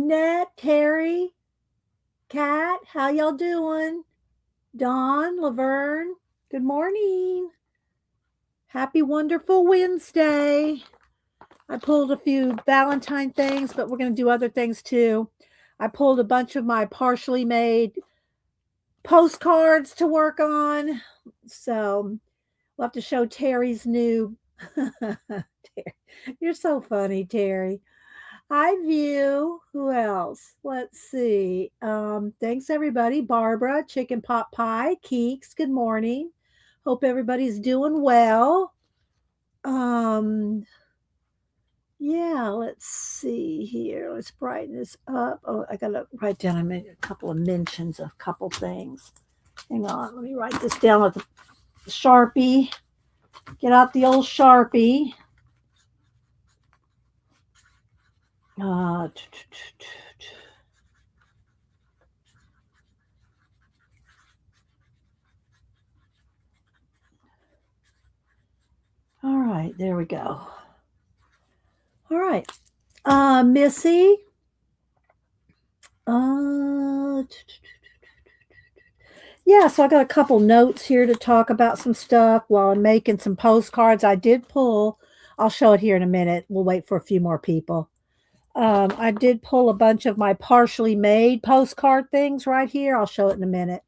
Annette, Terry, Kat, how y'all doing? Dawn, Laverne, good morning. Happy wonderful Wednesday. I pulled a few Valentine things, but we're going to do other things too. I pulled a bunch of my partially made postcards to work on. So we'll have to show Terry's new. You're so funny, Terry. Hi, View. Who else? Let's see. Thanks, everybody. Barbara, Chicken Pot Pie, Keeks, good morning. Hope everybody's doing well. Yeah, let's see here. Let's brighten this up. Oh, I gotta write down a couple of mentions of a couple things. Hang on, let me write this down with the Sharpie. Get out the old Sharpie. All right, there we go. All right. Missy. Yeah, so I got a couple notes here to talk about some stuff while I'm making some postcards. I did pull, I'll show it here in a minute. We'll wait for a few more people. I did pull a bunch of my partially made postcard things right here. I'll show it in a minute.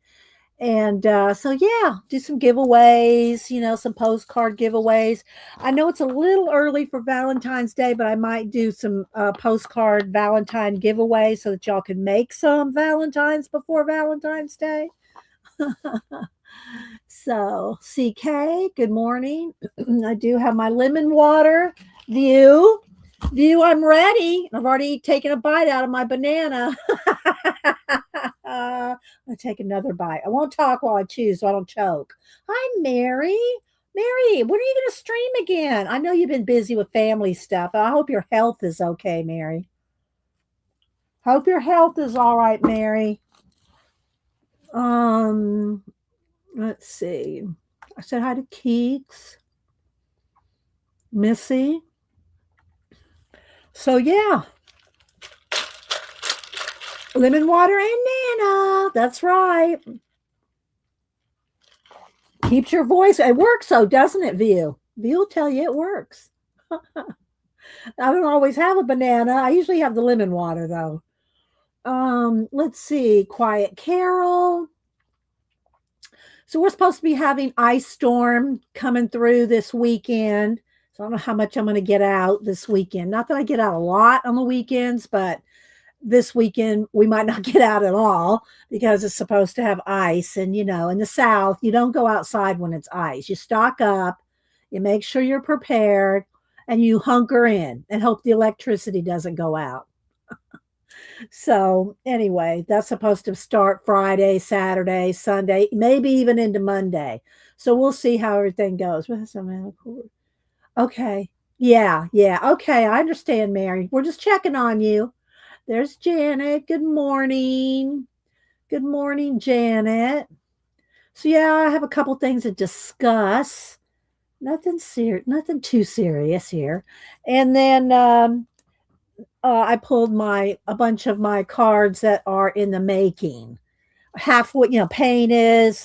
And so, yeah, do some giveaways, some postcard giveaways. I know it's a little early for Valentine's Day, but I might do some postcard Valentine giveaways so that y'all can make some Valentines before Valentine's Day. So, CK, good morning. I do have my lemon water. View, I'm ready. I've already taken a bite out of my banana. I'm going to take another bite. I won't talk while I chew so I don't choke. Hi, Mary. Mary, when are you going to stream again? I know you've been busy with family stuff. I hope your health is okay, Mary. Hope your health is all right, Mary. Let's see. I said hi to Keeks, Missy. So yeah, lemon water and Nana. That's right. Keeps your voice. It works though, doesn't it, View? View will tell you it works. I don't always have a banana. I usually have the lemon water though. Let's see. Quiet Carol. So we're supposed to be having ice storm coming through this weekend. So I don't know how much I'm going to get out this weekend. Not that I get out a lot on the weekends, but this weekend we might not get out at all because it's supposed to have ice. And, in the South, you don't go outside when it's ice. You stock up, you make sure you're prepared, and you hunker in and hope the electricity doesn't go out. So anyway, that's supposed to start Friday, Saturday, Sunday, maybe even into Monday. So we'll see how everything goes. Okay. Yeah. Okay. I understand, Mary. We're just checking on you. There's Janet. Good morning. Good morning, Janet. So yeah, I have a couple things to discuss. Nothing too serious here. And then I pulled a bunch of my cards that are in the making. Half what paint is,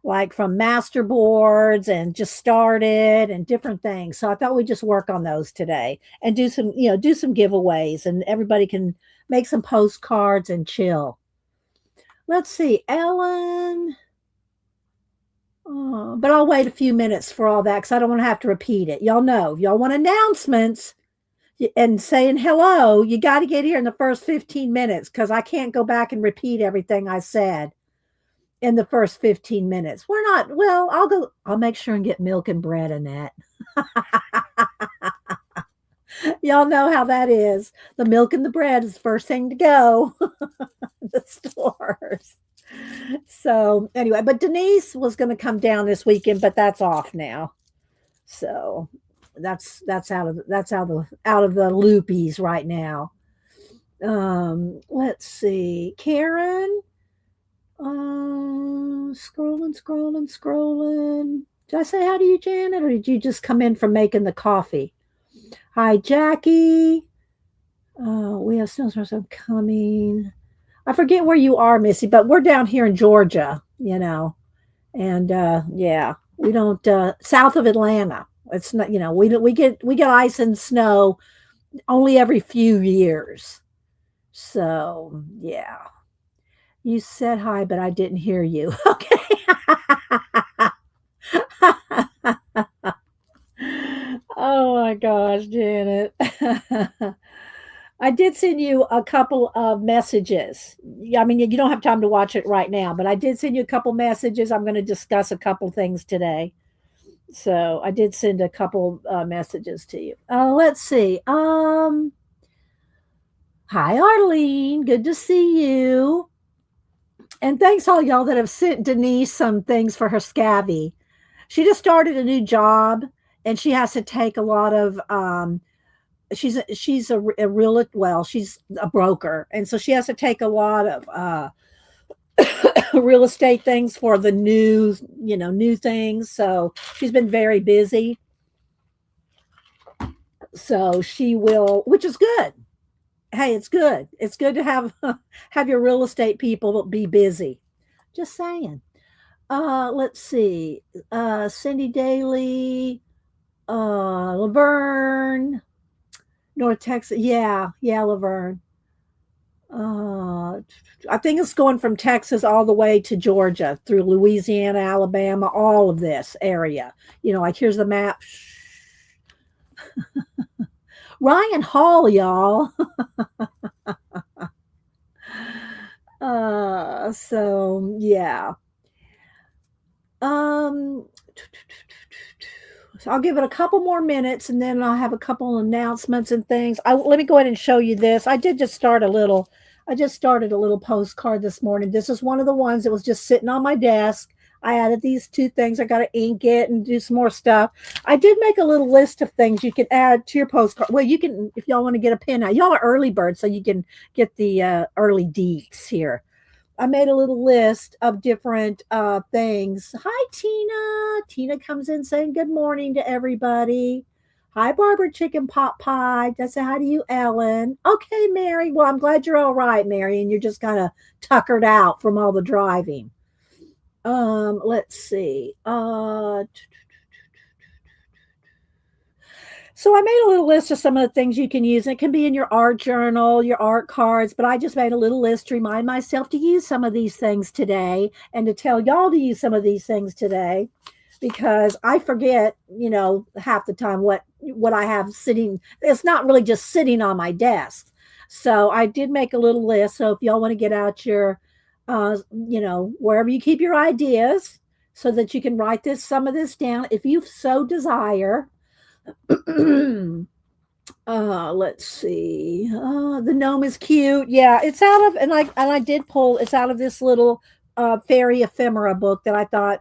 like from master boards and just started and different things. So I thought we'd just work on those today and do some giveaways and everybody can make some postcards and chill. Let's see, Ellen. Oh, but I'll wait a few minutes for all that because I don't want to have to repeat it. Y'all know, if y'all want announcements and saying hello, you got to get here in the first 15 minutes because I can't go back and repeat everything I said in the first 15 minutes. I'll make sure and get milk and bread in that. Y'all know how that is. The milk and the bread is the first thing to go. The stores. So anyway, but Denise was going to come down this weekend, but that's off now. So that's out of the loopies right now. Let's see, Karen. Scrolling. Did I say hi to you, Janet, or did you just come in from making the coffee? Hi, Jackie. We have snowstorms coming. I forget where you are, Missy, but we're down here in Georgia, and yeah, we don't south of Atlanta. It's not, we get ice and snow only every few years. So yeah, you said hi, but I didn't hear you. Okay. Oh my gosh, Janet. I did send you a couple of messages. Yeah, I mean, you don't have time to watch it right now, but I did send you a couple messages. I'm going to discuss a couple things today. So I did send a couple messages to you. Let's see. Hi, Arlene. Good to see you. And thanks all y'all that have sent Denise some things for her scabby. She just started a new job and she has to take a lot of she's a real well, she's a broker, and so she has to take a lot of real estate things for the new things. So she's been very busy. So she will, which is good. Hey, it's good. It's good to have have your real estate people be busy. Just saying. Let's see. Cindy Daly, Laverne, North Texas. Yeah, Laverne. I think it's going from Texas all the way to Georgia through Louisiana, Alabama, all of this area. Like here's the map. Ryan Hall, y'all. So yeah. Um, so I'll give it a couple more minutes and then I'll have a couple announcements and things. Let me go ahead and show you this. I just started a little postcard this morning. This is one of the ones that was just sitting on my desk. I added these two things. I got to ink it and do some more stuff. I did make a little list of things you can add to your postcard. Well, you can, if y'all want to get a pin out. Y'all are early birds, so you can get the early deets here. I made a little list of different things. Hi, Tina. Tina comes in saying good morning to everybody. Hi, Barbara Chicken Pot Pie. I say hi to you, Ellen. Okay, Mary. Well, I'm glad you're all right, Mary, and you're just kind of tuckered out from all the driving. Let's see. So I made a little list of some of the things you can use. And it can be in your art journal, your art cards, but I just made a little list to remind myself to use some of these things today and to tell y'all to use some of these things today because I forget, half the time what I have sitting. It's not really just sitting on my desk. So I did make a little list. So if y'all want to get out your, wherever you keep your ideas so that you can write some of this down if you so desire. Let's see. The gnome is cute. Yeah, it's out of and I did pull it's out of this little fairy ephemera book that I thought,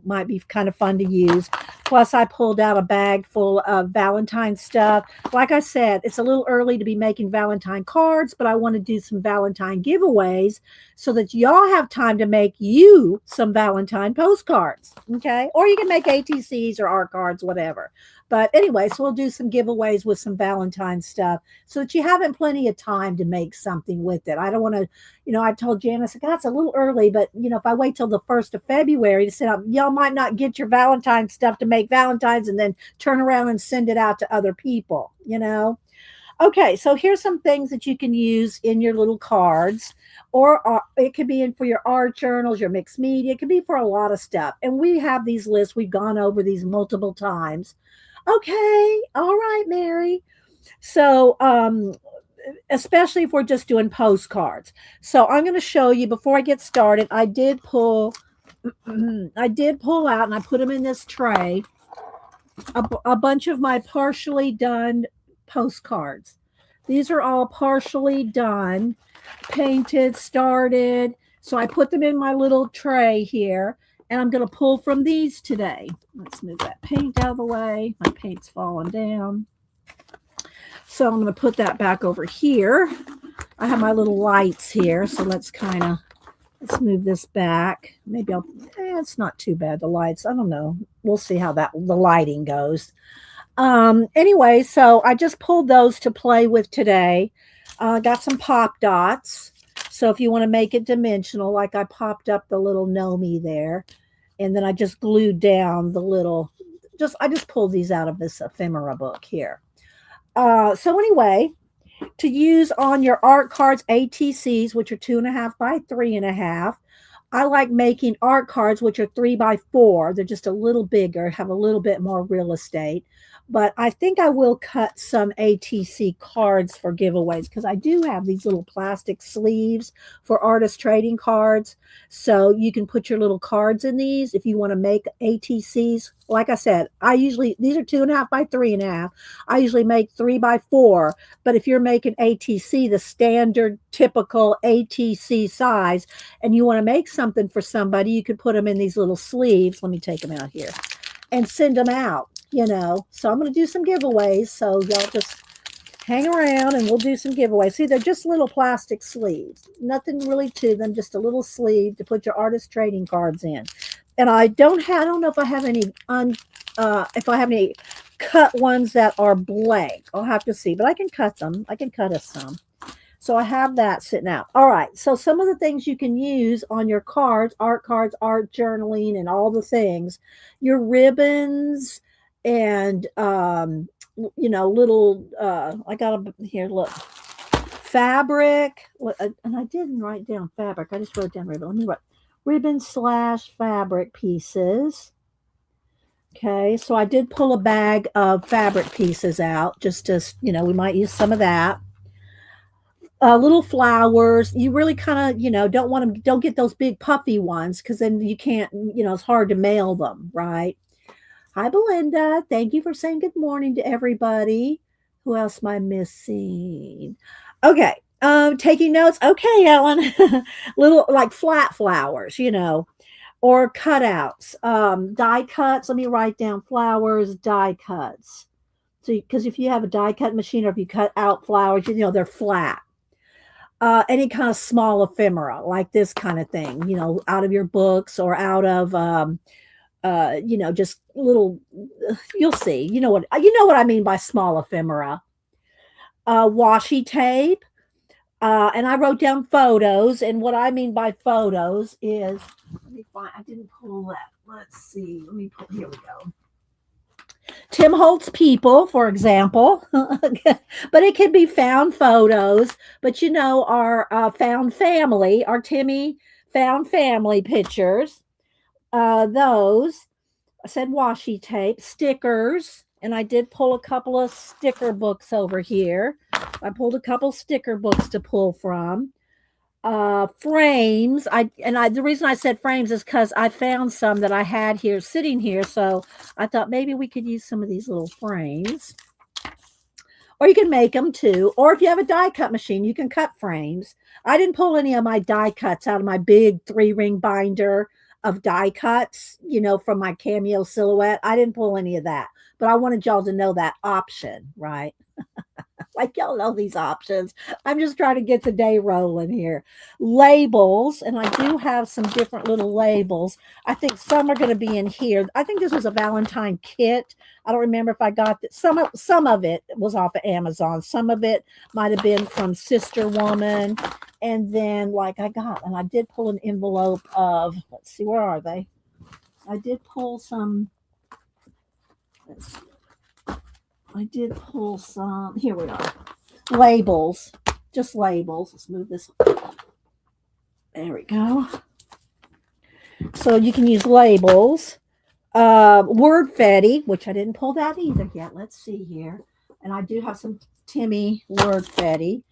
might be kind of fun to use. Plus I pulled out a bag full of Valentine stuff. Like I said, it's a little early to be making Valentine cards, but I want to do some Valentine giveaways so that y'all have time to make you some Valentine postcards. Okay? Or you can make ATCs or art cards, whatever. But anyway, so we'll do some giveaways with some Valentine stuff so that you have plenty of time to make something with it. I don't want to, I told Janice, God, it's a little early, but if I wait till the 1st of February to send out, y'all might not get your Valentine stuff to make Valentines and then turn around and send it out to other people, Okay, so here's some things that you can use in your little cards, or it could be in for your art journals, your mixed media. It could be for a lot of stuff. And we have these lists. We've gone over these multiple times. Okay, all right, Mary. So, especially if we're just doing postcards. So I'm going to show you before I get started. I did pull out and I put them in this tray. A bunch of my partially done postcards. These are all partially done, painted, started. So I put them in my little tray here. And I'm going to pull from these today. Let's move that paint out of the way. My paint's falling down. So I'm going to put that back over here. I have my little lights here. So let's let's move this back. Maybe it's not too bad. The lights, I don't know. We'll see how the lighting goes. Anyway, so I just pulled those to play with today. Got some pop dots. So if you want to make it dimensional, like I popped up the little Nomi there, and then I just glued down the little, I just pulled these out of this ephemera book here. So anyway, to use on your art cards, ATCs, which are 2.5 by 3.5. I like making art cards, which are 3 by 4. They're just a little bigger, have a little bit more real estate. But I think I will cut some ATC cards for giveaways because I do have these little plastic sleeves for artist trading cards. So you can put your little cards in these if you want to make ATCs. Like I said, these are 2.5 by 3.5. I usually make 3 by 4. But if you're making ATC, the standard typical ATC size, and you want to make something for somebody, you could put them in these little sleeves. Let me take them out here and send them out. So I'm going to do some giveaways. So y'all just hang around and we'll do some giveaways. See, they're just little plastic sleeves. Nothing really to them, just a little sleeve to put your artist trading cards in. And I don't know if I have any cut ones that are blank. I'll have to see, but I can cut them. I can cut us some. So I have that sitting out. All right. So some of the things you can use on your cards, art journaling, and all the things, your ribbons and, little, I got them here, look, fabric. And I didn't write down fabric. I just wrote down ribbon. Let me write ribbon/fabric pieces. Okay. So I did pull a bag of fabric pieces out just to, we might use some of that. Little flowers. You really kind of, don't get those big puffy ones because then you can't, it's hard to mail them, right? Hi, Belinda. Thank you for saying good morning to everybody. Who else am I missing? Okay. Taking notes. Okay, Ellen. Little like flat flowers, or cutouts. Die cuts. Let me write down flowers, die cuts. So, because if you have a die cut machine or if you cut out flowers, they're flat. Any kind of small ephemera, like this kind of thing, out of your books or out of, just little, you'll see, you know what I mean by small ephemera. Washi tape. And I wrote down photos. And what I mean by photos is, let me find, I didn't pull that. Let's see. Here we go. Tim Holtz people, for example, but it can be found photos, but our found family, our Timmy found family pictures, those, I said washi tape, stickers, and I did pull a couple of sticker books over here. I pulled a couple sticker books to pull from. Frames. The reason I said frames is because I found some that I had here sitting here, so I thought maybe we could use some of these little frames. Or you can make them too. Or if you have a die cut machine, you can cut frames. I didn't pull any of my die cuts out of my big 3-ring binder of die cuts, from my Cameo silhouette. I didn't pull any of that, but I wanted y'all to know that option, right? Like y'all know these options. I'm just trying to get the day rolling here. Labels, and I do have some different little labels. I think some are going to be in here. I think this was a Valentine kit. I don't remember if I got that. Some of it was off of Amazon. Some of it might have been from Sister Woman. And then I did pull an envelope of, let's see, where are they? I did pull some, let's see. I did pull some, here we are, labels, just labels. Let's move this. There we go. So you can use labels. Word Fetty, which I didn't pull that either yet. Let's see here. And I do have some Timmy Word Fetty.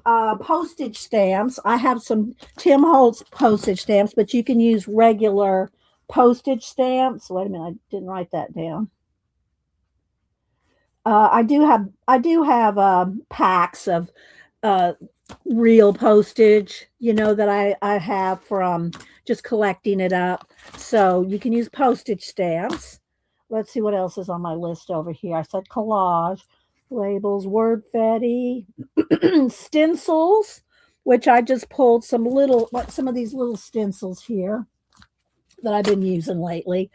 Postage stamps. I have some Tim Holtz postage stamps, but you can use regular postage stamps. Wait a minute, I didn't write that down. I do have packs of real postage, that I have from just collecting it up. So you can use postage stamps. Let's see what else is on my list over here. I said collage, labels, Word Fetty, stencils, which I just pulled some of these little stencils here that I've been using lately.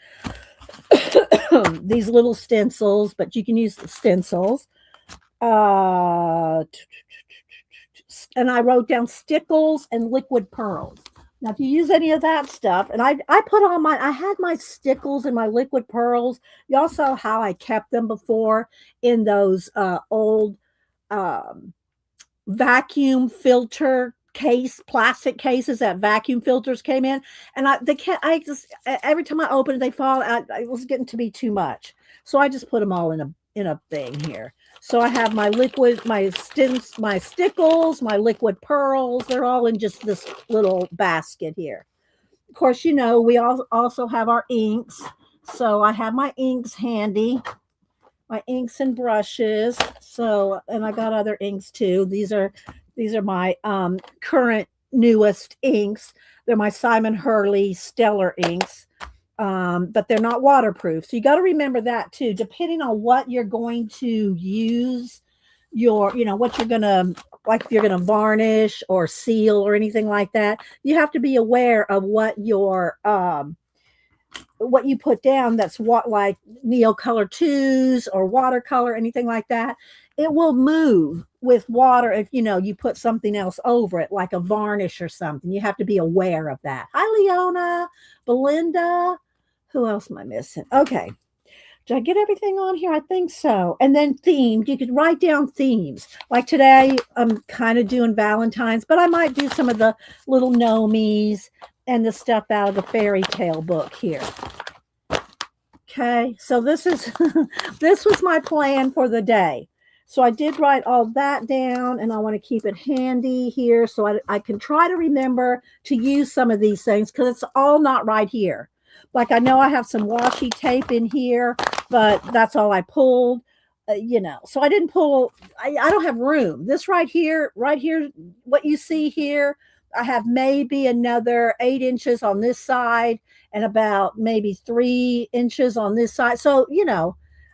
These little stencils, but you can use the stencils. and I wrote down stickles and liquid pearls. Now, if you use any of that stuff, and I put on I had my stickles and my liquid pearls. Y'all saw how I kept them before in those old um, vacuum filter plastic cases that vacuum filters came in, and I just every time I open it they fall out. It was getting to be too much, so I just put them all in a thing here. So I have my liquid, my stickles, my liquid pearls. They're all in just this little basket here. Of course, we also have our inks. So I have my inks handy, my inks and brushes. So, and I got other inks too. These are my current newest inks. They're my Simon Hurley Stellar inks, but they're not waterproof. So you got to remember that too. Depending on what you're going to use, what you're going to, like if you're going to varnish or seal or anything like that, you have to be aware of what what you put down. That's what, like Neocolor 2s or watercolor, anything like that. It will move with water if you put something else over it, like a varnish or something. You have to be aware of that. Hi, Leona, Belinda. Who else am I missing? Okay. Did I get everything on here? I think so. And then themes. You could write down themes. Like today, I'm kind of doing Valentine's, but I might do some of the little gnomies and the stuff out of the fairy tale book here. Okay. So this was my plan for the day. So I did write all that down, and I want to keep it handy here so I can try to remember to use some of these things because it's all not right here. Like I know I have some washi tape in here, but that's all I pulled, So I didn't pull, I don't have room. This right here, what you see here, I have maybe another 8 inches on this side and about maybe 3 inches on this side. So,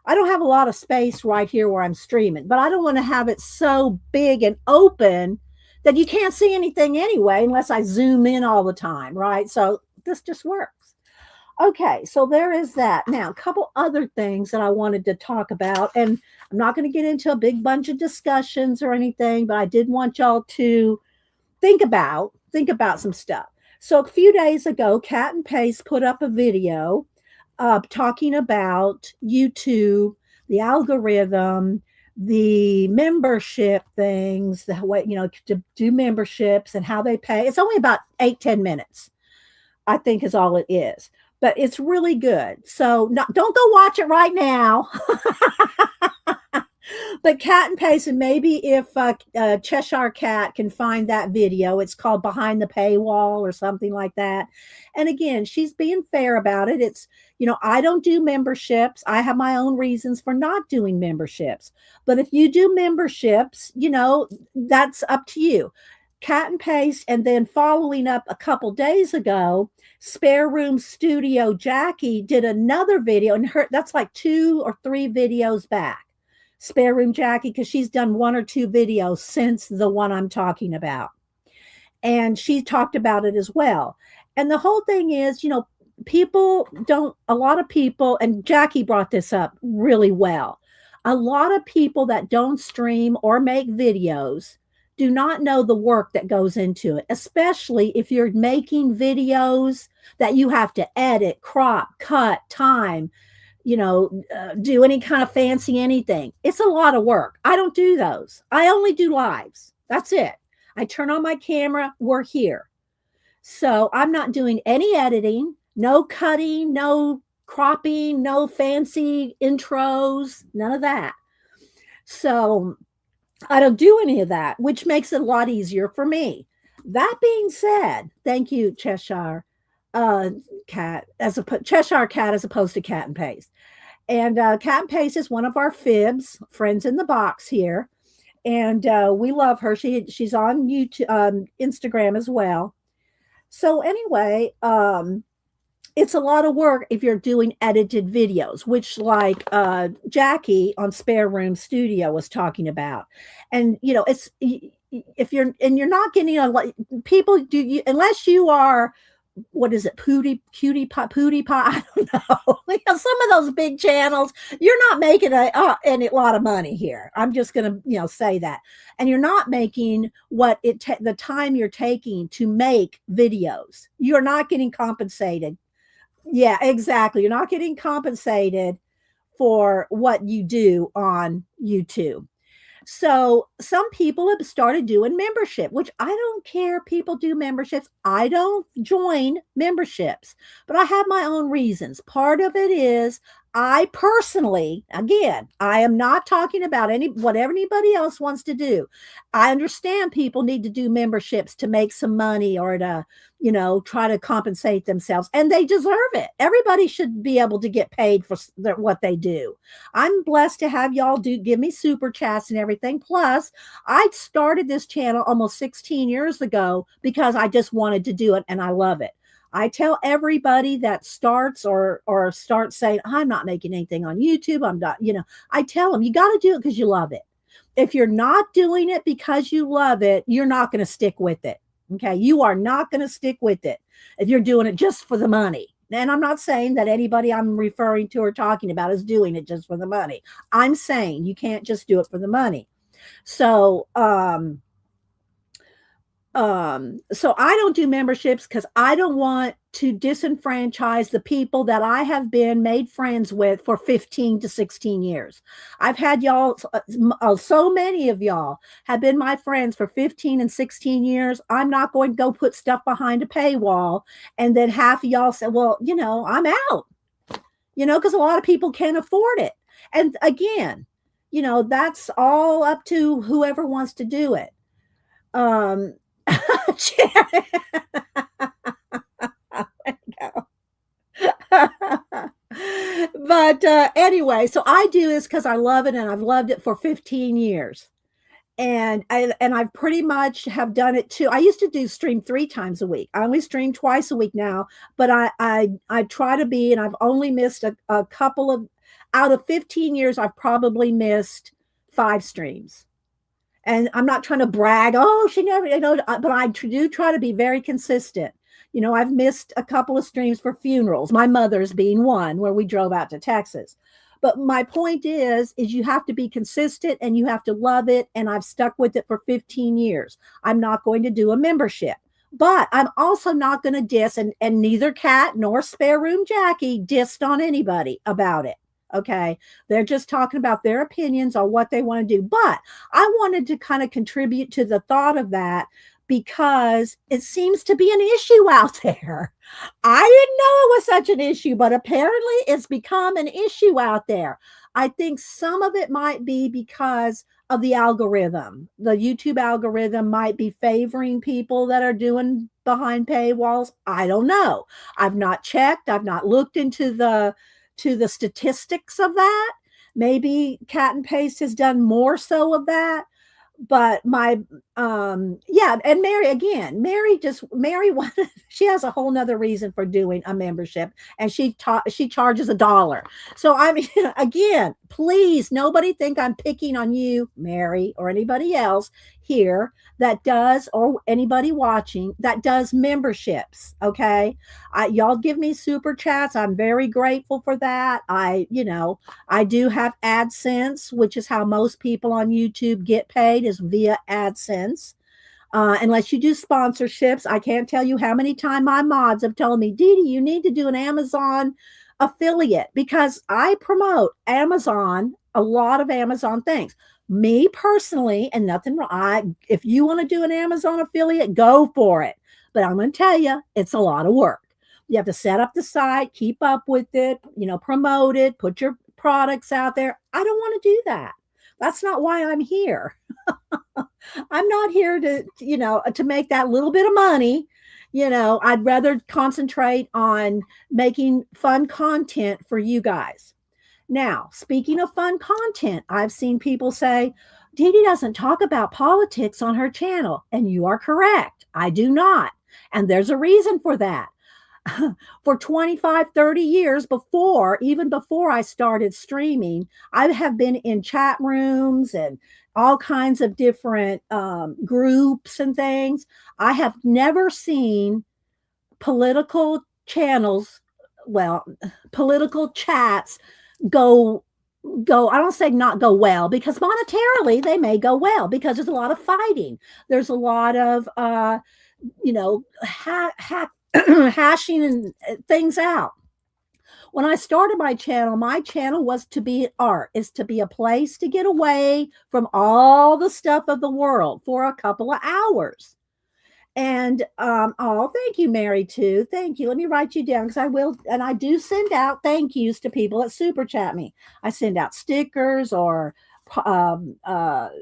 I don't have a lot of space right here where I'm streaming, but I don't want to have it so big and open that you can't see anything anyway, unless I zoom in all the time, right? So this just works. Okay, so there is that. Now, a couple other things that I wanted to talk about, and I'm not going to get into a big bunch of discussions or anything, but I did want y'all to think about some stuff. So a few days ago, Cat and Pace put up a video talking about YouTube, the algorithm, the membership things, the way, to do memberships and how they pay. It's only about 8-10 minutes, I think is all it is. But it's really good. So don't go watch it right now. But Cat and Pace, and maybe if Cheshire Cat can find that video, it's called Behind the Paywall or something like that. And again, she's being fair about it. It's, I don't do memberships. I have my own reasons for not doing memberships. But if you do memberships, that's up to you. Cat and Paste, and then following up a couple days ago, Spare Room Studio Jackie did another video, and that's like 2 or 3 videos back. Spare Room Jackie, because she's done 1 or 2 videos since the one I'm talking about. And she talked about it as well. And the whole thing is, a lot of people, and Jackie brought this up really well. A lot of people that don't stream or make videos do not know the work that goes into it, especially if you're making videos that you have to edit, crop, cut, time, do any kind of fancy anything. It's a lot of work. I don't do those. I only do lives. That's it. I turn on my camera. We're here. So I'm not doing any editing, no cutting, no cropping, no fancy intros, none of that. So I don't do any of that, which makes it a lot easier for me. That being said, thank you, Cheshire Cat, Cheshire Cat as opposed to Cat and Paste. And Cat and Paste is one of our fibs, friends in the box here. And we love her. She's on YouTube, Instagram as well. So anyway, it's a lot of work if you're doing edited videos, which like Jackie on Spare Room Studio was talking about. And, it's, if you're not getting a lot, people do, unless you are what is it? Pootie Pie. I don't know. Some of those big channels, you're not making a lot of money here. I'm just going to, say that. And you're not making the time you're taking to make videos. You're not getting compensated. Yeah, exactly. You're not getting compensated for what you do on YouTube. So some people have started doing membership, which I don't care. People do memberships. I don't join memberships, but I have my own reasons. Part of it is I personally, again, I am not talking about whatever anybody else wants to do. I understand people need to do memberships to make some money or to, try to compensate themselves, and they deserve it. Everybody should be able to get paid for what they do. I'm blessed to have y'all give me super chats and everything. Plus, I started this channel almost 16 years ago because I just wanted to do it and I love it. I tell everybody that starts or starts saying, I'm not making anything on YouTube. I'm not, I tell them you got to do it because you love it. If you're not doing it because you love it, you're not going to stick with it. Okay. You are not going to stick with it if you're doing it just for the money. And I'm not saying that anybody I'm referring to or talking about is doing it just for the money. I'm saying you can't just do it for the money. So, so I don't do memberships because I don't want to disenfranchise the people that I have been made friends with for 15 to 16 years. I've had y'all, so many of y'all have been my friends for 15 and 16 years. I'm not going to go put stuff behind a paywall and then half of y'all say, well, I'm out, because a lot of people can't afford it. And again, that's all up to whoever wants to do it. But anyway, so I do this because I love it, and I've loved it for 15 years. And I pretty much have done it too. I used to stream 3 times a week. I only stream twice a week now, but I try to be, and I've only missed a couple of, out of 15 years, I've probably missed 5 streams. And I'm not trying to brag. Oh, she never, but I do try to be very consistent. I've missed a couple of streams for funerals, my mother's being one, where we drove out to Texas. But my point is you have to be consistent and you have to love it. And I've stuck with it for 15 years. I'm not going to do a membership, but I'm also not going to diss, and neither Kat nor Spare Room Jackie dissed on anybody about it. Okay. They're just talking about their opinions on what they want to do. But I wanted to kind of contribute to the thought of that because it seems to be an issue out there. I didn't know it was such an issue, but apparently it's become an issue out there. I think some of it might be because of the algorithm. The YouTube algorithm might be favoring people that are doing behind paywalls. I don't know. I've not checked. I've not looked into the statistics of that. Maybe Cat and Paste has done more so of that. But my and Mary wanted, she has a whole nother reason for doing a membership, and she charges $1. So I mean, again, please, nobody think I'm picking on you, Mary, or anybody else here that does, or anybody watching that does memberships. Okay. Y'all give me super chats. I'm very grateful for that. I do have AdSense, which is how most people on YouTube get paid, is via AdSense. Unless you do sponsorships. I can't tell you how many times my mods have told me, Dee Dee, you need to do an Amazon affiliate, because I promote Amazon, a lot of Amazon things. Me personally, and nothing wrong. If you want to do an Amazon affiliate, go for it. But I'm going to tell you, it's a lot of work. You have to set up the site, keep up with it, promote it, put your products out there. I don't want to do that. That's not why I'm here. I'm not here to make that little bit of money. I'd rather concentrate on making fun content for you guys. Now, speaking of fun content, I've seen people say, Dee Dee doesn't talk about politics on her channel. And you are correct. I do not. And there's a reason for that. For 25, 30 years even before I started streaming, I have been in chat rooms and all kinds of different groups and things. I have never seen political channels, well, political chats go I don't say not go well, because monetarily they may go well because there's a lot of fighting. There's a lot of hashing and things out. When I started my channel was to be art, is to be a place to get away from all the stuff of the world for a couple of hours. And oh, thank you, Mary, too. Thank you. Let me write you down, because I will, and I do send out thank yous to people that super chat me. I send out stickers or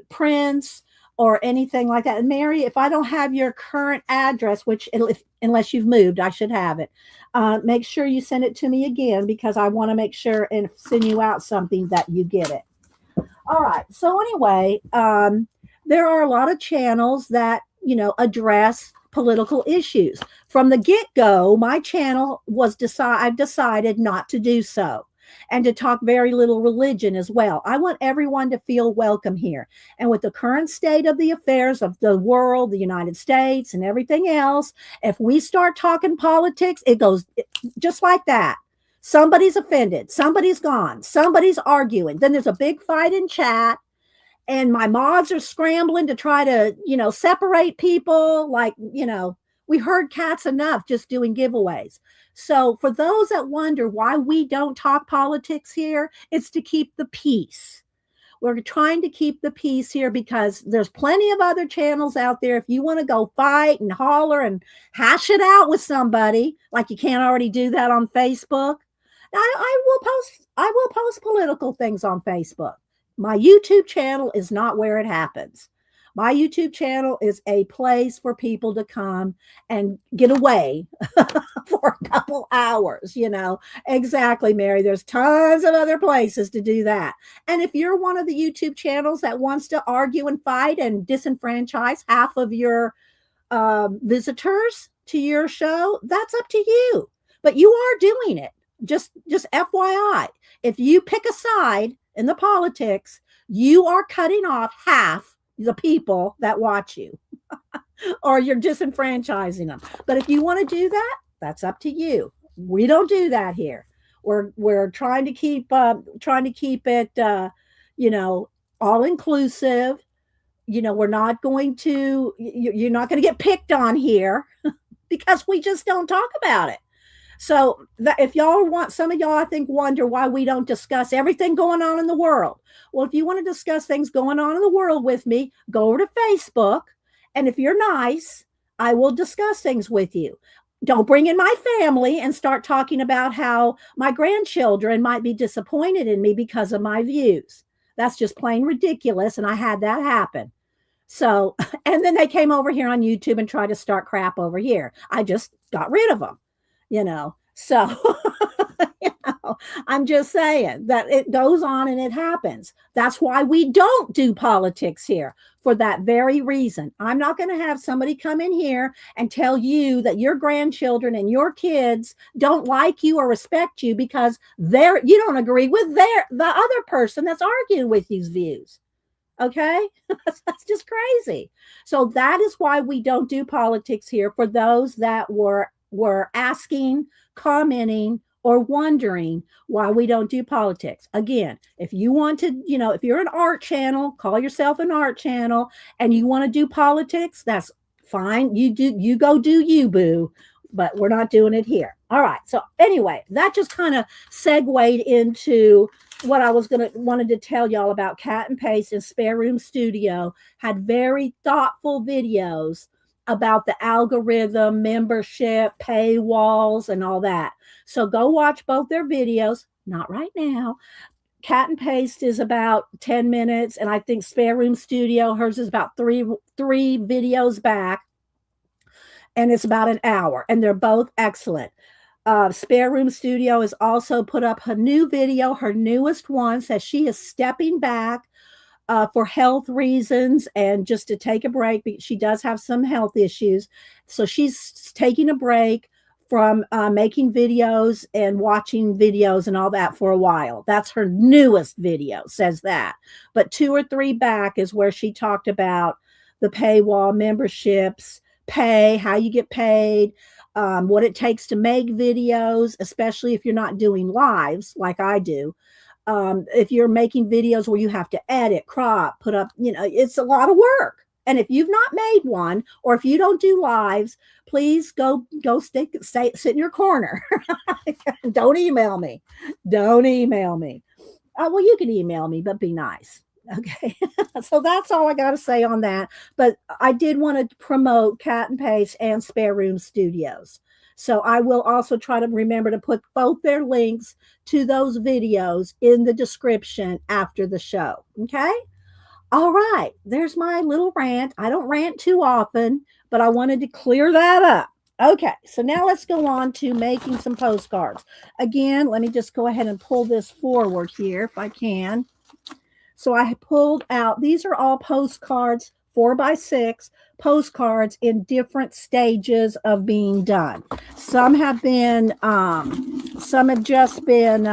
prints or anything like that. And Mary, if I don't have your current address, which unless you've moved, I should have it. Make sure you send it to me again, because I want to make sure and send you out something that you get it. All right. So anyway, there are a lot of channels that address political issues. From the get-go, my channel I've decided not to do so, and to talk very little religion as well. I want everyone to feel welcome here. And with the current state of the affairs of the world, the United States, and everything else, if we start talking politics, it goes just like that. Somebody's offended, somebody's gone, somebody's arguing. Then there's a big fight in chat, and my mods are scrambling to try to, separate people. Like, we heard cats enough just doing giveaways. So for those that wonder why we don't talk politics here, it's to keep the peace. We're trying to keep the peace here because there's plenty of other channels out there. If you want to go fight and holler and hash it out with somebody, like you can't already do that on Facebook. I will post political things on Facebook. My YouTube channel is not where it happens. My YouTube channel is a place for people to come and get away for a couple hours, Exactly, Mary. There's tons of other places to do that. And if you're one of the YouTube channels that wants to argue and fight and disenfranchise half of your visitors to your show, that's up to you. But you are doing it. Just FYI, if you pick a side in the politics, you are cutting off half the people that watch you or you're disenfranchising them. But if you want to do that, that's up to you. We don't do that here. We're trying to keep it all inclusive. We're not going to, you're not going to get picked on here because we just don't talk about it. So if y'all want, some of y'all, I think, wonder why we don't discuss everything going on in the world. Well, if you want to discuss things going on in the world with me, go over to Facebook. And if you're nice, I will discuss things with you. Don't bring in my family and start talking about how my grandchildren might be disappointed in me because of my views. That's just plain ridiculous. And I had that happen. So, and then they came over here on YouTube and tried to start crap over here. I just got rid of them. So, I'm just saying that it goes on and it happens. That's why we don't do politics here, for that very reason. I'm not going to have somebody come in here and tell you that your grandchildren and your kids don't like you or respect you because you don't agree with the other person that's arguing with you's views. Okay? That's just crazy. So that is why we don't do politics here, for those that were asking, commenting, or wondering why we don't do politics. Again, if you want to, if you're an art channel, call yourself an art channel, and you want to do politics, that's fine. You go do you, boo. But we're not doing it here. All right. So anyway, that just kind of segued into what I wanted to tell y'all about. Cat and Paste and Spare Room Studio had very thoughtful videos about the algorithm, membership, paywalls, and all that. So go watch both their videos. Not right now. Cat and Paste is about 10 minutes, and I think Spare Room Studio, hers is about three videos back, and it's about an hour, and they're both excellent. Spare Room Studio has also put up her new video. Her newest one says she is stepping back for health reasons and just to take a break. She does have some health issues. So she's taking a break from making videos and watching videos and all that for a while. That's her newest video, says that. But 2 or 3 back is where she talked about the paywall, memberships, pay, how you get paid, what it takes to make videos, especially if you're not doing lives like I do. If you're making videos where you have to edit, crop, put up, it's a lot of work. And if you've not made one, or if you don't do lives, please go sit in your corner. Don't email me. Don't email me. Well, you can email me, but be nice. Okay. So that's all I got to say on that. But I did want to promote Cat and Paste and Spare Room Studios. So I will also try to remember to put both their links to those videos in the description after the show. Okay. All right. There's my little rant. I don't rant too often, but I wanted to clear that up. Okay, so now let's go on to making some postcards. Again, let me just go ahead and pull this forward here if I can. So I pulled out, these are all postcards, 4x6 postcards in different stages of being done. Some have just been,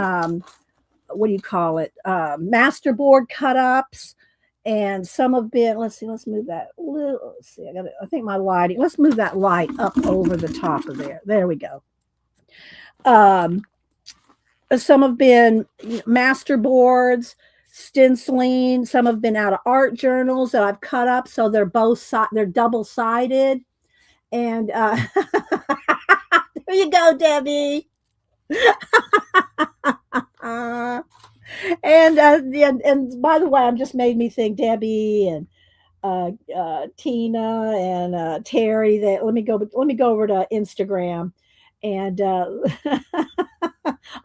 what do you call it? Masterboard cut-ups. And some have been, let's move that. Let's see, I think my lighting, let's move that light up over the top of there. There we go. Some have been masterboards, stenciling. Some have been out of art journals that I've cut up. So they're they're double-sided. And there you go, Debbie. And by the way, I'm just made me think Debbie and Tina and Terry. That let me go over to Instagram, and oh,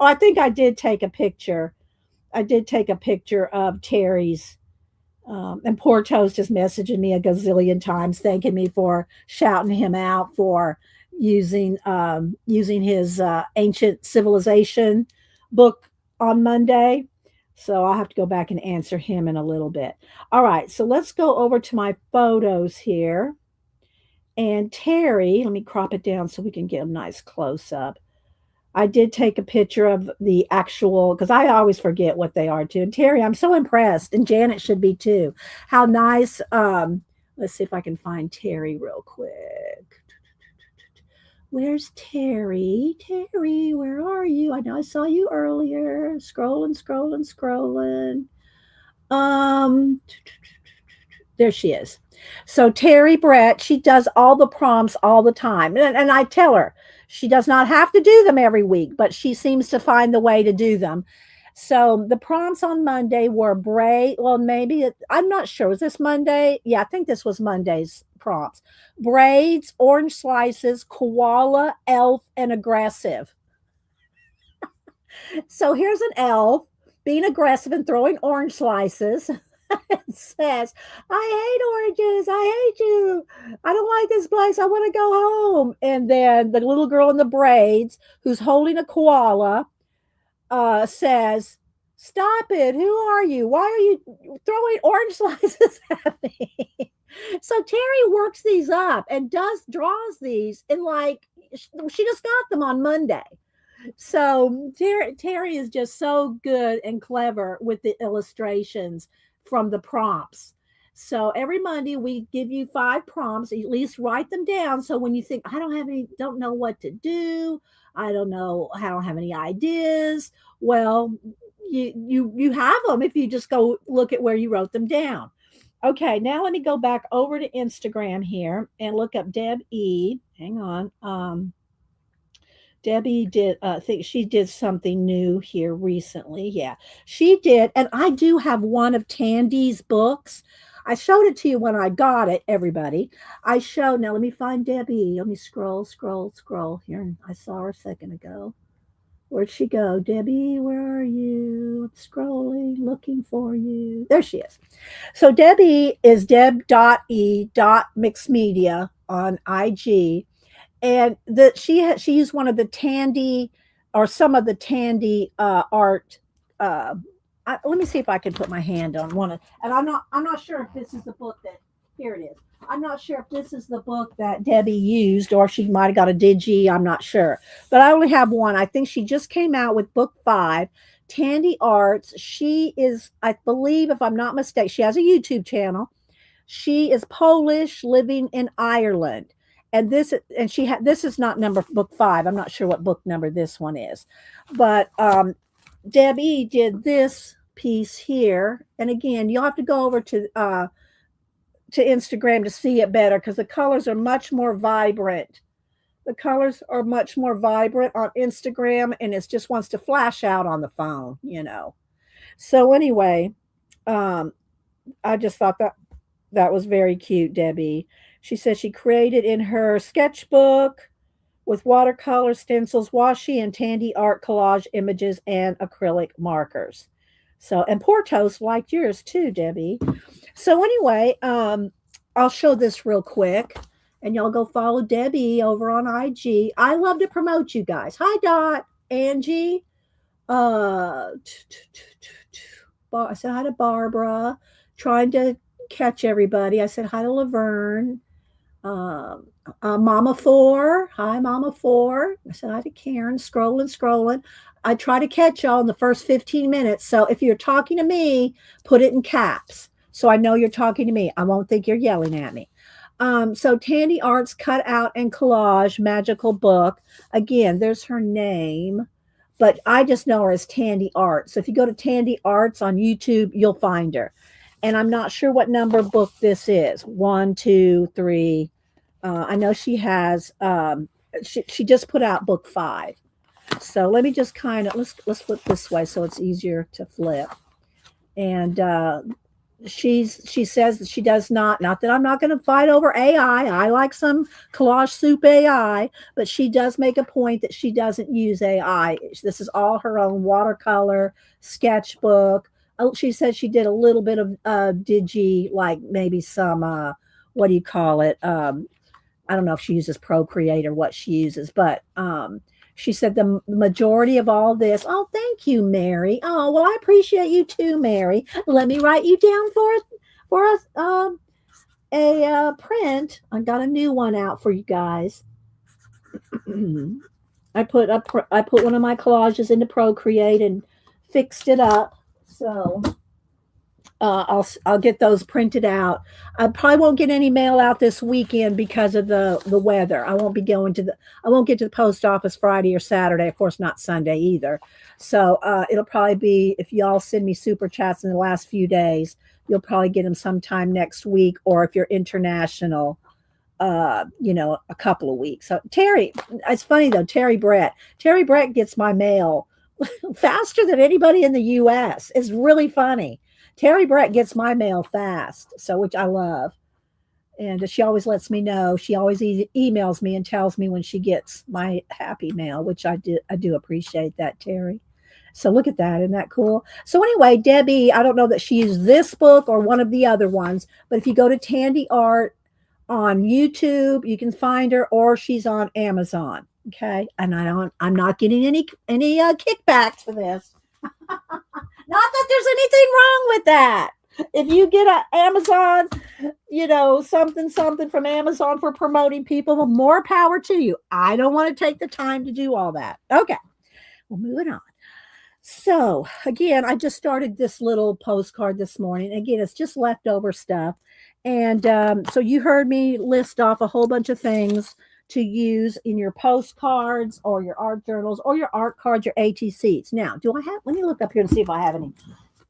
I think I did take a picture. I did take a picture of Terry's, and poor Toes just messaging me a gazillion times, thanking me for shouting him out for using his ancient civilization book on Monday. So I'll have to go back and answer him in a little bit. All right, so let's go over to my photos here. And Terry, let me crop it down so we can get a nice close up. I did take a picture of the actual, because I always forget what they are too. And Terry, I'm so impressed, and Janet should be too. How nice. Let's see if I can find Terry real quick. Where's Terry? Terry, where are you? I know I saw you earlier. Scrolling. There she is. So Terry Brett, she does all the prompts all the time. And I tell her she does not have to do them every week, but she seems to find the way to do them. So the prompts on Monday were I'm not sure. Was this Monday? Yeah, I think this was Monday's prompts. Braids, orange slices, koala, elf, and aggressive. So here's an elf being aggressive and throwing orange slices. It says, I hate oranges. I hate you. I don't like this place. I want to go home. And then the little girl in the braids who's holding a koala says, stop it. Who are you? Why are you throwing orange slices at me? So Terry works these up and draws these in she just got them on Monday. So Terry is just so good and clever with the illustrations from the prompts. So every Monday we give you 5 prompts. At least write them down. So when you think I don't know what to do, I don't have any ideas. Well, you have them if you just go look at where you wrote them down. Okay, now let me go back over to Instagram here and look up Deb E. Hang on. Debbie did, I think she did something new here recently. Yeah, she did. And I do have one of Tandy's books. I showed it to you when I got it, everybody. Now let me find Debbie. Let me scroll here. I saw her a second ago. Where'd she go? Debbie, where are you? I'm scrolling, looking for you. There she is. So Debbie is deb.e.mixedmedia on IG. And she used one of the Tandy, or some of the Tandy art. Let me see if I can put my hand on one. And I'm not sure if this is the book that, here it is. I'm not sure if this is the book that Debbie used, or she might have got a digi. I'm not sure. But I only have one. I think she just came out with book 5, Tandy Arts. She is, I believe, if I'm not mistaken, she has a YouTube channel. She is Polish, living in Ireland. And this, and she had, this is not book 5. I'm not sure what book number this one is, but Debbie did this piece here. And again, you'll have to go over to Instagram to see it better because the colors are much more vibrant. The colors are much more vibrant on Instagram, and it just wants to flash out on the phone, you know. So anyway, um, I just thought that was very cute, Debbie. She said she created in her sketchbook with watercolor stencils, washi, and Tandy Art collage images and acrylic markers. So, and Portos liked yours too, Debbie. So anyway, I'll show this real quick, and y'all go follow Debbie over on IG. I love to promote you guys. Hi, Dot, Angie. I said hi to Barbara, trying to catch everybody. I said hi to Laverne. Mama Four. Hi, Mama Four. I said hi to Karen. Scrolling. I try to catch y'all in the first 15 minutes. So if you're talking to me, put it in caps so I know you're talking to me. I won't think you're yelling at me. So Tandy Arts Cut Out and Collage Magical Book. Again, there's her name, but I just know her as Tandy Arts. So if you go to Tandy Arts on YouTube, you'll find her. And I'm not sure what number book this is. 1, 2, 3. I know she has. She just put out book 5. So let me just kind of let's flip this way so it's easier to flip. And she says that she does not that I'm not going to fight over AI. I like some collage soup AI, but she does make a point that she doesn't use AI. This is all her own watercolor sketchbook. She said she did a little bit of digi, like maybe some what do you call it? I don't know if she uses Procreate or what she uses, but she said the majority of all this. Oh, thank you, Mary. Oh, well, I appreciate you too, Mary. Let me write you down for a print. I got a new one out for you guys. I put one of my collages into Procreate and fixed it up. So I'll get those printed out. I probably won't get any mail out this weekend because of the weather. I won't get to the post office Friday or Saturday. Of course, not Sunday either. So it'll probably be, if y'all send me super chats in the last few days, you'll probably get them sometime next week, or if you're international, a couple of weeks. So Terry, it's funny though. Terry Brett gets my mail faster than anybody in the U.S. It's really funny. Terry Brett gets my mail fast, so which I love. And she always lets me know. She always emails me and tells me when she gets my happy mail, which I do appreciate that, Terry. So look at that. Isn't that cool? So anyway, Debbie, I don't know that she used this book or one of the other ones, but if you go to Tandy Art on YouTube, you can find her, or she's on Amazon. Okay. And I'm not getting any kickbacks for this. Not that there's anything wrong with that. If you get an Amazon, something from Amazon for promoting people, well, more power to you. I don't want to take the time to do all that. Okay. Well, moving on. So again, I just started this little postcard this morning. Again, it's just leftover stuff. And so you heard me list off a whole bunch of things to use in your postcards or your art journals or your art cards, your ATCs. Now, let me look up here to see if I have any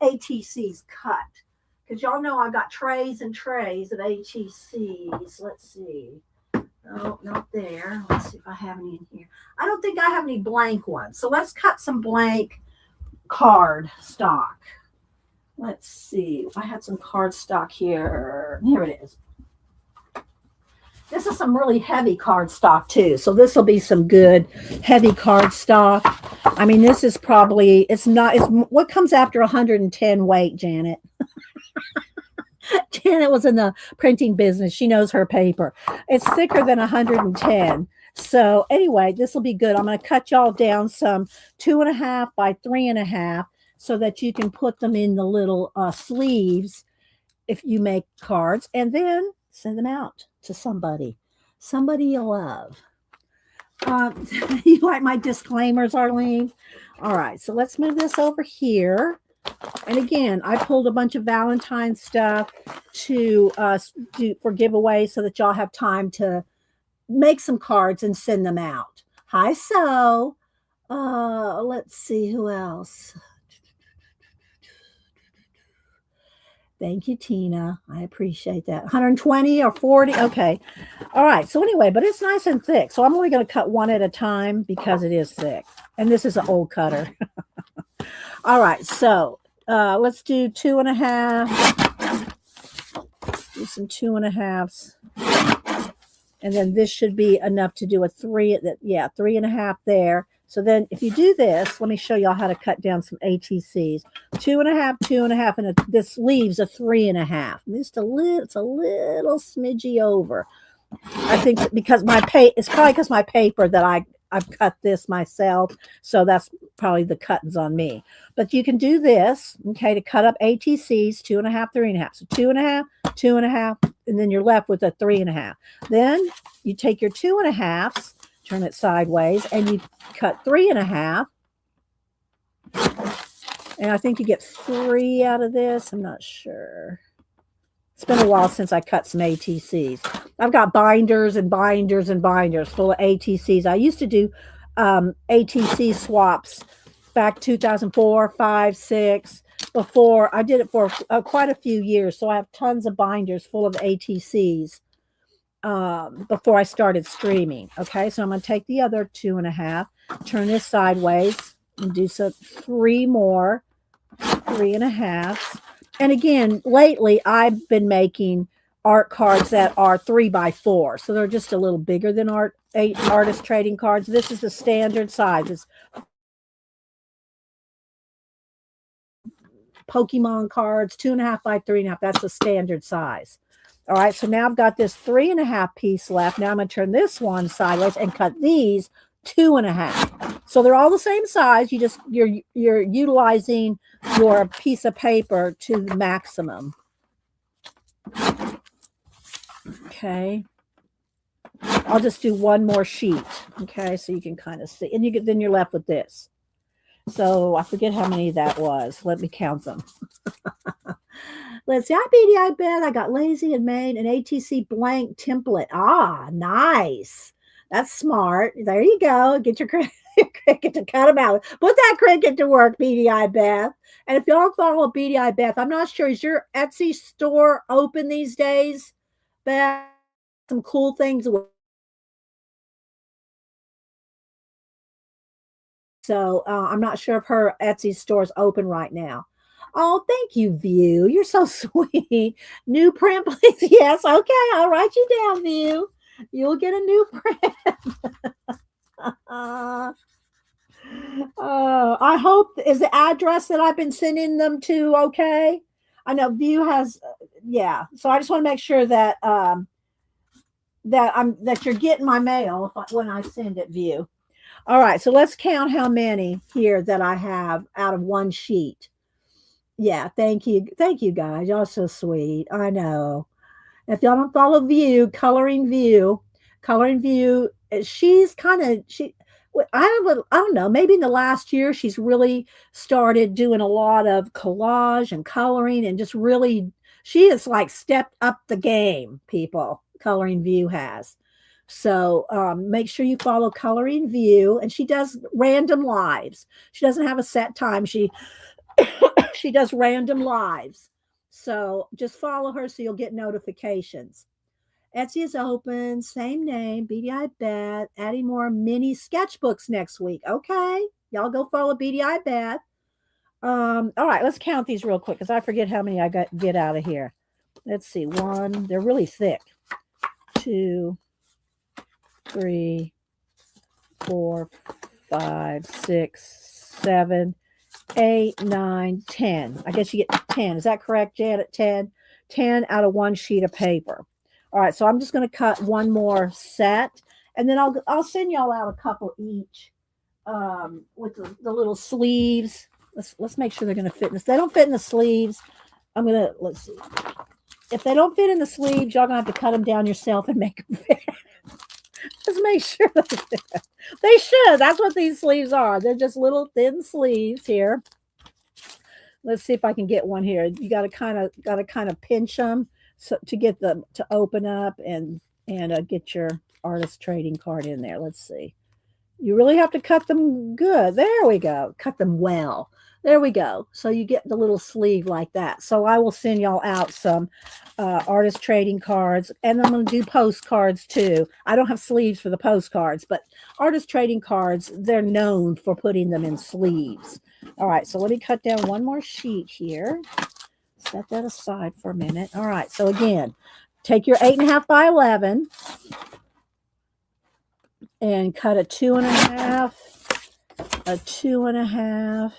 ATCs cut. Because y'all know I've got trays and trays of ATCs. Let's see. Oh, not there. Let's see if I have any in here. I don't think I have any blank ones. So let's cut some blank card stock. Let's see. I had some card stock here. Here it is. This is some really heavy card stock too. So this will be some good heavy card stock. I mean, this is probably, it's what comes after 110 weight, Janet. Janet was in the printing business. She knows her paper. It's thicker than 110. So anyway, this will be good. I'm going to cut y'all down some 2.5 by 3.5 so that you can put them in the little sleeves if you make cards, and then send them out to somebody you love. You like my disclaimers, Arlene? All right, so let's move this over here. And again, I pulled a bunch of Valentine's stuff to do for giveaways so that y'all have time to make some cards and send them out. Hi, so let's see who else. Thank you, Tina. I appreciate that. 120 or 40. Okay. All right. So anyway, but it's nice and thick. So I'm only going to cut one at a time because it is thick. And this is an old cutter. All right. So let's do 2.5. Do some 2.5s. And then this should be enough to do a 3.5 there. So then if you do this, let me show y'all how to cut down some ATCs. 2.5, 2.5, and this leaves a 3.5. Just it's a little smidgy over. I think because it's probably because my paper that I've cut this myself. So that's probably the cuttings on me. But you can do this, okay, to cut up ATCs, 2.5, 3.5. So 2.5, 2.5, and then you're left with a 3.5. Then you take your 2.5s, turn it sideways, and you cut 3.5. And I think you get 3 out of this. I'm not sure. It's been a while since I cut some ATCs. I've got binders and binders and binders full of ATCs. I used to do ATC swaps back 2004, 5, 6. Before I did it for quite a few years. So I have tons of binders full of ATCs before I started streaming. Okay, so I'm going to take the other 2.5, turn this sideways, and do 3 more 3.5s. And again, lately I've been making art cards that are 3x4, so they're just a little bigger than artist trading cards. This is the standard size. It's Pokemon cards, 2.5 by 3.5. That's the standard size. All right, so now I've got this 3.5 piece left. Now I'm going to turn this one sideways and cut these 2.5. So they're all the same size. You're utilizing your piece of paper to the maximum. Okay. I'll just do one more sheet. Okay, so you can kind of see, and then you're left with this. So I forget how many that was. Let me count them. Let's see. I bet I got lazy and made an ATC blank template. Ah, nice. That's smart. There you go. Get your cricket to cut them out. Put that cricket to work, BDI Beth. And if y'all follow BDI Beth, I'm not sure. Is your Etsy store open these days, Beth? Some cool things. So I'm not sure if her Etsy store is open right now. Oh, thank you, View. You're so sweet. New print, please. Yes, okay. I'll write you down, View. You'll get a new print. I hope, is the address that I've been sending them to okay? I know View has, yeah. So I just want to make sure that that you're getting my mail when I send it, View. All right, so let's count how many here that I have out of one sheet. Yeah, thank you. Thank you, guys. Y'all so sweet. I know. If y'all don't follow View, Coloring View, she's kind of, I don't know, maybe in the last year, she's really started doing a lot of collage and coloring and just really, she has like stepped up the game, people. Coloring View has. So make sure you follow Coloring View, and she does random lives. She doesn't have a set time. She does random lives. So just follow her so you'll get notifications. Etsy is open, same name, BDI Beth, adding more mini sketchbooks next week. Okay, y'all go follow BDI Beth. All right, let's count these real quick because I forget how many I get out of here. Let's see, 1, they're really thick. 2, 3, 4, 5, 6, 7, 8, 9, 10. I guess you get 10. Is that correct, Janet? 10? 10 out of one sheet of paper. All right, so I'm just going to cut one more set, and then I'll send y'all out a couple each with the little sleeves. Let's make sure they're going to fit in this. If they don't fit in the sleeves, let's see. If they don't fit in the sleeves, y'all going to have to cut them down yourself and make them fit. Just make sure they fit. They should. That's what these sleeves are. They're just little thin sleeves here. Let's see if I can get one here. You got to kind of pinch them so to get them to open up and get your artist trading card in there. Let's see. You really have to cut them good. There we go. Cut them well. There we go. So you get the little sleeve like that. So I will send y'all out some artist trading cards, and I'm going to do postcards too. I don't have sleeves for the postcards, but artist trading cards, they're known for putting them in sleeves. All right, so let me cut down one more sheet here. Set that aside for a minute. All right, so again, take your 8.5 by 11 and cut a 2.5, a 2.5,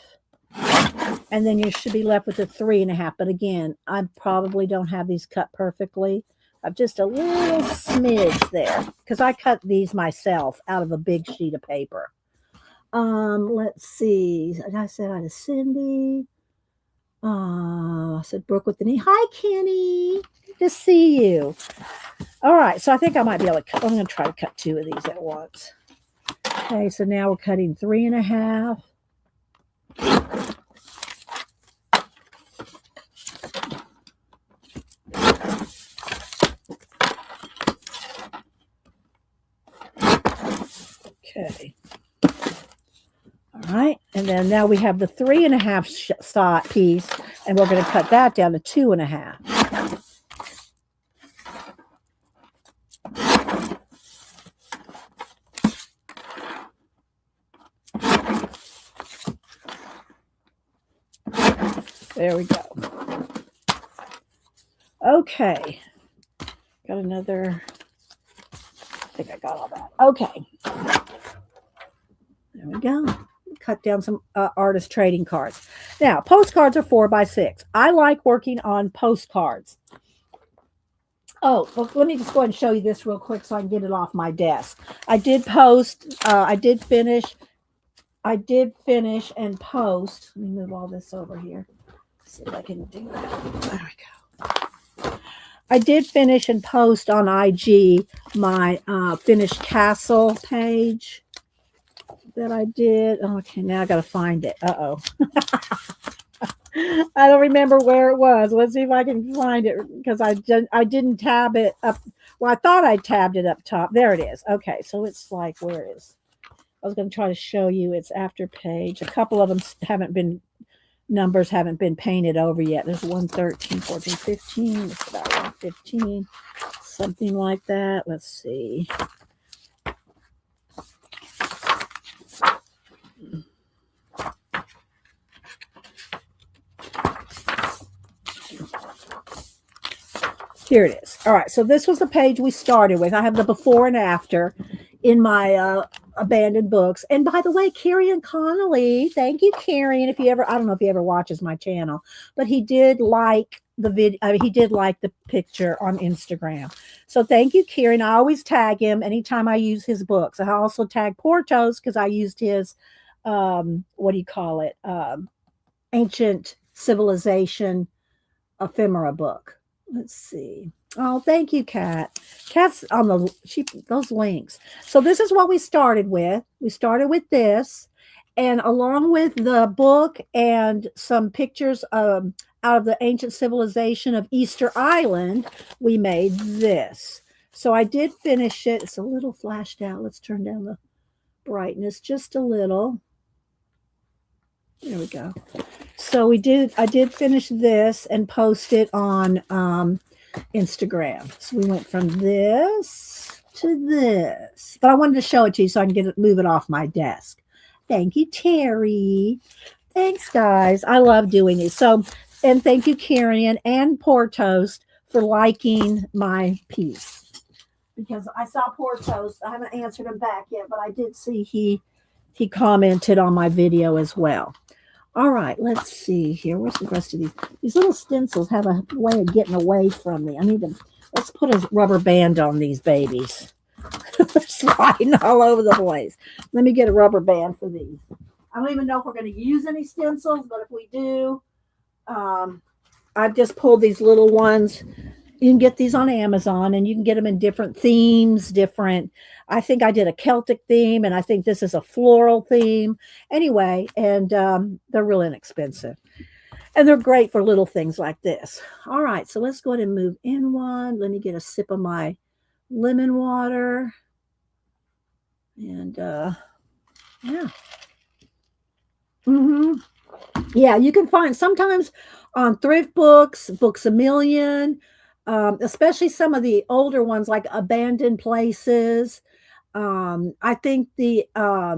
and then you should be left with a 3.5. But again, I probably don't have these cut perfectly. I've just a little smidge there because I cut these myself out of a big sheet of paper. Let's see. I said hi to Cindy. I said Brooke with the knee. Hi, Kenny. Good to see you. All right, so I think I might be able to cut. I'm going to try to cut 2 of these at once. Okay, so now we're cutting 3.5. Okay. All right, and then now we have the 3.5 piece, and we're going to cut that down to 2.5. There we go. Okay. Got another. I think I got all that. Okay. There we go. Cut down some artist trading cards. Now, postcards are 4 by 6. I like working on postcards. Oh, well, let me just go ahead and show you this real quick so I can get it off my desk. I did finish and post. Let me move all this over here. See if I can do that. There we go. I did finish and post on IG my finished castle page that I did. Okay, now I got to find it. Uh-oh. I don't remember where it was. Let's see if I can find it because I didn't tab it up. Well, I thought I tabbed it up top. There it is. Okay, so it's like, where is? I was going to try to show you its after page. A couple of them numbers haven't been painted over yet. There's 113, 14, 15. It's about 115, something like that. Let's see. Here it is. All right, so this was the page we started with. I have the before and after in my abandoned books. And by the way, Carrion Connolly, thank you, Carrion. If you ever, I don't know if he ever watches my channel, but he did like the video. He did like the picture on Instagram. So thank you, Carrion. I always tag him anytime I use his books. I also tag Portos because I used his, what do you call it? Ancient Civilization Ephemera book. Let's see. Oh, thank you, Kat. Kat's on those links. So this is what we started with. We started with this, and along with the book and some pictures out of the ancient civilization of Easter Island, we made this. So I did finish it. It's a little flashed out. Let's turn down the brightness just a little. There we go. So I did finish this and post it on Instagram. So we went from this to this. But I wanted to show it to you so I can move it off my desk. Thank you, Terry. Thanks, guys. I love doing these. So, and thank you, Carrion and Portos, for liking my piece. Because I saw Portos. I haven't answered him back yet, but I did see he commented on my video as well. All right, let's see here. Where's the rest of these? These little stencils have a way of getting away from me. I need to, let's put a rubber band on these babies. They're sliding all over the place. Let me get a rubber band for these. I don't even know if we're going to use any stencils, but if we do, I've just pulled these little ones. You can get these on Amazon, and you can get them in different themes, I think I did a Celtic theme, and I think this is a floral theme. Anyway, and they're real inexpensive. And they're great for little things like this. All right, so let's go ahead and move in one. Let me get a sip of my lemon water. And yeah. Hmm. Yeah, you can find sometimes on thrift books, Books a Million, especially some of the older ones like Abandoned Places. I think the other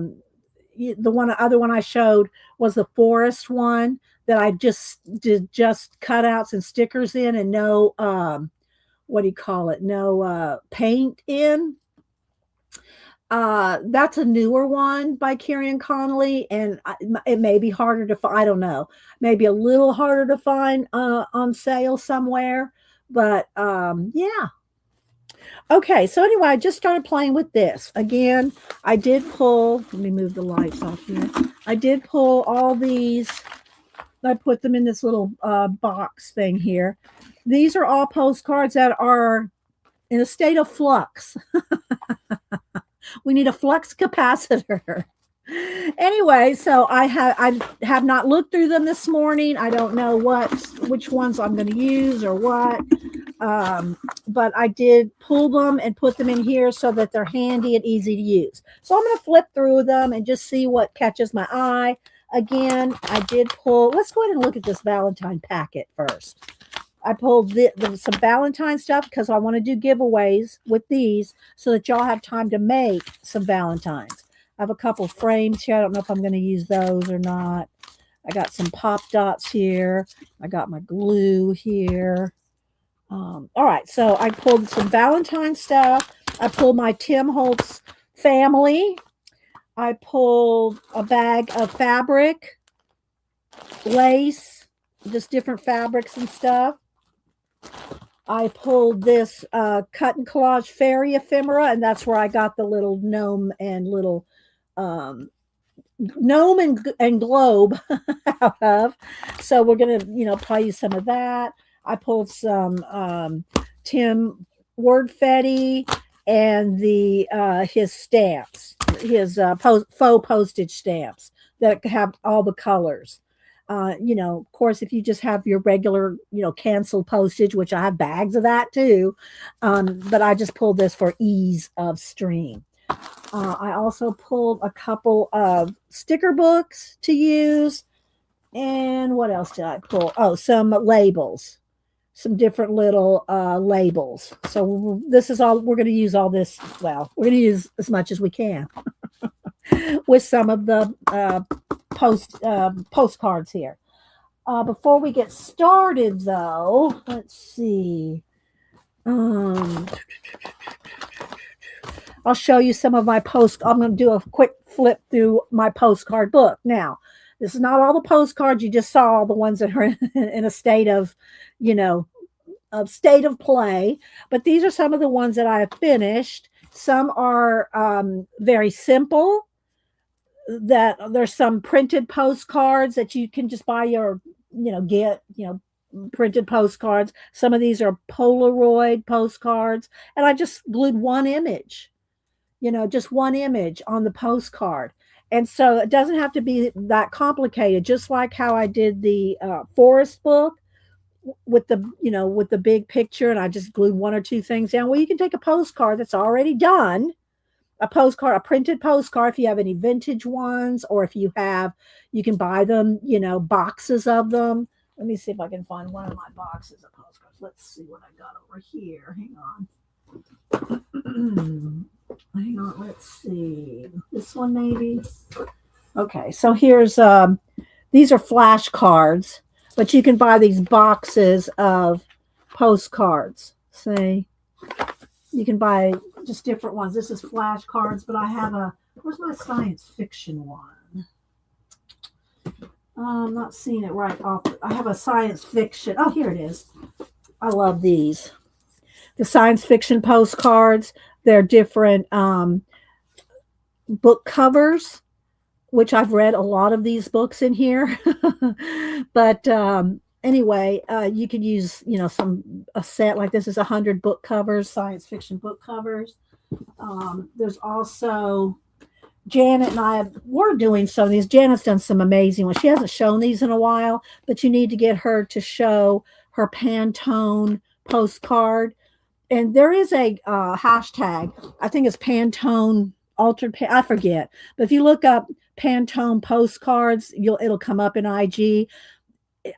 one I showed was the forest one that I just did just cutouts and stickers in and no what do you call it? No paint in. That's a newer one by Kieran Connolly, and it may be harder to find. I don't know, maybe a little harder to find on sale somewhere. But yeah. Okay, so anyway, I just started playing with this again. I did pull. Let me move the lights off here. I did pull all these. I put them in this little box thing here. These are all postcards that are in a state of flux. We need a flux capacitor. Anyway, so I have not looked through them this morning. I don't know which ones I'm going to use or what. But I did pull them and put them in here so that they're handy and easy to use. So I'm going to flip through them and just see what catches my eye. Again, I did pull. Let's go ahead and look at this Valentine packet first. I pulled some Valentine stuff because I want to do giveaways with these so that y'all have time to make some Valentines. I have a couple frames here. I don't know if I'm going to use those or not. I got some pop dots here. I got my glue here. All right, so I pulled some Valentine stuff. I pulled my Tim Holtz family. I pulled a bag of fabric, lace, just different fabrics and stuff. I pulled this cut and collage fairy ephemera, and that's where I got the little gnome and little gnome and globe out of. So we're gonna, probably use some of that. I pulled some Tim Wordfetti and his stamps, his faux postage stamps that have all the colors. Of course, if you just have your regular, canceled postage, which I have bags of that too, but I just pulled this for ease of stream. I also pulled a couple of sticker books to use. And what else did I pull? Oh, some labels, some different little labels. So this is all, we're going to use all this. Well, we're going to use as much as we can with some of the postcards here. Before we get started, though, let's see. I'll show you some of my I'm going to do a quick flip through my postcard book. Now, this is not all the postcards. You just saw the ones that are in a state of, state of play. But these are some of the ones that I have finished. Some are very simple. That there's some printed postcards that you can just buy get printed postcards. Some of these are Polaroid postcards, and I just glued one image, just one image on the postcard. And so it doesn't have to be that complicated, just like how I did the forest book with the big picture, and I just glued one or two things down. Well, you can take a postcard that's already done, a printed postcard, if you have any vintage ones, or if you can buy them, boxes of them. Let me see if I can find one of my boxes of postcards. Let's see what I got over here. Hang on. Hang on, let's see. This one maybe. Okay, so here's these are flashcards, but you can buy these boxes of postcards. Say you can buy just different ones. This is flashcards, but I have where's my science fiction one? I'm not seeing it right off. I have a science fiction. Oh, here it is. I love these. The science fiction postcards. They're different book covers, which I've read a lot of these books in here. But anyway, you could use, a set like this is 100 book covers, science fiction book covers. There's also Janet and I were doing some of these. Janet's done some amazing ones. She hasn't shown these in a while, but you need to get her to show her Pantone postcard. And there is a hashtag, I think it's Pantone I forget. But if you look up Pantone postcards, it'll come up in IG.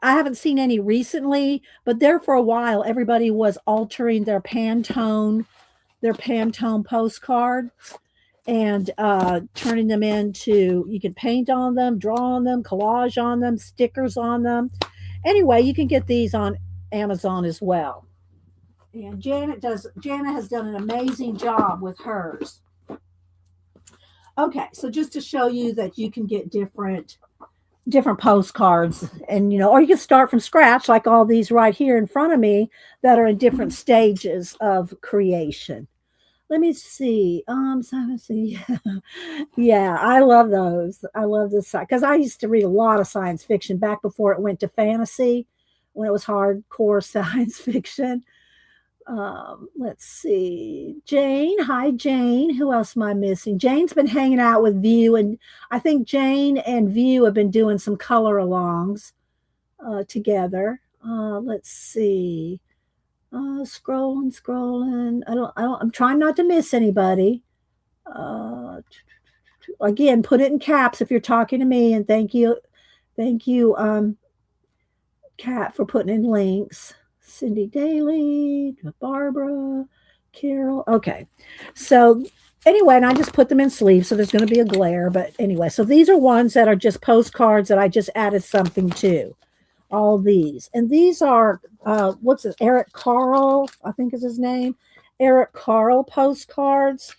I haven't seen any recently, but there for a while, everybody was altering their Pantone postcards and turning them into, you can paint on them, draw on them, collage on them, stickers on them. Anyway, you can get these on Amazon as well. And Janet has done an amazing job with hers. Okay, so just to show you that you can get different postcards, and or you can start from scratch like all these right here in front of me that are in different stages of creation. Let me see. So let's see. Yeah, I love those. I love this because I used to read a lot of science fiction back before it went to fantasy, when it was hardcore science fiction. Let's see. Jane. Hi, Jane. Who else am I missing? Jane's been hanging out with View, and I think Jane and View have been doing some color alongs together. Let's see. Scrolling. I'm trying not to miss anybody. Again, put it in caps if you're talking to me, and thank you, Kat, for putting in links. Cindy Daly, Barbara, Carol. Okay, so anyway, and I just put them in sleeves, so there's going to be a glare. But anyway, so these are ones that are just postcards that I just added something to. All these, and these are what's this? Eric Carl, I think is his name. Eric Carl postcards.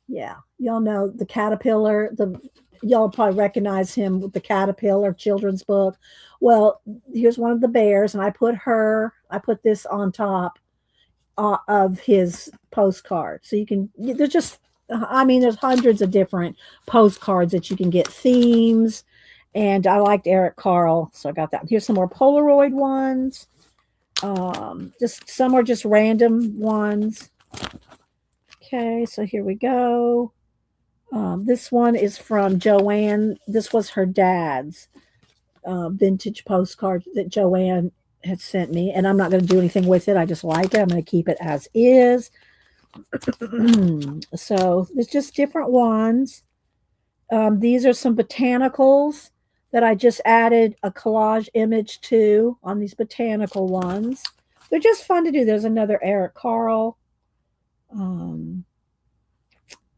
Yeah, y'all know the caterpillar. Y'all probably recognize him with the caterpillar children's book. Well, here's one of the bears, and I put this on top of his postcard. So you can, there's hundreds of different postcards that you can get, themes. And I liked Eric Carl, so I got that. Here's some more Polaroid ones. Just some are just random ones. Okay, so here we go. This one is from Joanne. This was her dad's vintage postcard that Joanne had sent me, and I'm not going to do anything with it. I just like it. I'm going to keep it as is. So there's just different ones. These are some botanicals that I just added a collage image to on these botanical ones. They're just fun to do. There's another Eric Carl.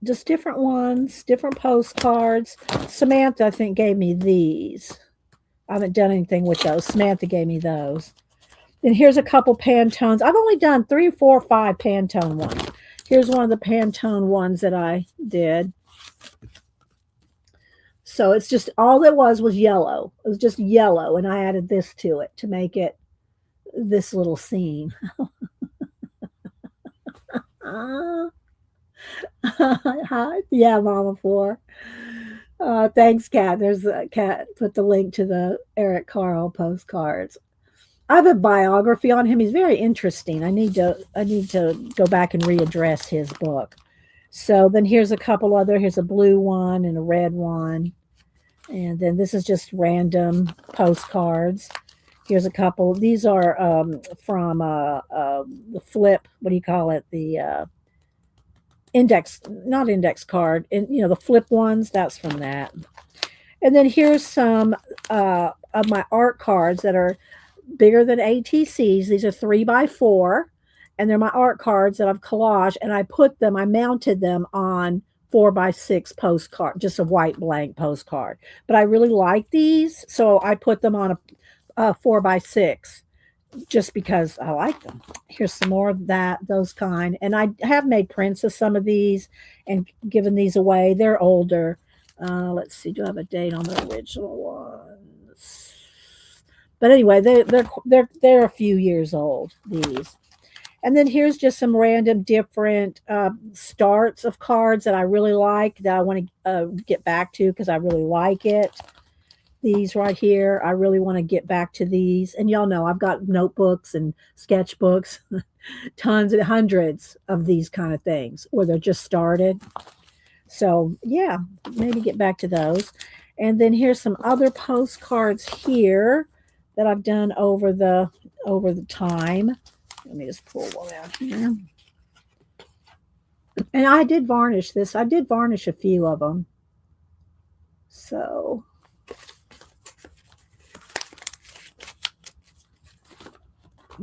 Just different ones, different postcards. Samantha, I think, gave me these. I haven't done anything with those. Samantha gave me those. And here's a couple Pantones. I've only done 3, 4, 5 Pantone ones. Here's one of the Pantone ones that I did. So it's just, all it was yellow. It was just yellow, and I added this to it to make it this little scene. Yeah, Mama 4. Thanks, Kat. There's Kat put the link to the Eric Carl postcards. I have a biography on him. He's very interesting. I need to go back and readdress his book. So then here's a couple other. Here's a blue one and a red one. And then this is just random postcards. Here's a couple. These are from the flip. What do you call it? The not index card. And the flip ones. That's from that. And then here's some of my art cards that are bigger than ATCs. These are 3x4, and they're my art cards that I've collaged, and I mounted them on 4x6 postcard, just a white blank postcard. But I really like these, so I put them on a 4x6 just because I like them. Here's some more of those kind. And I have made prints of some of these and given these away. They're older. Let's see, do I have a date on the original ones? But anyway, they're a few years old, these. And then here's just some random different starts of cards that I really like, that I want to get back to because I really like it. These right here, I really want to get back to these. And y'all know I've got notebooks and sketchbooks, tons and hundreds of these kind of things where they're just started. So yeah, maybe get back to those. And then here's some other postcards here that I've done over the time. Let me just pull one out here. And I did varnish this. I did varnish a few of them. So,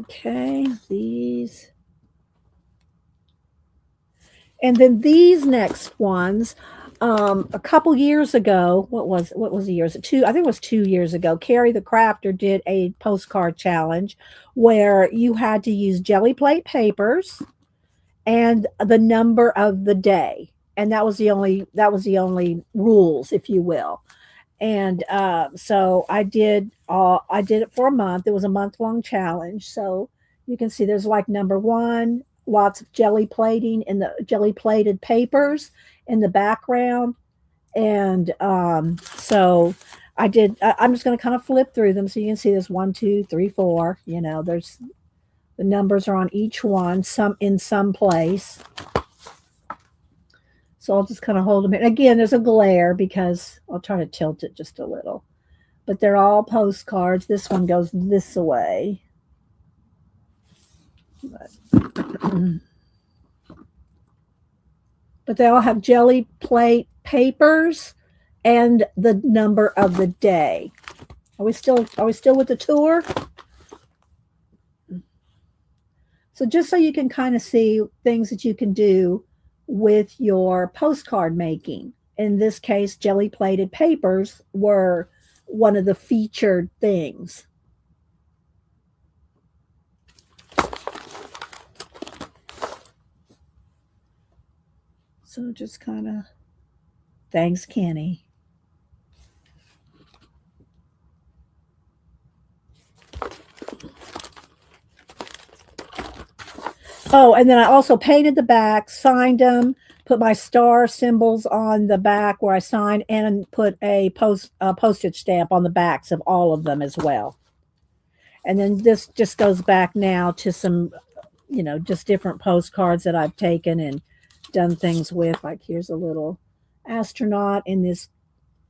okay, these. And then these next ones, a couple years ago, what was the years? I think it was 2 years ago. Carrie the Crafter did a postcard challenge where you had to use jelly plate papers and the number of the day, and that was the only rules, if you will. And so I did it for a month. It was a month-long challenge. So you can see there's like number one, lots of jelly plating in the jelly plated papers in the background. And so I'm just going to kind of flip through them so you can see there's 1, 2, 3, 4. There's the numbers are on each one, some in some place. So I'll just kind of hold them in. Again, there's a glare because I'll try to tilt it just a little. But they're all postcards. This one goes this way. But they all have jelly plate papers and the number of the day. Are we still with the tour? So just so you can kind of see things that you can do with your postcard making. In this case, jelly plated papers were one of the featured things. So just kind of, thanks, Kenny. Oh, and then I also painted the back, signed them, put my star symbols on the back where I signed, and put a postage stamp on the backs of all of them as well. And then this just goes back now to some, just different postcards that I've taken and done things with. Like here's a little astronaut in this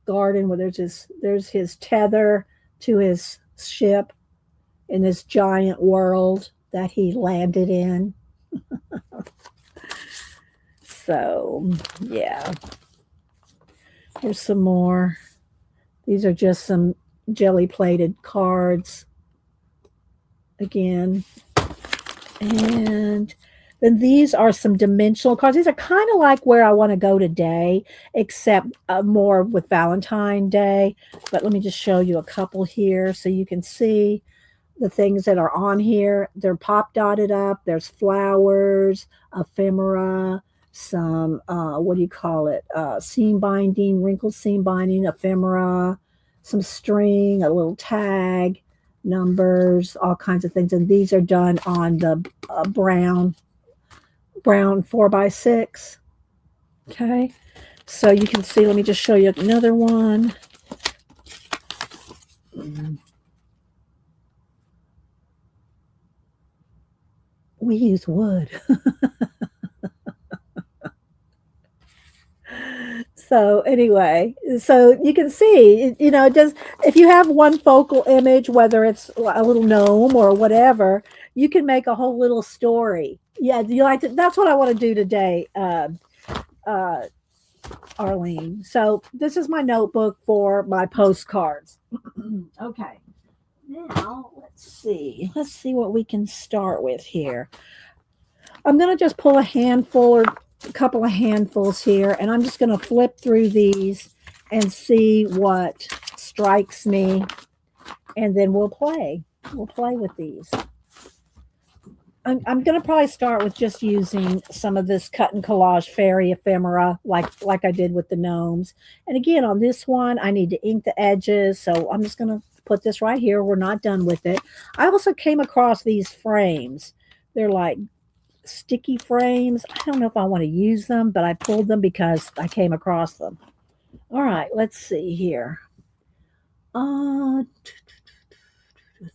garden where there's his tether to his ship in this giant world that he landed in. So, yeah. Here's some more. These are just some jelly plated cards again. And then these are some dimensional cards. These are kind of like where I want to go today, except more with Valentine's Day. But let me just show you a couple here so you can see the things that are on here. They're pop dotted up. There's flowers, ephemera, some, what do you call it? Seam binding, wrinkled seam binding, ephemera, some string, a little tag, numbers, all kinds of things. And these are done on the brown 4x6. Okay. So you can see, let me just show you another one. We use wood. So anyway, so you can see, it does, if you have one focal image, whether it's a little gnome or whatever, you can make a whole little story. Yeah, you like to, that's what I want to do today, Arlene. So this is my notebook for my postcards. Okay. Now, let's see what we can start with here. I'm going to just pull a handful or a couple of handfuls here, and I'm just going to flip through these and see what strikes me, and then we'll play with these. I'm going to probably start with just using some of this cut and collage fairy ephemera like I did with the gnomes. And again, on this one, I need to ink the edges, so I'm just going to put this right here. We're not done with it. I also came across these frames. They're like sticky frames. I don't know if I want to use them, but I pulled them because I came across them. All right, let's see here.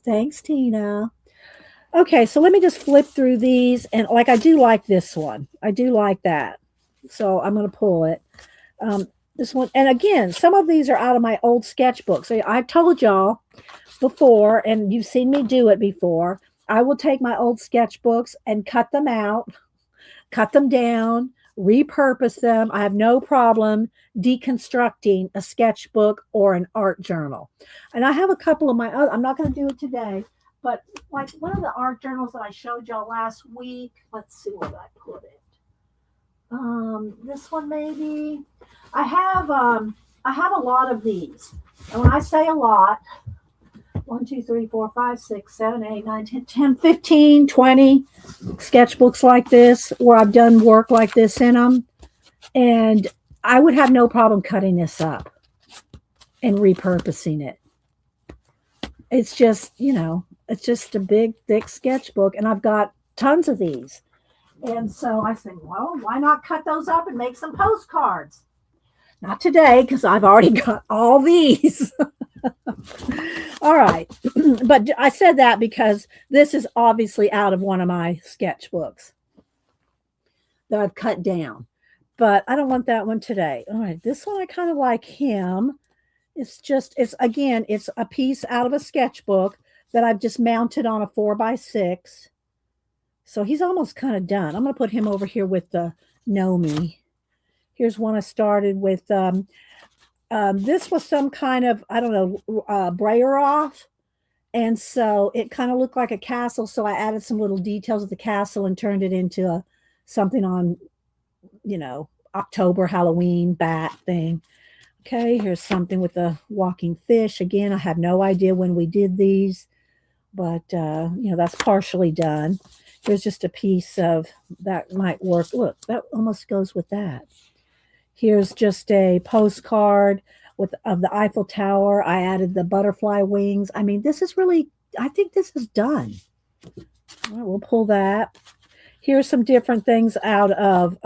Thanks, Tina. Okay, so let me just flip through these, and like I do like this one. I do like that. So I'm going to pull it. This one, and again, some of these are out of my old sketchbook. So I told y'all before, and you've seen me do it before, I will take my old sketchbooks and cut them out, cut them down, repurpose them. I have no problem deconstructing a sketchbook or an art journal. And I have a couple of my other, I'm not going to do it today, but like one of the art journals that I showed y'all last week. Let's see where I put it. This one maybe. I have a lot of these. And when I say a lot, 1, 2, 3, 4, 5, 6, 7, 8, 9, 10, 10, 15, 20 sketchbooks like this where I've done work like this in them. And I would have no problem cutting this up and repurposing it. It's just, it's just a big, thick sketchbook. And I've got tons of these. And so I said, well, why not cut those up and make some postcards? Not today, because I've already got all these. All right. But I said that because this is obviously out of one of my sketchbooks that I've cut down. But I don't want that one today. All right. This one, I kind of like him. It's a piece out of a sketchbook that I've just mounted on a 4x6. So he's almost kind of done. I'm going to put him over here with the Nomi. Here's one I started with. This was some kind of, I don't know, brayer off. And so it kind of looked like a castle. So I added some little details of the castle and turned it into something on, October Halloween bat thing. Okay, here's something with a walking fish. Again, I have no idea when we did these, but, that's partially done. There's just a piece of that might work. Look, that almost goes with that. Here's just a postcard of the Eiffel Tower. I added the butterfly wings. I mean, this is really, I think this is done. All right, we'll pull that. Here's some different things out of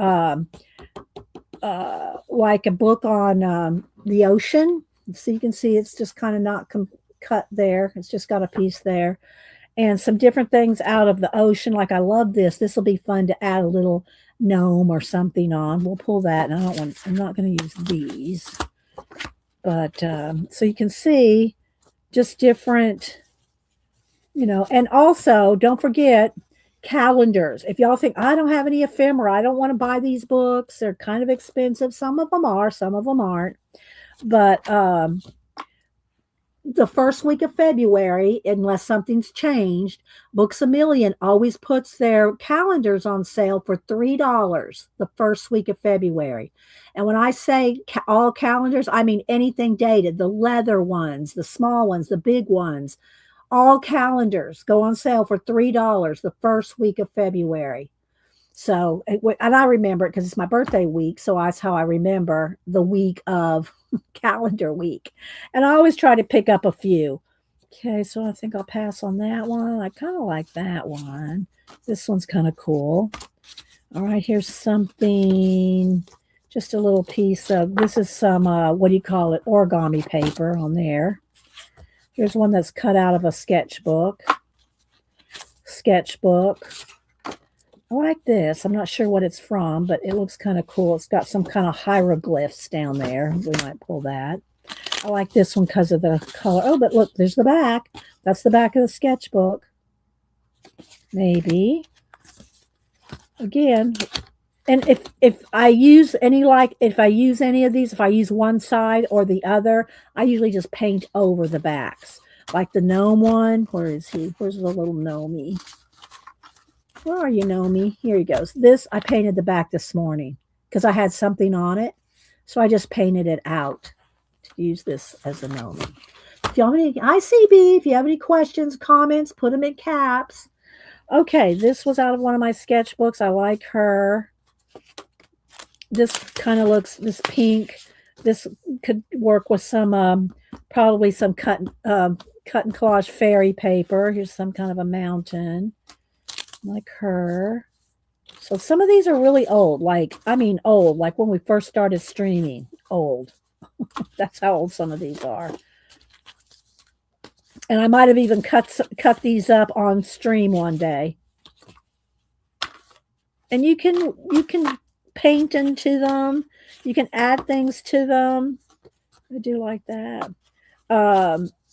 like a book on the ocean. So you can see it's just kind of not cut there. It's just got a piece there. And some different things out of the ocean. Like I love this. This will be fun to add a little gnome or something on. We'll pull that. And I'm not going to use these. But so you can see just different, and also don't forget calendars. If y'all think I don't have any ephemera, I don't want to buy these books. They're kind of expensive. Some of them are, some of them aren't. But the first week of February, unless something's changed, Books A Million always puts their calendars on sale for $3 the first week of February. And when I say all calendars, I mean anything dated, the leather ones, the small ones, the big ones, all calendars go on sale for $3 the first week of February. So, and I remember it because it's my birthday week. So that's how I remember the week of calendar week. And I always try to pick up a few. Okay, so I think I'll pass on that one. I kind of like that one. This one's kind of cool. All right, here's something, just a little piece of, this is some, what do you call it, origami paper on there. Here's one that's cut out of a sketchbook. I like this. I'm not sure what it's from, but it looks kind of cool. It's got some kind of hieroglyphs down there. We might pull that. I like this one because of the color. Oh, but look, there's the back. That's the back of the sketchbook. Maybe. Again, and if I use any of these, if I use one side or the other, I usually just paint over the backs. Like the gnome one. Where is he? Where's the little gnomey? Where are you, Nomi? Here he goes. This, I painted the back this morning because I had something on it. So I just painted it out to use this as a Nomi. If y'all have any, ICB, if you have any questions, comments, put them in caps. Okay, this was out of one of my sketchbooks. I like her. This kind of looks, this pink. This could work with some, probably some cut and collage fairy paper. Here's some kind of a mountain. Like her. So some of these are really old, old, like when we first started streaming. Old. That's how old some of these are. And I might have even cut these up on stream one day. And you can paint into them. You can add things to them. I do like that.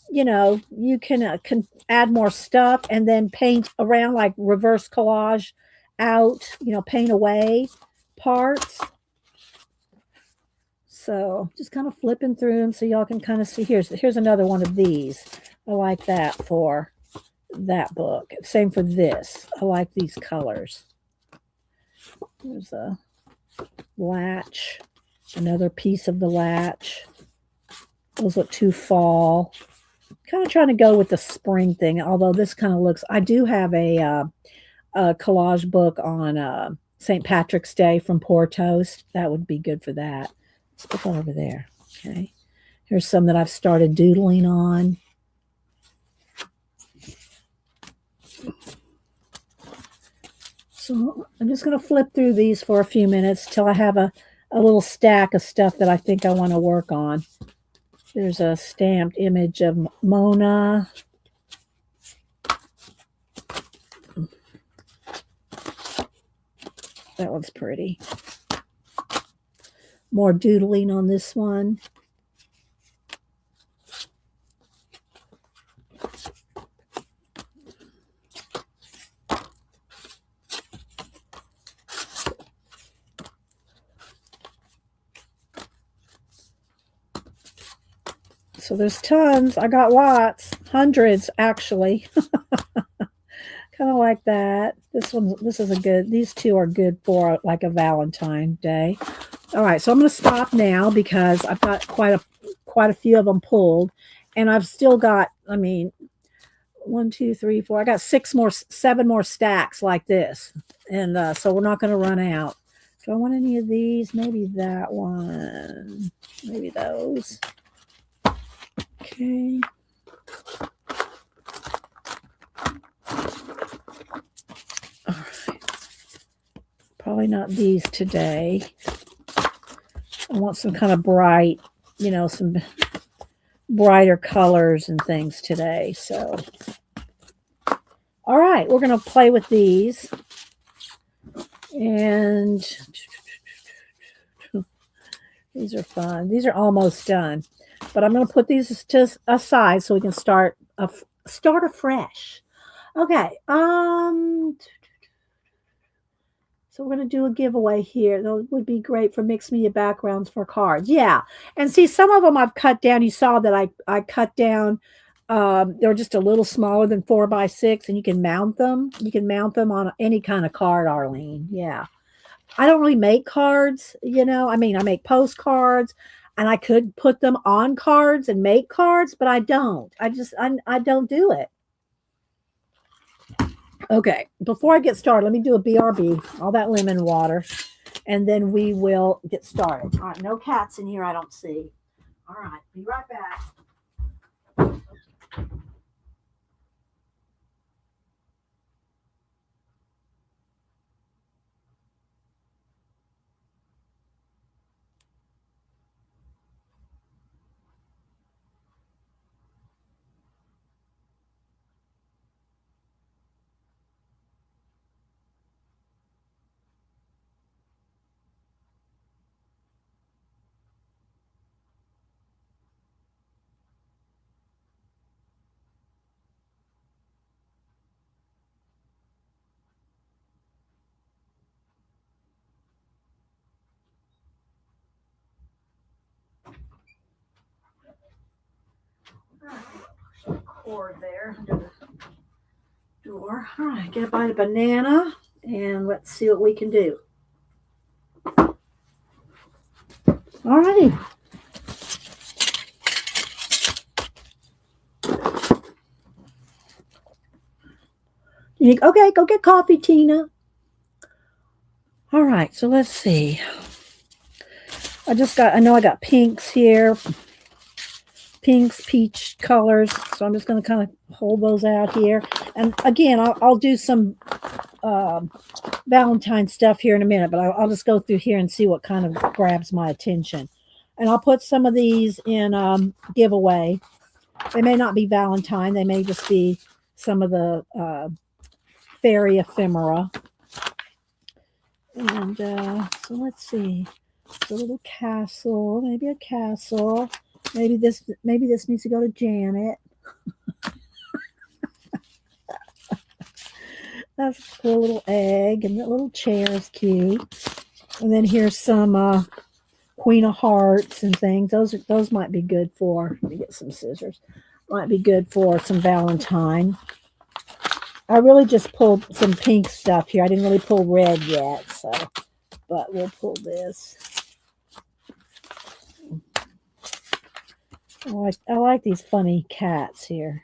You can add more stuff and then paint around, like reverse collage out, paint away parts. So just kind of flipping through them so y'all can kind of see. Here's another one of these. I like that for that book. Same for this. I like these colors. There's a latch, another piece of the latch. Those look too fall. Kind of trying to go with the spring thing, although this kind of looks, I do have a collage book on St. Patrick's Day from Pour Toast. That would be good for that. Let's put that over there. Okay. Here's some that I've started doodling on. So I'm just going to flip through these for a few minutes till I have a little stack of stuff that I think I want to work on. There's a stamped image of Mona. That one's pretty. More doodling on this one. So there's tons. I got lots, hundreds actually. Kind of like that. This is a good, these two are good for like a Valentine's Day. All right, so I'm going to stop now because I've got quite a few of them pulled, and I've still got, I mean, 1, 2, 3, 4. I got 7 more stacks like this, and so we're not going to run out. Do I want any of these? Maybe that one. Maybe those. Okay. All right. Probably not these today. I want some kind of bright, you know, some brighter colors and things today. So, all right, we're going to play with these. And these are fun. These are almost done. But I'm going to put these just aside so we can start afresh. Okay. So we're going to do a giveaway here. That would be great for MixedMedia backgrounds for cards. Yeah. And see, some of them I've cut down. You saw that I cut down. They're just a little smaller than 4x6, and you can mount them. You can mount them on any kind of card, Arlene. Yeah. I don't really make cards, you know. I mean, I make postcards, and I could put them on cards and make cards, but I don't. I don't do it. Okay, before I get started, let me do a BRB, all that lemon water, and then we will get started. All right, no cats in here, I don't see. All right, be right back. Cord there under the door. All right, get a bite of banana, and let's see what we can do. All righty. Okay, go get coffee, Tina. All right, so let's see. I know I got pinks here. Pinks, peach colors. So I'm just going to kind of hold those out here. And again, I'll do some Valentine stuff here in a minute, but I'll just go through here and see what kind of grabs my attention. And I'll put some of these in giveaway. They may not be Valentine. They may just be some of the fairy ephemera. And so let's see. It's a little castle, maybe a castle. Maybe this needs to go to Janet. That's a cool little egg, and that little chair is cute. And then here's some Queen of Hearts and things. Those might be good for. Let me get some scissors. Might be good for some Valentine. I really just pulled some pink stuff here. I didn't really pull red yet, so but we'll pull this. I like these funny cats here.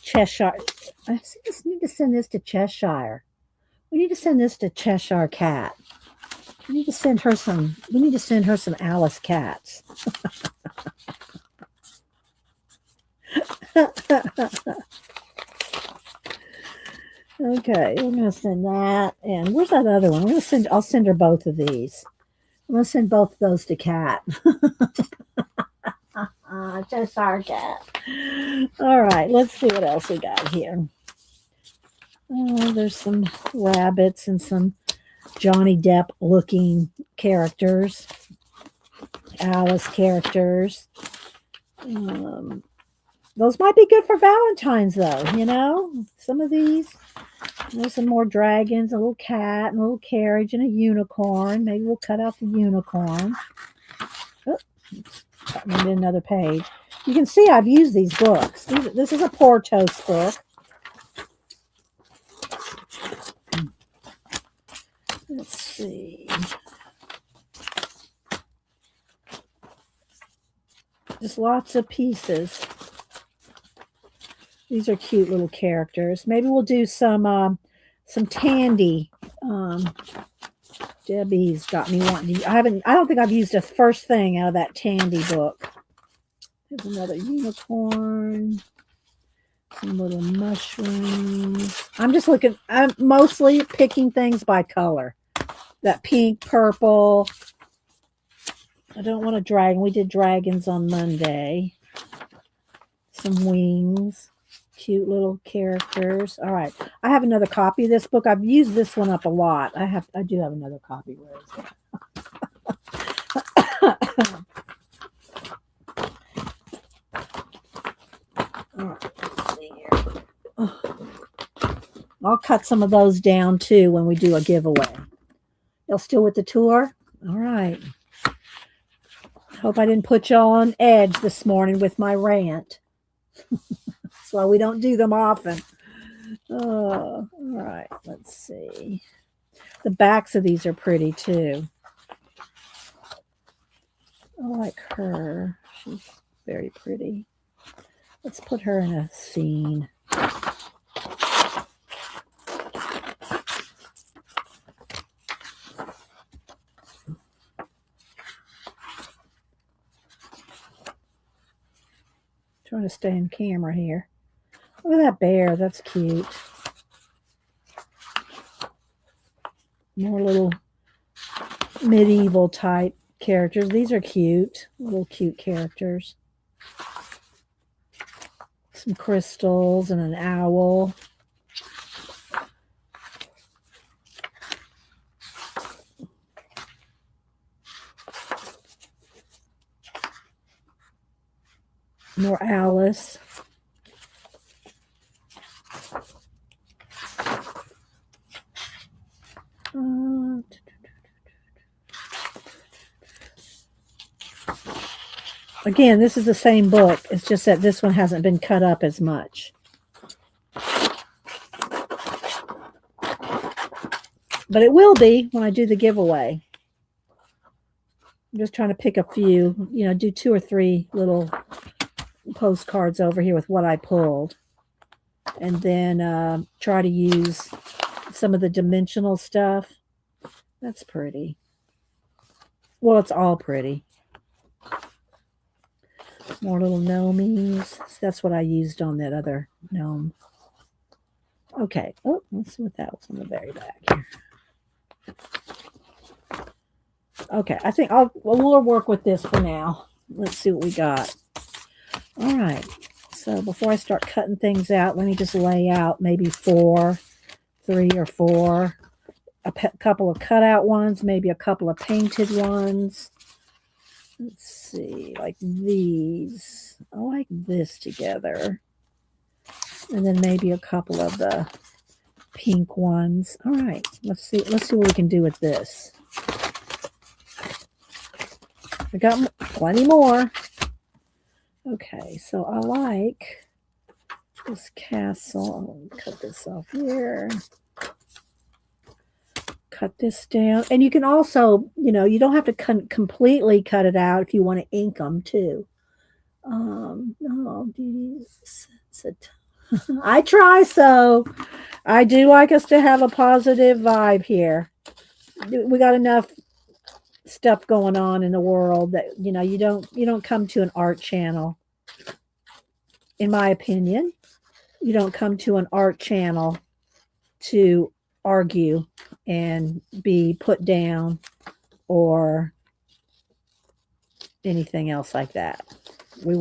Cheshire. I just need to send this to Cheshire. We need to send this to Cheshire Cat. We need to send her some. We need to send her some Alice cats. Okay, we're gonna send that. And where's that other one? I'll send her both of these. I'm gonna send both of those to Cat. Cheshire Cat. All right, let's see what else we got here. Oh, there's some rabbits and some Johnny Depp looking characters, Alice characters. Those might be good for Valentine's, though. You know, some of these. There's some more dragons, a little cat, and a little carriage, and a unicorn. Maybe we'll cut out the unicorn. Oh, cut me to another page. You can see I've used these books. This is a Portos book. Let's see. Just lots of pieces. These are cute little characters. Maybe we'll do some Tandy. Debbie's got me wanting to. I don't think I've used a first thing out of that Tandy book. There's another unicorn. Some little mushrooms. I'm mostly picking things by color. That pink, purple. I don't want a dragon. We did dragons on Monday. Some wings. Cute little characters. All right. I have another copy of this book. I've used this one up a lot. I do have another copy. Where is it? All right. Let's see here. I'll cut some of those down too when we do a giveaway. Y'all still with the tour? All right. Hope I didn't put y'all on edge this morning with my rant. That's why we don't do them often. Oh, all right. Let's see. The backs of these are pretty too. I like her. She's very pretty. Let's put her in a scene. Trying to stay in camera here. Look at that bear. That's cute. More little medieval type characters. These are cute. Little cute characters. Some crystals and an owl. More Alice. Again, this is the same book. It's just that this one hasn't been cut up as much. But it will be when I do the giveaway. I'm just trying to pick a few, do 2 or 3 little postcards over here with what I pulled. And then try to use some of the dimensional stuff. That's pretty. Well, it's all pretty. More little gnomies. That's what I used on that other gnome. Okay. Oh, let's see what that was on the very back here. Okay, I think we'll work with this for now. Let's see what we got. All right. So before I start cutting things out, let me just lay out maybe 3 or 4. A couple of cutout ones, maybe a couple of painted ones. Let's see, like these. I like this together. And then maybe a couple of the pink ones. All right, let's see what we can do with this. We got plenty more. Okay, so I like this castle. I'll cut this off here. Cut this down. And you can also, you don't have to completely cut it out if you want to ink them too. No, I try so. I do like us to have a positive vibe here. We got enough stuff going on in the world that you don't come to an art channel. In my opinion, you don't come to an art channel to argue and be put down or anything else like that. We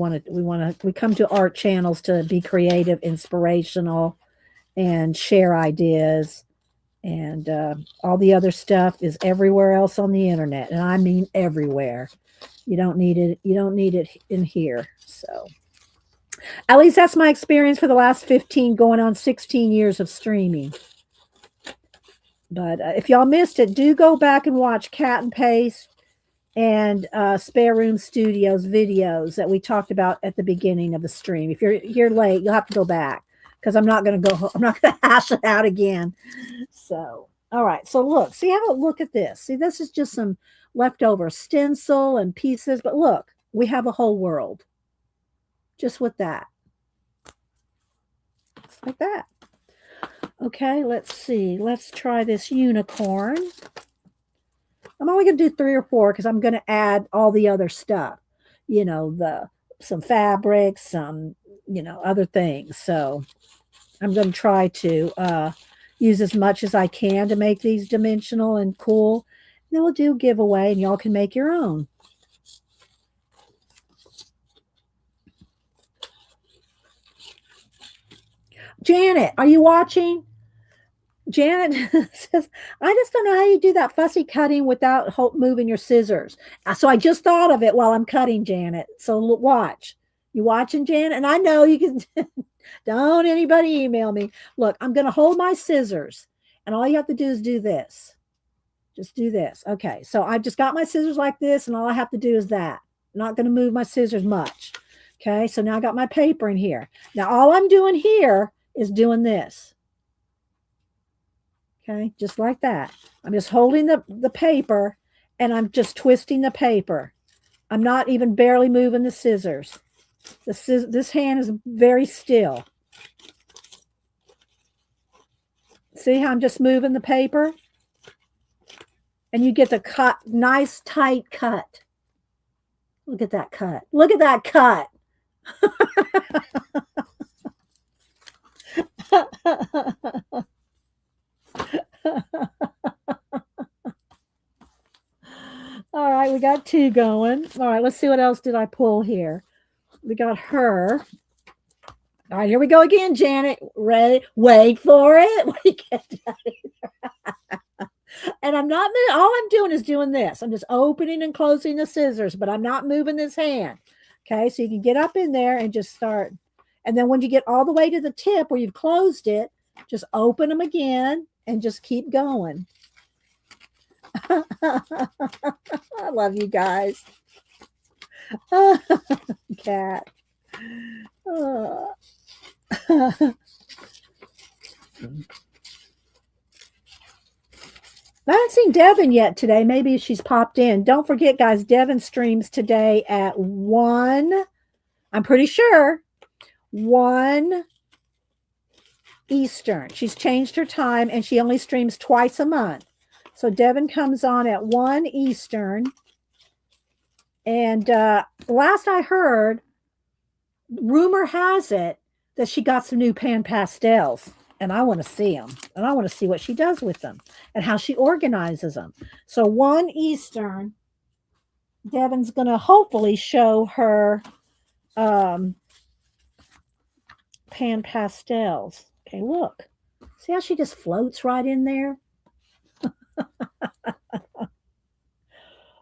come to art channels to be creative, inspirational, and share ideas, and all the other stuff is everywhere else on the internet, and I mean everywhere. You don't need it in here. So at least that's my experience for the last 15 going on 16 years of streaming. But if y'all missed it, do go back and watch Cat and Paste and Spare Room Studios videos that we talked about at the beginning of the stream. If you're here late, you'll have to go back because I'm not going to hash it out again. So, all right. So look, look at this. See, this is just some leftover stencil and pieces, but look, we have a whole world just with that. Just like that. Okay, let's see. Let's try this unicorn. I'm only going to do 3 or 4 because I'm going to add all the other stuff. Some fabrics, some, other things. So I'm going to try to use as much as I can to make these dimensional and cool. Then we'll do a giveaway and y'all can make your own. Janet, are you watching? Janet says, I just don't know how you do that fussy cutting without moving your scissors. So I just thought of it while I'm cutting, Janet. So watch. You watching, Janet? And I know you can, don't anybody email me. Look, I'm going to hold my scissors. And all you have to do is do this. Just do this. Okay, so I've just got my scissors like this, and all I have to do is that. I'm not going to move my scissors much. Okay, so now I got my paper in here. Now all I'm doing here is doing this. Okay, just like that. I'm just holding the paper and I'm just twisting the paper. I'm not even barely moving the scissors. This hand is very still. See how I'm just moving the paper? And you get the nice tight cut. Look at that cut. Look at that cut. All right, we got 2 going. All right, let's see what else did I pull here. We got her. All right, here we go again, Janet. Ready? Wait for it. And I'm not, all I'm doing is doing this. I'm just opening and closing the scissors, but I'm not moving this hand. Okay, so you can get up in there and just start. And then when you get all the way to the tip where you've closed it, just open them again and just keep going. I love you guys. Cat. I haven't seen Devin yet today. Maybe she's popped in. Don't forget, guys, Devin streams today at 1. I'm pretty sure 1 Eastern. She's changed her time and she only streams twice a month. So Devin comes on at 1 Eastern. And last I heard, rumor has it that she got some new pan pastels. And I want to see them. And I want to see what she does with them and how she organizes them. So 1 Eastern, Devin's going to hopefully show her pan pastels. Okay, look. See how she just floats right in there?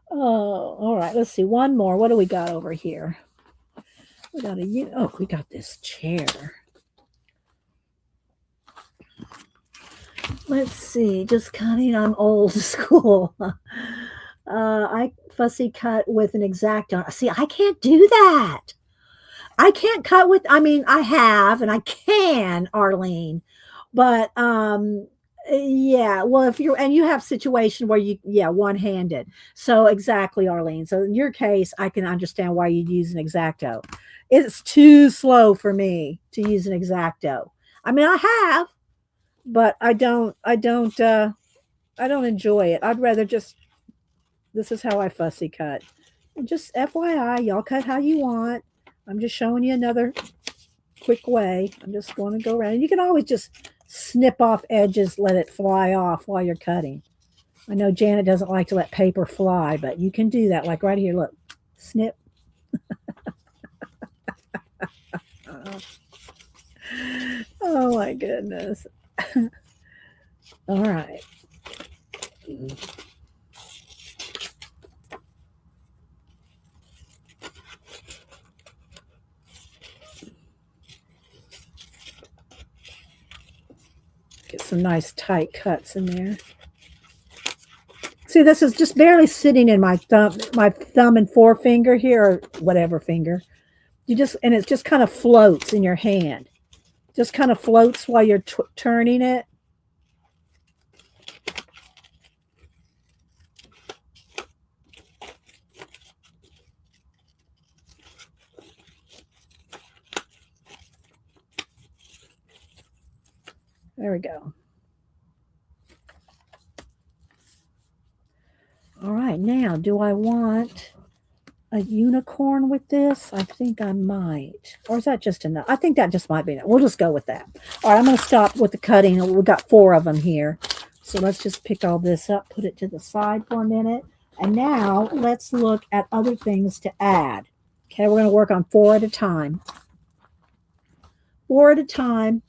Oh, all right. Let's see. One more. What do we got over here? We got this chair. Let's see. Just cutting. I'm old school. I fussy cut with an X-Acto. See, I can't do that. I can't cut with I mean, I have and I can, Arlene, but, yeah, well, if you're and you have situation where you yeah, one-handed. So, exactly, Arlene. So, in your case, I can understand why you'd use an X-Acto. It's too slow for me to use an X-Acto. I mean, I have, but I don't enjoy it. I'd rather just this is how I fussy cut. And just FYI, y'all cut how you want. I'm just showing you another quick way. I'm just going to go around. And you can always just snip off edges, let it fly off while you're cutting. I know Janet doesn't like to let paper fly, but you can do that. Like right here, look, snip. Oh my goodness. All right. Get some nice tight cuts in there. See, this is just barely sitting in my thumb and forefinger here, or whatever finger. You just and it just kind of floats in your hand. Just kind of floats while you're turning it. There we go. All right, now, do I want a unicorn with this? I think I might. Or is that just enough? I think that just might be enough. We'll just go with that. All right, I'm going to stop with the cutting. We've got 4 of them here. So let's just pick all this up, put it to the side for a minute. And now let's look at other things to add. Okay, we're going to work on 4 at a time. 4 at a time.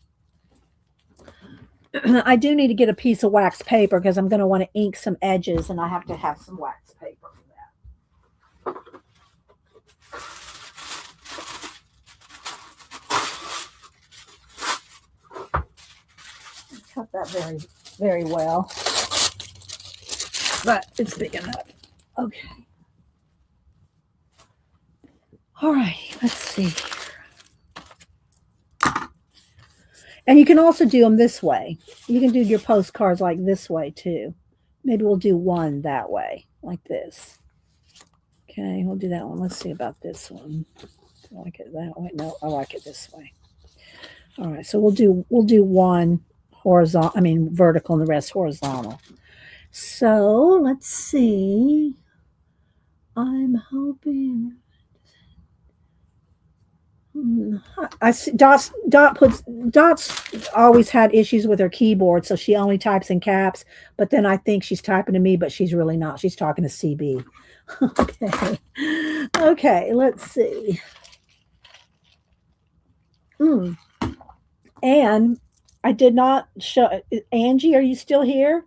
I do need to get a piece of wax paper because I'm going to want to ink some edges, and I have to have some wax paper for that. Cut that very, very well, but it's big enough. Okay. All right, let's see. And you can also do them this way. You can do your postcards like this way too. Maybe we'll do one that way, like this. Okay, we'll do that one. Let's see about this one. I like it that way. No, I like it this way. All right, so we'll do one horizontal, I mean vertical, and the rest horizontal. So let's see. I'm hoping. I see Dot's always had issues with her keyboard, so she only types in caps. But then I think she's typing to me, but she's really not. She's talking to CB. Okay, okay. Let's see. And I did not show Angie. Are you still here?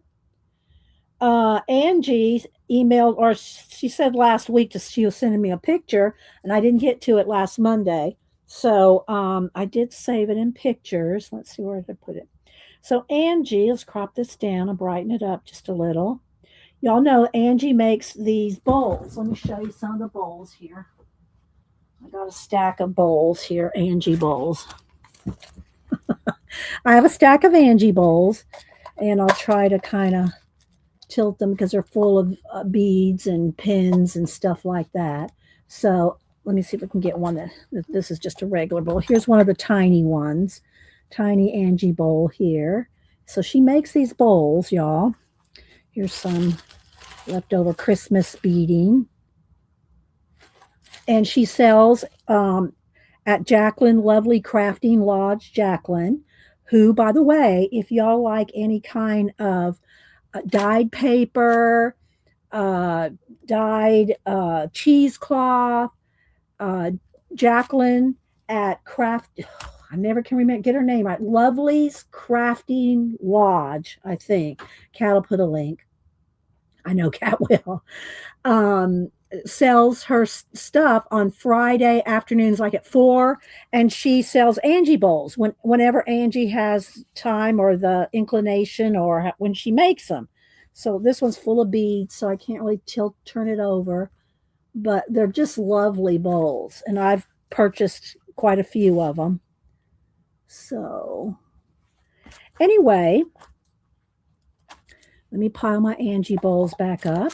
Angie emailed, or she said last week that she was sending me a picture, and I didn't get to it last Monday. So I did save it in pictures. Let's see where I put it. So Angie, let's crop this down and brighten it up just a little. Y'all know Angie makes these bowls. Let me show you some of the bowls here. I got a stack of bowls here, Angie bowls. I have a stack of Angie bowls, and I'll try to kind of tilt them because they're full of beads and pins and stuff like that. So let me see if I can get one that this is just a regular bowl. Here's one of the tiny ones, tiny Angie bowl here. So she makes these bowls, y'all. Here's some leftover Christmas beading. And she sells at Jacqueline Lovely Crafting Lodge, Jacqueline, who, by the way, if y'all like any kind of dyed paper, dyed cheesecloth, Jacqueline at I never can remember, get her name right. Lovely's Crafting Lodge, I think. Kat will put a link. I know Kat will. Sells her stuff on Friday afternoons, like at 4, and she sells Angie bowls whenever Angie has time or the inclination or when she makes them. So this one's full of beads, so I can't really turn it over. But they're just lovely bowls, and I've purchased quite a few of them. So anyway, let me pile my Angie bowls back up.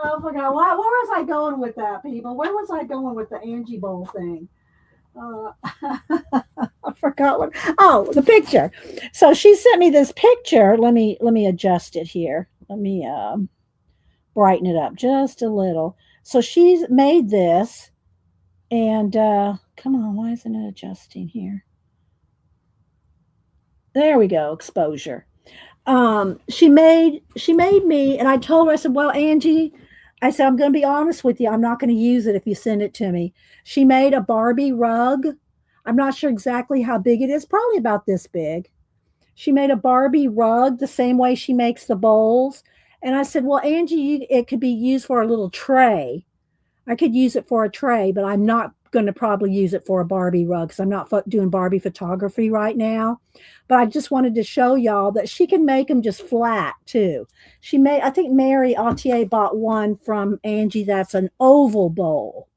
Oh my God, where was I going with that, people? Where was I going with the Angie bowl thing? I forgot what. Oh, the picture. So she sent me this picture. Let me adjust it here. Let me brighten it up just a little. So she's made this, and come on, why isn't it adjusting here? There we go, exposure. She made me, and I told her, I said, well, Angie, I said, I'm going to be honest with you. I'm not going to use it if you send it to me. She made a Barbie rug. I'm not sure exactly how big it is, probably about this big. She made a Barbie rug the same way she makes the bowls. And I said, well, Angie, it could be used for a little tray. I could use it for a tray, but I'm not going to probably use it for a Barbie rug because I'm not doing Barbie photography right now. But I just wanted to show y'all that she can make them just flat too. I think Mary Autier bought one from Angie that's an oval bowl.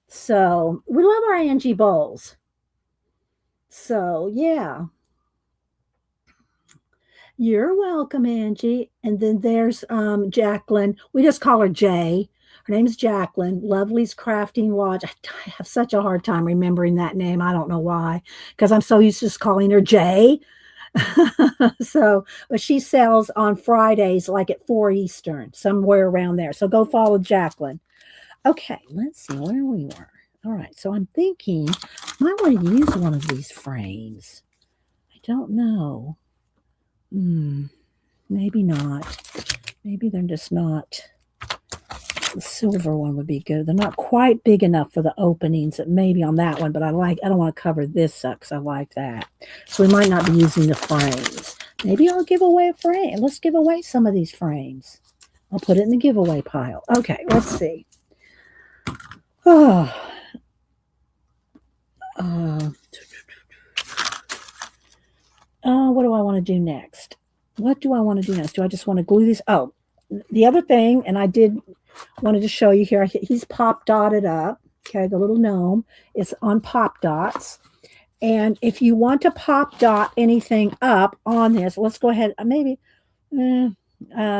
So we love our Angie bowls. So yeah. You're welcome, Angie. And then there's Jacqueline. We just call her Jay. Her name's Jacqueline. Lovely's Crafting Lodge. I have such a hard time remembering that name. I don't know why, because I'm so used to just calling her Jay. So, but she sells on Fridays, like at 4 Eastern, somewhere around there. So go follow Jacqueline. Okay, let's see where we were. All right, so I'm thinking I might want to use one of these frames. I don't know. Maybe not. Maybe they're just not. The silver one would be good. They're not quite big enough for the openings. Maybe on that one, but I don't want to cover this up because I like that. So we might not be using the frames. Maybe I'll give away a frame. Let's give away some of these frames. I'll put it in the giveaway pile. Okay, let's see. Oh. What do I want to do next? What do I want to do next? Do I just want to glue these? Oh, the other thing, and I wanted to show you here, he's pop dotted up. Okay, the little gnome is on pop dots. And if you want to pop dot anything up on this, let's go ahead. Maybe I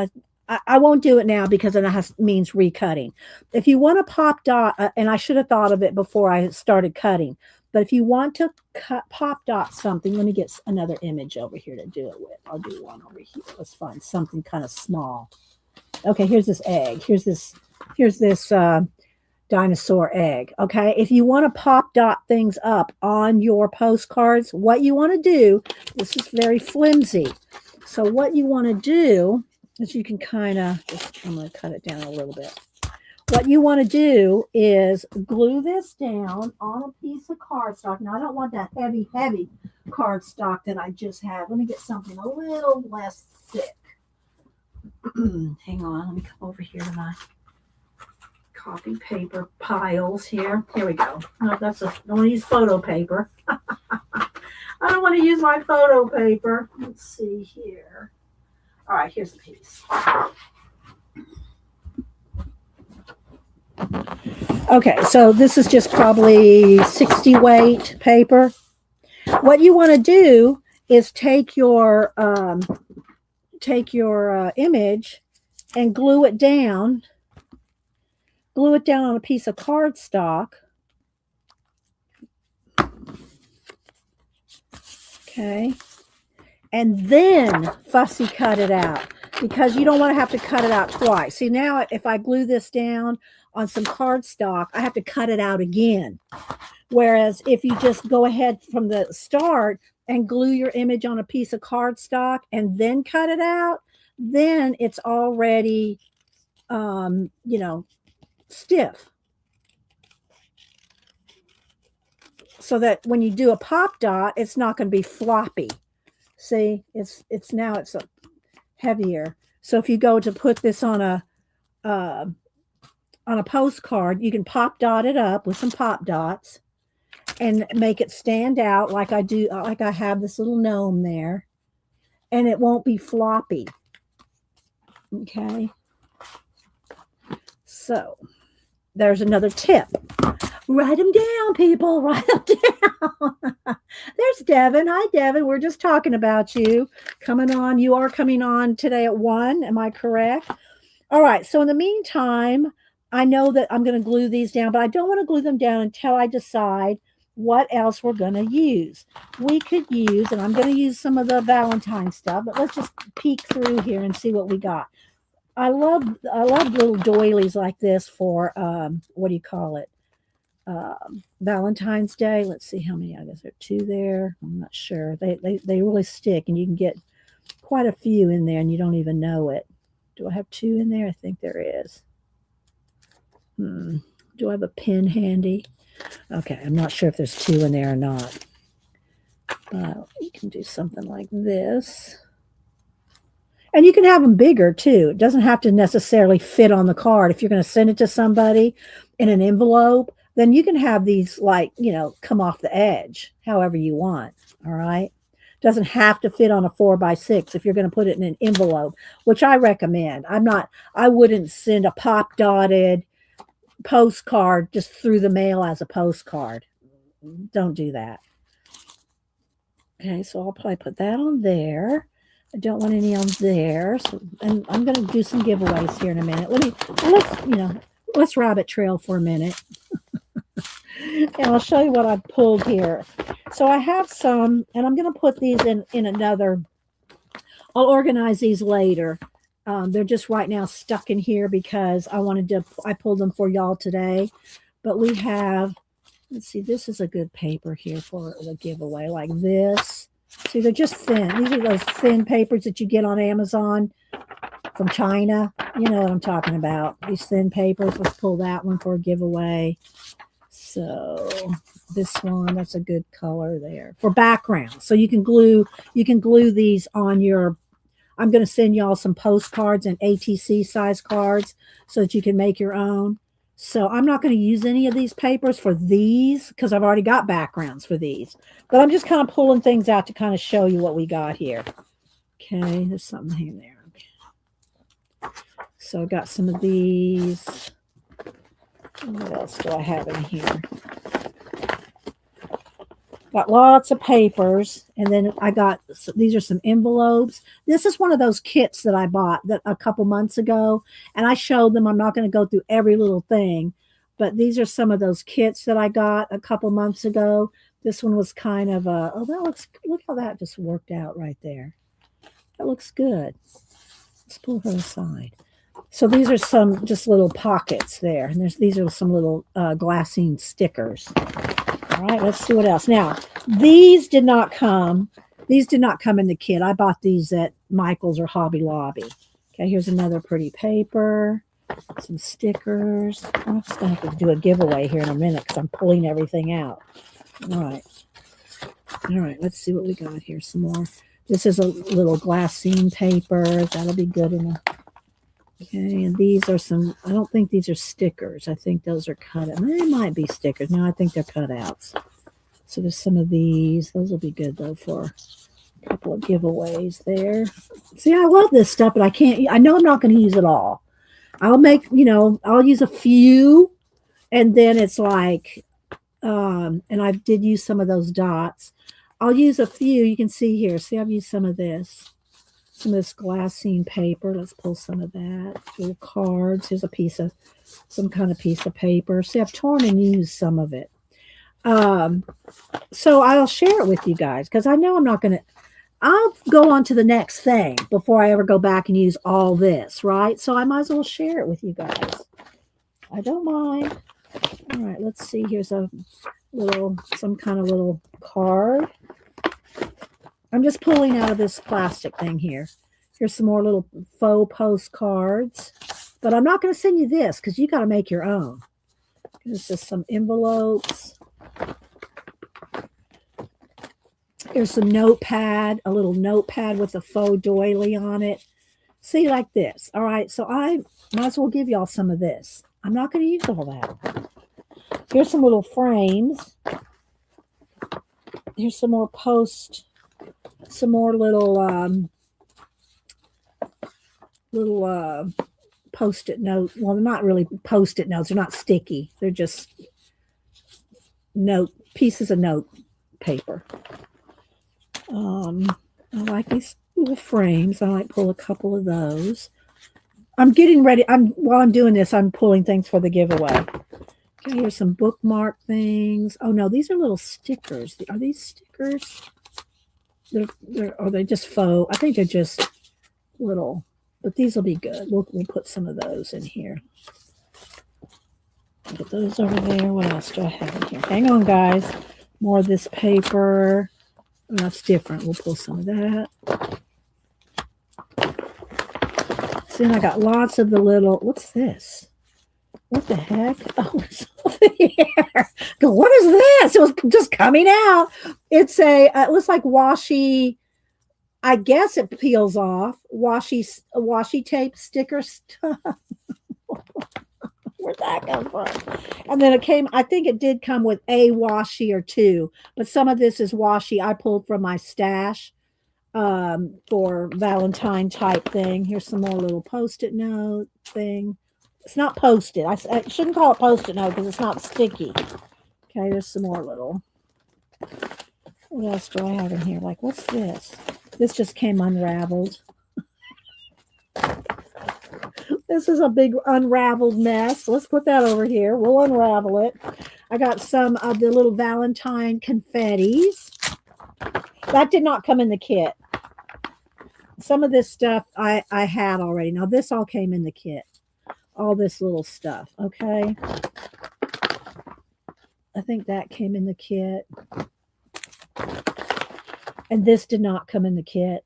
won't do it now because it means recutting. If you want to pop dot, and I should have thought of it before I started cutting, but if you want to pop dot something, let me get another image over here to do it with. I'll do one over here. Let's find something kind of small. Okay, here's this egg. Here's this dinosaur egg. Okay, if you want to pop dot things up on your postcards, what you want to do, this is very flimsy. So what you want to do is you can kind of, I'm going to cut it down a little bit. What you want to do is glue this down on a piece of cardstock. Now, I don't want that heavy cardstock that I just had. Let me get something a little less thick. Hang on, let me come over here to my copy paper piles here. Here we go. Oh, I don't want to use photo paper. I don't want to use my photo paper. Let's see here. All right, here's the piece. Okay, so this is just probably 60 weight paper. What you want to do is take your image and glue it down on a piece of cardstock. Okay. And then fussy cut it out because you don't want to have to cut it out twice. See, now if I glue this down on some cardstock, I have to cut it out again. Whereas if you just go ahead from the start and glue your image on a piece of cardstock and then cut it out, then it's already, stiff. So that when you do a pop dot, it's not going to be floppy. See, it's heavier. So if you go to put this on a postcard, you can pop dot it up with some pop dots and make it stand out like I do, like I have this little gnome there. and it won't be floppy. Okay. So there's another tip. Write them down, people. Write them down. There's Devin. Hi, Devin. We're just talking about you coming on. You are coming on today at 1. Am I correct? All right. So in the meantime, I know that I'm going to glue these down, but I don't want to glue them down until I decide what else we're going to use. We could use, and I'm going to use some of the Valentine stuff, but let's just peek through here and see what we got. I love little doilies like this for what do you call it? Valentine's Day. Let's see how many. I guess there are 2 there. I'm not sure. They really stick, and you can get quite a few in there, and you don't even know it. Do I have 2 in there? I think there is. Do I have a pin handy? Okay, I'm not sure if there's 2 in there or not. You can do something like this. And you can have them bigger too. It doesn't have to necessarily fit on the card. If you're going to send it to somebody in an envelope, then you can have these like, come off the edge however you want. All right. Doesn't have to fit on a 4x6 if you're going to put it in an envelope, which I recommend. I wouldn't send a pop dotted postcard just through the mail as a postcard. Don't do that. Okay. So I'll probably put that on there. I don't want any on there. So, and I'm going to do some giveaways here in a minute. Let's rabbit trail for a minute. And I'll show you what I've pulled here. So I have some, and I'm going to put these in another. I'll organize these later. They're just right now stuck in here because I pulled them for y'all today. But we have, let's see, this is a good paper here for the giveaway, like this. See, they're just thin. These are those thin papers that you get on Amazon from China. You know what I'm talking about. These thin papers. Let's pull that one for a giveaway. So this one, that's a good color there for background. So you can glue these on your, I'm going to send y'all some postcards and ATC size cards so that you can make your own. So I'm not going to use any of these papers for these because I've already got backgrounds for these. But I'm just kind of pulling things out to kind of show you what we got here. Okay, there's something in there. Okay. So I got some of these. What else do I have in here? Got lots of papers. And then I got, these are some envelopes. This is one of those kits that I bought a couple months ago. And I showed them. I'm not going to go through every little thing. But these are some of those kits that I got a couple months ago. This one was kind of a, look how that just worked out right there. That looks good. Let's pull her aside. So these are some just little pockets there. And these are some little glassine stickers. All right, let's see what else. Now, these did not come in the kit. I bought these at Michael's or Hobby Lobby. Okay, here's another pretty paper, some stickers. I'm just going to have to do a giveaway here in a minute because I'm pulling everything out. All right, let's see what we got here. Some more. This is a little glassine paper. That'll be good enough. Okay, and these are some, I don't think these are stickers. I think those are cut out. They might be stickers. No, I think they're cutouts. So there's some of these. Those will be good, though, for a couple of giveaways there. See, I love this stuff, but I know I'm not going to use it all. I'll use a few, and then it's like, and I did use some of those dots. I'll use a few. You can see here. See, I've used some of this. Some of this glassine paper. Let's pull some of that. Little cards. Here's some kind of piece of paper. See, I've torn and used some of it. So I'll share it with you guys because I know I'm not going to, I'll go on to the next thing before I ever go back and use all this, right? So I might as well share it with you guys. I don't mind. All right, let's see. Here's some kind of little card. I'm just pulling out of this plastic thing here. Here's some more little faux postcards. But I'm not going to send you this because you got to make your own. There's just some envelopes. Here's some notepad, a little notepad with a faux doily on it. See, like this. All right, so I might as well give y'all some of this. I'm not going to use all that. Here's some little frames. Here's some more little little post-it note. Well, they're not really post-it notes. They're not sticky. They're just pieces of note paper. I like these little frames. I might pull a couple of those. I'm getting ready. While I'm doing this, I'm pulling things for the giveaway. Okay, here's some bookmark things. Oh no, these are little stickers. Are these stickers? Are they just faux? I think they're just little, but these will be good. We'll put some of those in here. Put those over there. What else do I have in here? Hang on, guys. More of this paper. Oh, that's different. We'll pull some of that. So then I got lots of the little, what's this? What the heck? Oh, it's over here. What is this? It was just coming out. It's it looks like washi. I guess it peels off. Washi tape sticker stuff. Where'd that come from? And then it came, I think it did come with a washi or two, but some of this is washi I pulled from my stash for Valentine type thing. Here's some more little post-it note thing. It's not post-it. I shouldn't call it post-it note because it's not sticky. Okay, there's some more little. What else do I have in here? Like, what's this? This just came unraveled. This is a big unraveled mess. Let's put that over here. We'll unravel it. I got some of the little Valentine confettis. That did not come in the kit. Some of this stuff I had already. Now, this all came in the kit. All this little stuff, okay? I think that came in the kit. And this did not come in the kit.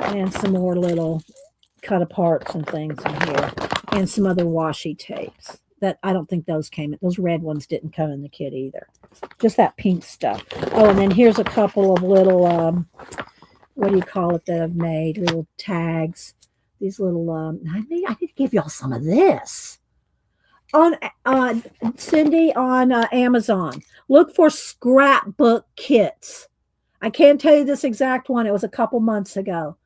And some more little cut aparts and things in here. And some other washi tapes. That I don't think those came in. Those red ones didn't come in the kit either. Just that pink stuff. Oh, and then here's a couple of little, what do you call it that I've made? Little tags. These little, I need to give y'all some of this. On Cindy, on Amazon, look for scrapbook kits. I can't tell you this exact one. It was a couple months ago.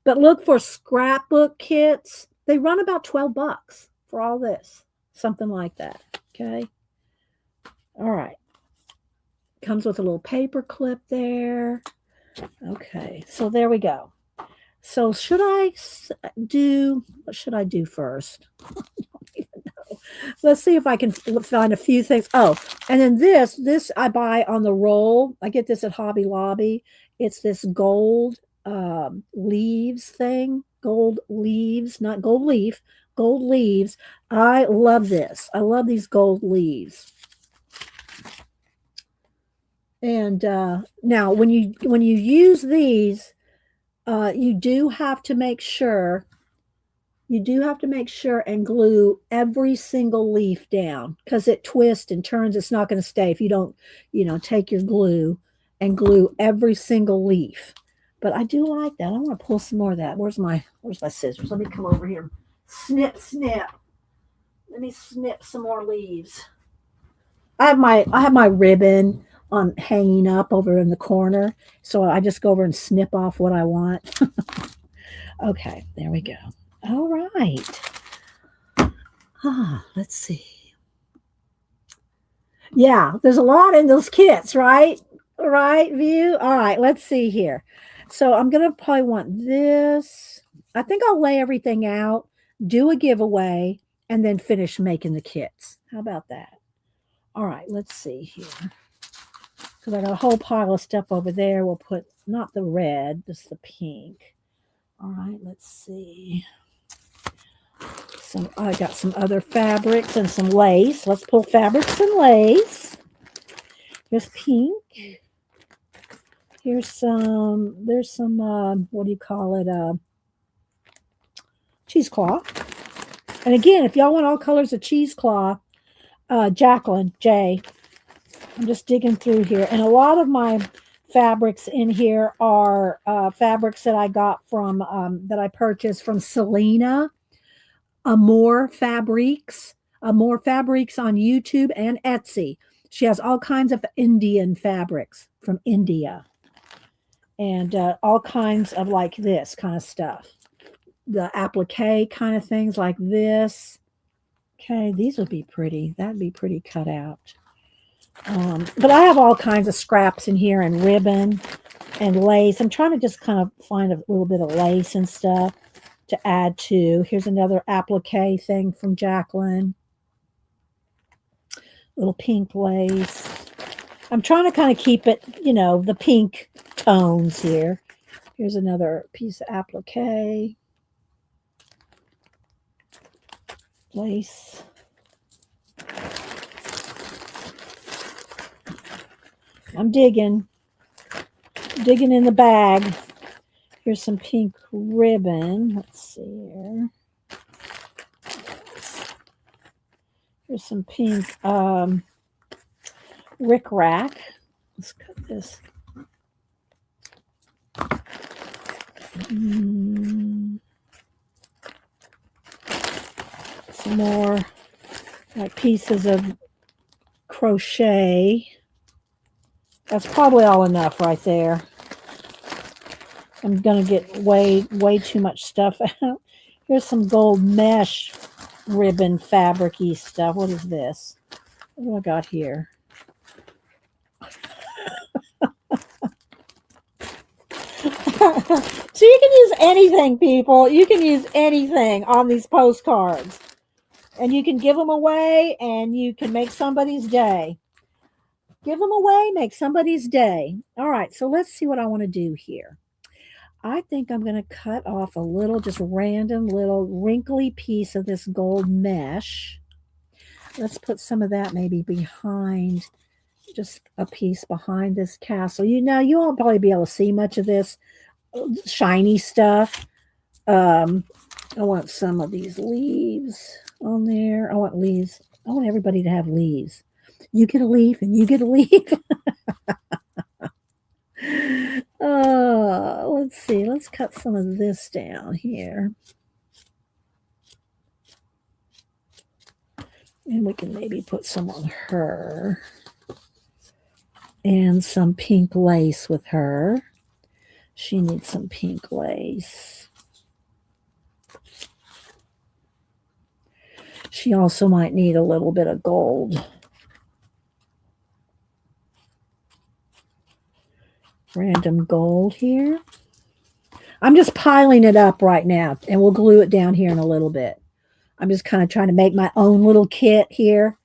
But look for scrapbook kits. They run about $12 for all this. Something like that. Okay. All right. Comes with a little paper clip there. Okay. So there we go. So should I do, what should I do first? I don't even know. Let's see if I can find a few things. Oh, and then this I buy on the roll. I get this at Hobby Lobby. It's this gold leaves thing. Gold leaves, not gold leaf, gold leaves. I love this. I love these gold leaves. And now when you use these, you do have to make sure and glue every single leaf down because it twists and turns. It's not going to stay if you don't, take your glue and glue every single leaf. But I do like that. I want to pull some more of that. Where's my scissors? Let me come over here. Snip. Let me snip some more leaves. I have my ribbon on hanging up over in the corner. So I just go over and snip off what I want. Okay, there we go. All right. Let's see. Yeah, there's a lot in those kits, right? Right, View? All right, let's see here. So I'm going to probably want this. I think I'll lay everything out, do a giveaway, and then finish making the kits. How about that? All right, let's see here. Because I got a whole pile of stuff over there. We'll put, not the red, just the pink. All right, let's see. I got some other fabrics and some lace. Let's pull fabrics and lace. Here's pink. There's some, what do you call it? Cheesecloth. And again, if y'all want all colors of cheesecloth, Jacqueline, J, I'm just digging through here. And a lot of my fabrics in here are fabrics that I got from, that I purchased from Selena, Amore Fabrics on YouTube and Etsy. She has all kinds of Indian fabrics from India. and all kinds of like this kind of stuff. The applique kind of things like this. Okay, these would be pretty. That'd be pretty cut out. But I have all kinds of scraps in here and ribbon and lace. I'm trying to just kind of find a little bit of lace and stuff to add to. Here's another applique thing from Jacqueline. Little pink lace. I'm trying to kind of keep it, the pink tones here. Here's another piece of applique. Lace. I'm digging in the bag. Here's some pink ribbon. Let's see here. Here's some pink rickrack. Let's cut this. Some more like pieces of crochet. That's probably all enough right there. I'm going to get way too much stuff out. Here's some gold mesh ribbon fabric-y stuff. What is this? What do I got here? So you can use anything, people. You can use anything on these postcards. And you can give them away and you can make somebody's day. Give them away, make somebody's day. All right, so let's see what I want to do here. I think I'm going to cut off a little, just random little wrinkly piece of this gold mesh. Let's put some of that maybe behind, just a piece behind this castle. You won't probably be able to see much of this shiny stuff. I want some of these leaves on there. I want leaves. I want everybody to have leaves. You get a leaf and you get a leaf. Let's see. Let's cut some of this down here. And we can maybe put some on her. And some pink lace with her. She needs some pink lace. She also might need a little bit of gold. Random gold here. I'm just piling it up right now, and we'll glue it down here in a little bit. I'm just kind of trying to make my own little kit here.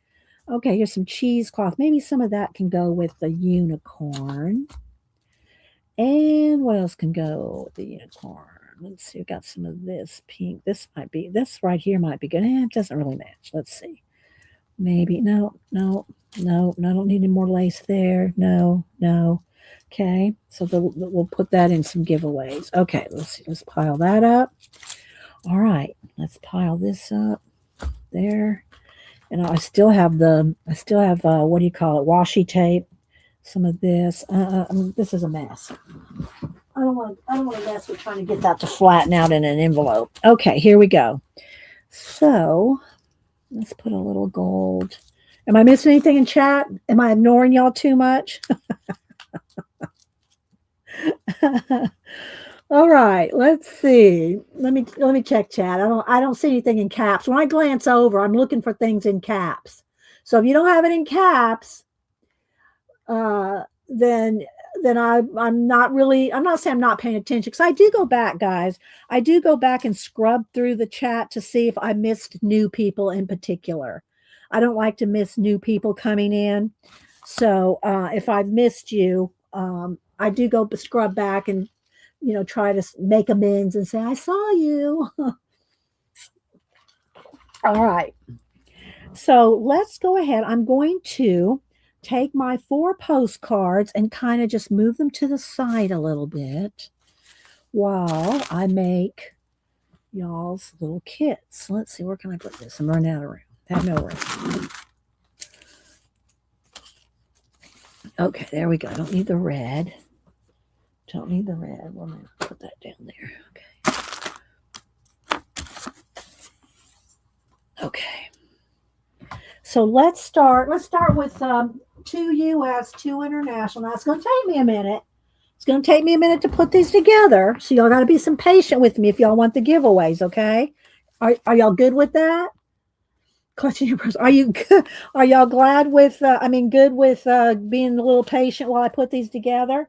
Okay, here's some cheesecloth. Maybe some of that can go with the unicorn. And what else can go with the unicorn? Let's see. We got some of this pink. This right here might be good. It doesn't really match. Let's see. Maybe. No. I don't need any more lace there. No. Okay. So we'll put that in some giveaways. Okay. Let's see. Let's pile that up. All right. Let's pile this up there. And I still have what do you call it? Washi tape. Some of this. This is a mess. I don't want to mess with trying to get that to flatten out in an envelope. Okay, here we go. So let's put a little gold. Am I missing anything in chat? Am I ignoring y'all too much? All right, let's see. Let me check chat. I don't see anything in caps. When I glance over, I'm looking for things in caps. So if you don't have it in caps, then I'm not saying I'm not paying attention, because I do go back, guys. I do go back and scrub through the chat to see if I missed new people in particular. I don't like to miss new people coming in. So if I've missed you, I do go scrub back and, try to make amends and say, I saw you. All right. So let's go ahead. I'm going to take my 4 postcards and kind of just move them to the side a little bit while I make y'all's little kits. Let's see, where can I put this? I'm running out of room. I have no room. Okay, there we go. I don't need the red. We're going to put that down there. Okay. So let's start with 2 US, 2 international. Now it's going to take me a minute. It's going to take me a minute to put these together. So y'all got to be some patient with me if y'all want the giveaways, okay? Are y'all good with that? Clutching your purse. Are you good? Are y'all glad with, good with being a little patient while I put these together?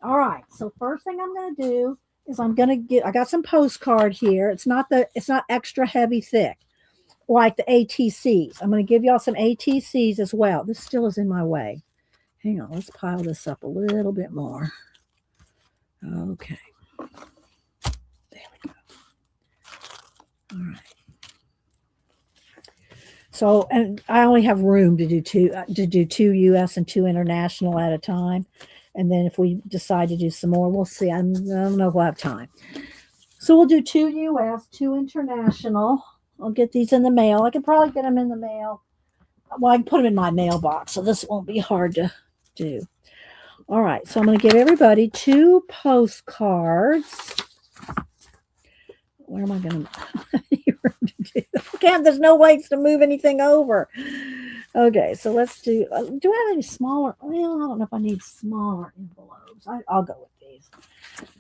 All right. So first thing I'm going to do is I got some postcard here. It's not extra heavy thick like the ATCs. I'm going to give y'all some ATCs as well. This still is in my way. Hang on. Let's pile this up a little bit more. Okay. There we go. All right. So, and I only have room to do two US and two international at a time. And then if we decide to do some more, we'll see. I don't know if we'll have time. So we'll do two US, two international. I'll get these in the mail. I could probably get them in the mail. Well, I can put them in my mailbox, so this won't be hard to do. All right, so I'm going to give everybody two postcards. Where am I going to do? There's no ways to move anything over. Okay, so let's do I have any smaller? Well, I don't know if I need smaller envelopes. I'll go with these.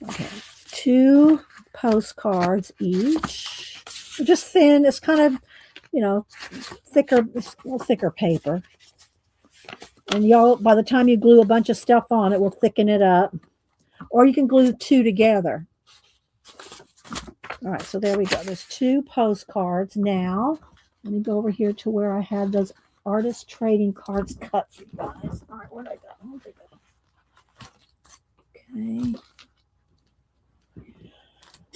Okay, two postcards each. They're just thin. It's kind of, thicker paper. And y'all, by the time you glue a bunch of stuff on, it will thicken it up. Or you can glue two together. All right, so there we go. There's two postcards. Now, let me go over here to where I had those artist trading cards cut for you guys. All right, where'd I go? Okay.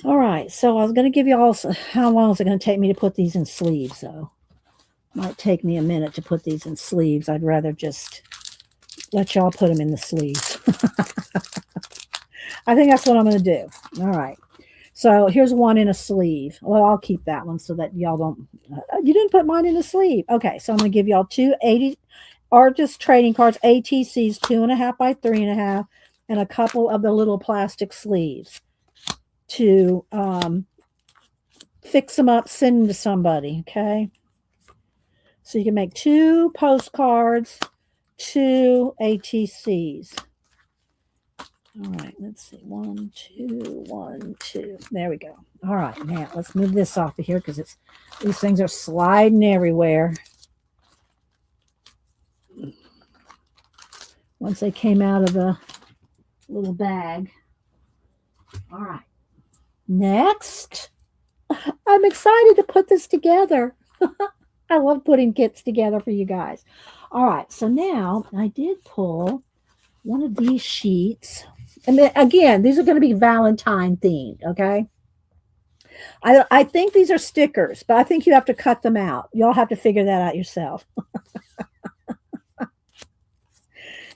All right, so I was going to give you all, how long is it going to take me to put these in sleeves, though? Might take me a minute to put these in sleeves. I'd rather just let y'all put them in the sleeves. I think that's what I'm going to do. All right. So here's one in a sleeve. Well, I'll keep that one so that y'all don't, you didn't put mine in a sleeve. Okay, so I'm going to give y'all two artist trading cards, ATCs, 2.5 by 3.5, and a couple of the little plastic sleeves to fix them up, send them to somebody, okay? So you can make two postcards, two ATCs. All right, let's see. 1, 2, 1, 2. There we go. All right, now let's move this off of here because these things are sliding everywhere. Once they came out of the little bag. All right. Next, I'm excited to put this together. I love putting kits together for you guys. All right, so now I did pull one of these sheets. And then again, these are going to be Valentine themed, okay? I think these are stickers, but I think you have to cut them out. Y'all have to figure that out yourself.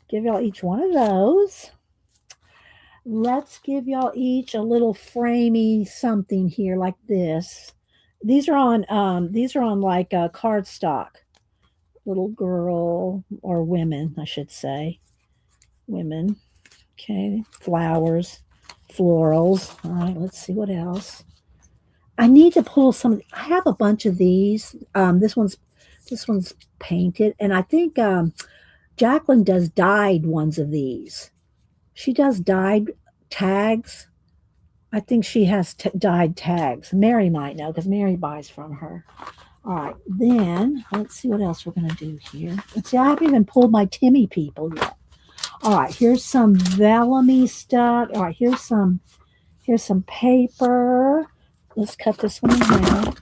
Give y'all each one of those. Let's give y'all each a little framey something here like this. These are on like cardstock. Little girl or women, I should say. Women. Okay, flowers, florals. All right, let's see what else. I need to pull some. I have a bunch of these. This one's painted, and I think Jacqueline does dyed ones of these. She does dyed tags. I think she has dyed tags. Mary might know because Mary buys from her. All right, then let's see what else we're going to do here. Let's see, I haven't even pulled my Timmy people yet. All right, here's some vellum-y stuff. All right, here's some paper. Let's cut this one in half.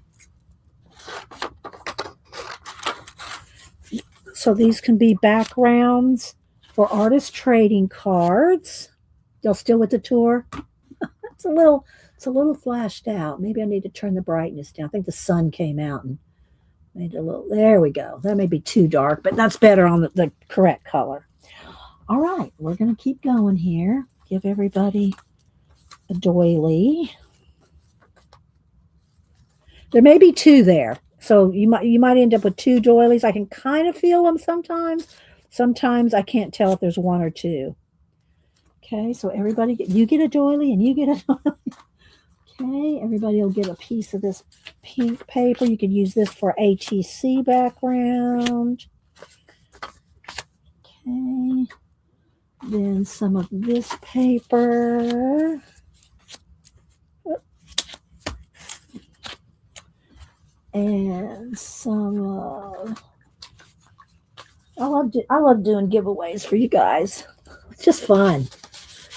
So these can be backgrounds for artist trading cards. Y'all still with the tour? It's a little flashed out. Maybe I need to turn the brightness down. I think the sun came out and made it a little. There we go. That may be too dark, but that's better on the correct color. All right, we're going to keep going here. Give everybody a doily. There may be two there, so you might end up with two doilies. I can kind of feel them sometimes. Sometimes I can't tell if there's one or two. Okay, so everybody, you get a doily and you get a doily. Okay, everybody will get a piece of this pink paper. You could use this for ATC background. Okay. Then some of this paper. And some of... I love doing giveaways for you guys. It's just fun.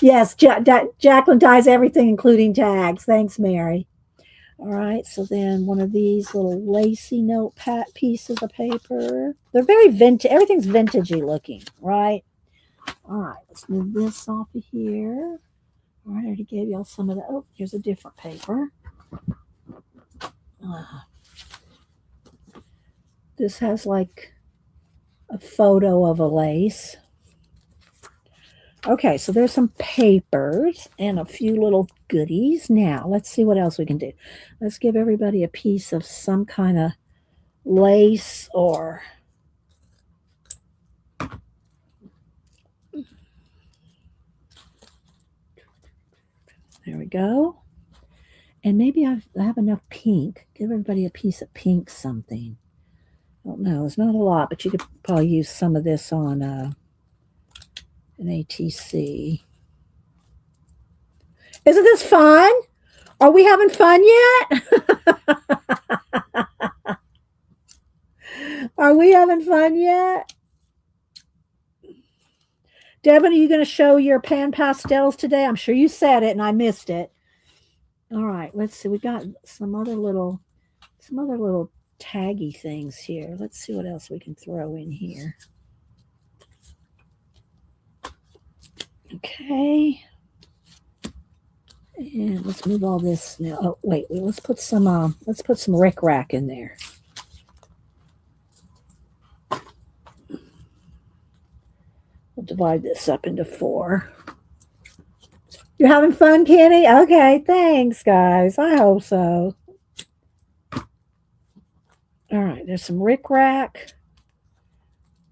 Yes, Jacqueline dyes everything, including tags. Thanks, Mary. All right, so then one of these little lacy notepad pieces of paper. They're very vintage. Everything's vintagey looking, right? All right, let's move this off of here. All right, I already gave y'all some of that. Oh, here's a different paper. This has like a photo of a lace. Okay, so there's some papers and a few little goodies. Now, let's see what else we can do. Let's give everybody a piece of some kind of lace or... There we go. And maybe I have enough pink. Give everybody a piece of pink something. I don't know. It's not a lot, but you could probably use some of this on an ATC. Isn't this fun? Are we having fun yet? Are we having fun yet? Devin, are you going to show your pan pastels today? I'm sure you said it and I missed it. All right, let's see. We got some other little taggy things here. Let's see what else we can throw in here. Okay. And let's move all this now. Oh, wait, let's put some rickrack in there. We'll divide this up into 4. You're having fun, Kenny? Okay, thanks, guys. I hope so. All right, there's some rickrack.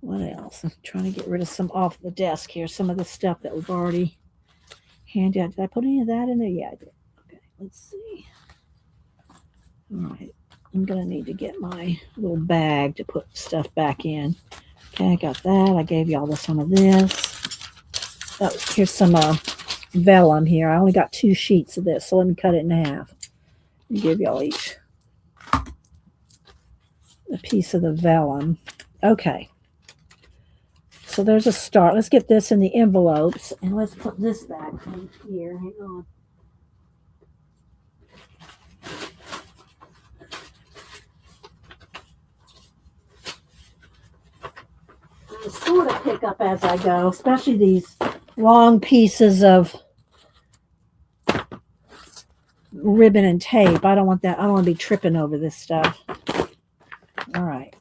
What else? I'm trying to get rid of some off the desk here. Some of the stuff that we've already handed out. Did I put any of that in there? Yeah, I did. Okay, let's see. All right, I'm going to need to get my little bag to put stuff back in. Okay, I got that. I gave y'all some of this. Oh, here's some vellum here. I only got 2 sheets of this, so let me cut it in half and give y'all each a piece of the vellum. Okay. So there's a start. Let's get this in the envelopes, and let's put this back in here. Hang on. I sort of pick up as I go, especially these long pieces of ribbon and tape. I don't want that. I don't want to be tripping over this stuff. All right.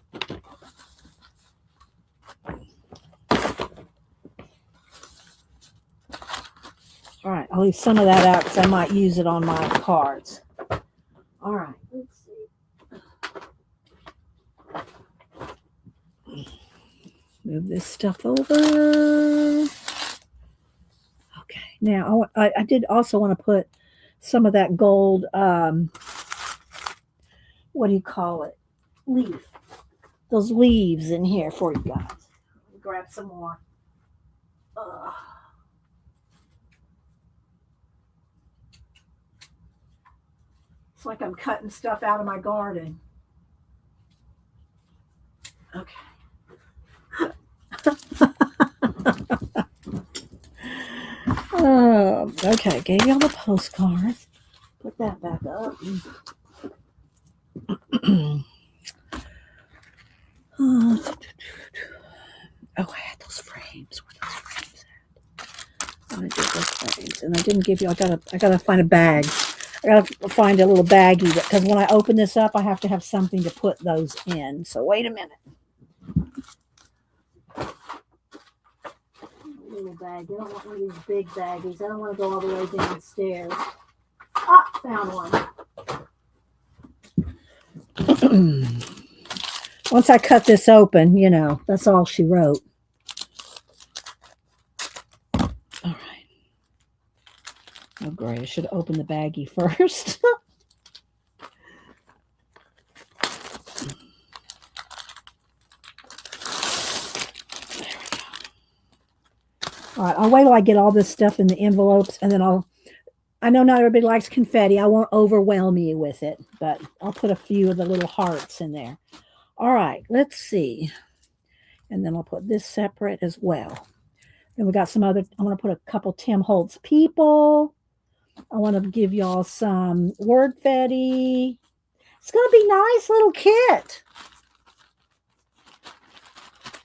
All right, I'll leave some of that out because I might use it on my cards. All right, let's see. Move this stuff over. Okay, now I did also want to put some of that gold, what do you call it? Leaf. Those leaves in here for you guys. Grab some more. It's like I'm cutting stuff out of my garden. Okay. Okay, gave y'all the postcards. Put that back up. Oh, I had those frames. Where are those frames at? I did those frames, and I didn't give you. I gotta find a bag. I gotta find a little baggie because when I open this up, I have to have something to put those in. So wait a minute. Little bag. I don't want one of these big baggies. I don't want to go all the way downstairs. Ah, found one. Once I cut this open, you know, that's all she wrote. All right. Oh, great. I should have opened the baggie first. All right, I'll wait till I get all this stuff in the envelopes, and then I know not everybody likes confetti. I won't overwhelm you with it, but I'll put a few of the little hearts in there. All right, let's see. And then I'll put this separate as well. And we got some other, I want to put a couple Tim Holtz people. I want to give y'all some wordfetti. It's going to be nice little kit.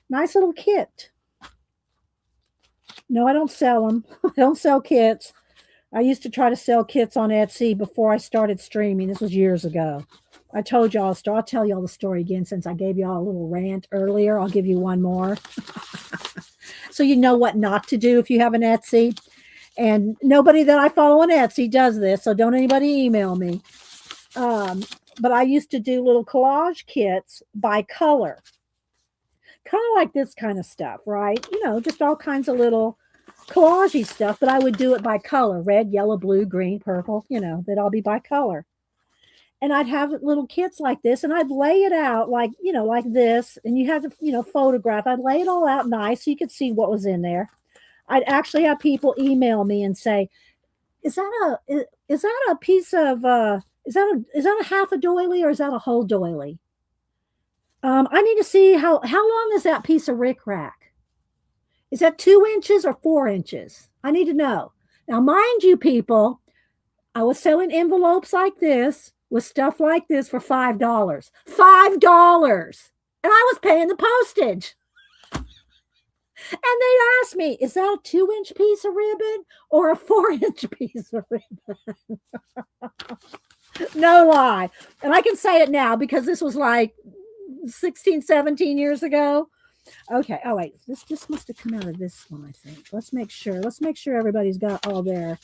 Nice little kit. No, I don't sell them. I don't sell kits. I used to try to sell kits on Etsy before I started streaming. This was years ago. I told y'all, I'll tell y'all the story again since I gave y'all a little rant earlier. I'll give you one more. So you know what not to do if you have an Etsy. And nobody that I follow on Etsy does this, so don't anybody email me. But I used to do little collage kits by color. Kind of like this kind of stuff, right? You know, just all kinds of little collagey stuff, but I would do it by color, red, yellow, blue, green, purple, you know, they'd all be by color. And I'd have little kits like this, and I'd lay it out like, you know, like this, and you had to, you know, photograph. I'd lay it all out nice so you could see what was in there. I'd actually have people email me and say, is that a piece of, is that a half a doily or is that a whole doily? I need to see how long is that piece of rickrack? Is that 2 inches or 4 inches? I need to know. Now, mind you, people, I was selling envelopes like this with stuff like this for $5. $5. And I was paying the postage. And they asked me, is that a 2-inch piece of ribbon or a 4-inch piece of ribbon? No lie. And I can say it now because this was like 16, 17 years ago. Okay. Oh, wait. This must have come out of this one, I think. Let's make sure. Let's make sure everybody's got all their...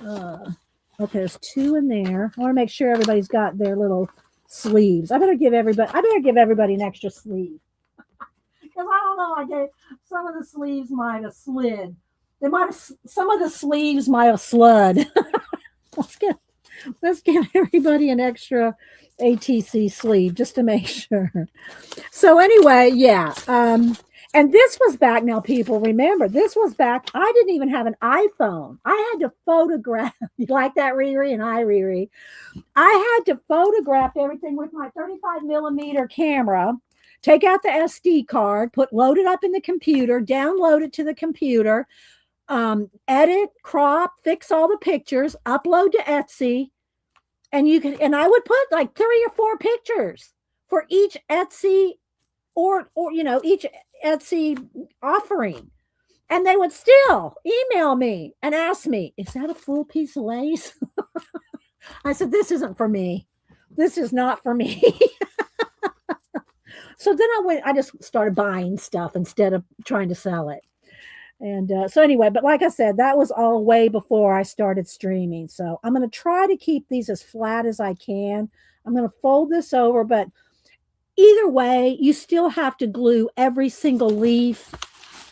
okay, there's 2 in there. I want to make sure everybody's got their little sleeves. I better give everybody an extra sleeve. Because I don't know, some of the sleeves might have slid. Some of the sleeves might have slid. Let's give everybody an extra ATC sleeve just to make sure. So anyway, yeah. And this was back, now people remember, this was back, I didn't even have an iPhone. I had to photograph, you like that, Riri and I, Riri? I had to photograph everything with my 35 millimeter camera, take out the SD card, load it up in the computer, download it to the computer, edit, crop, fix all the pictures, upload to Etsy, and I would put like 3 or 4 pictures for each Etsy or you know, each Etsy offering. And they would still email me and ask me, is that a full piece of lace? I said, this isn't for me. This is not for me. So then I just started buying stuff instead of trying to sell it. And so anyway, but like I said, that was all way before I started streaming. So I'm going to try to keep these as flat as I can. I'm going to fold this over, but either way, you still have to glue every single leaf.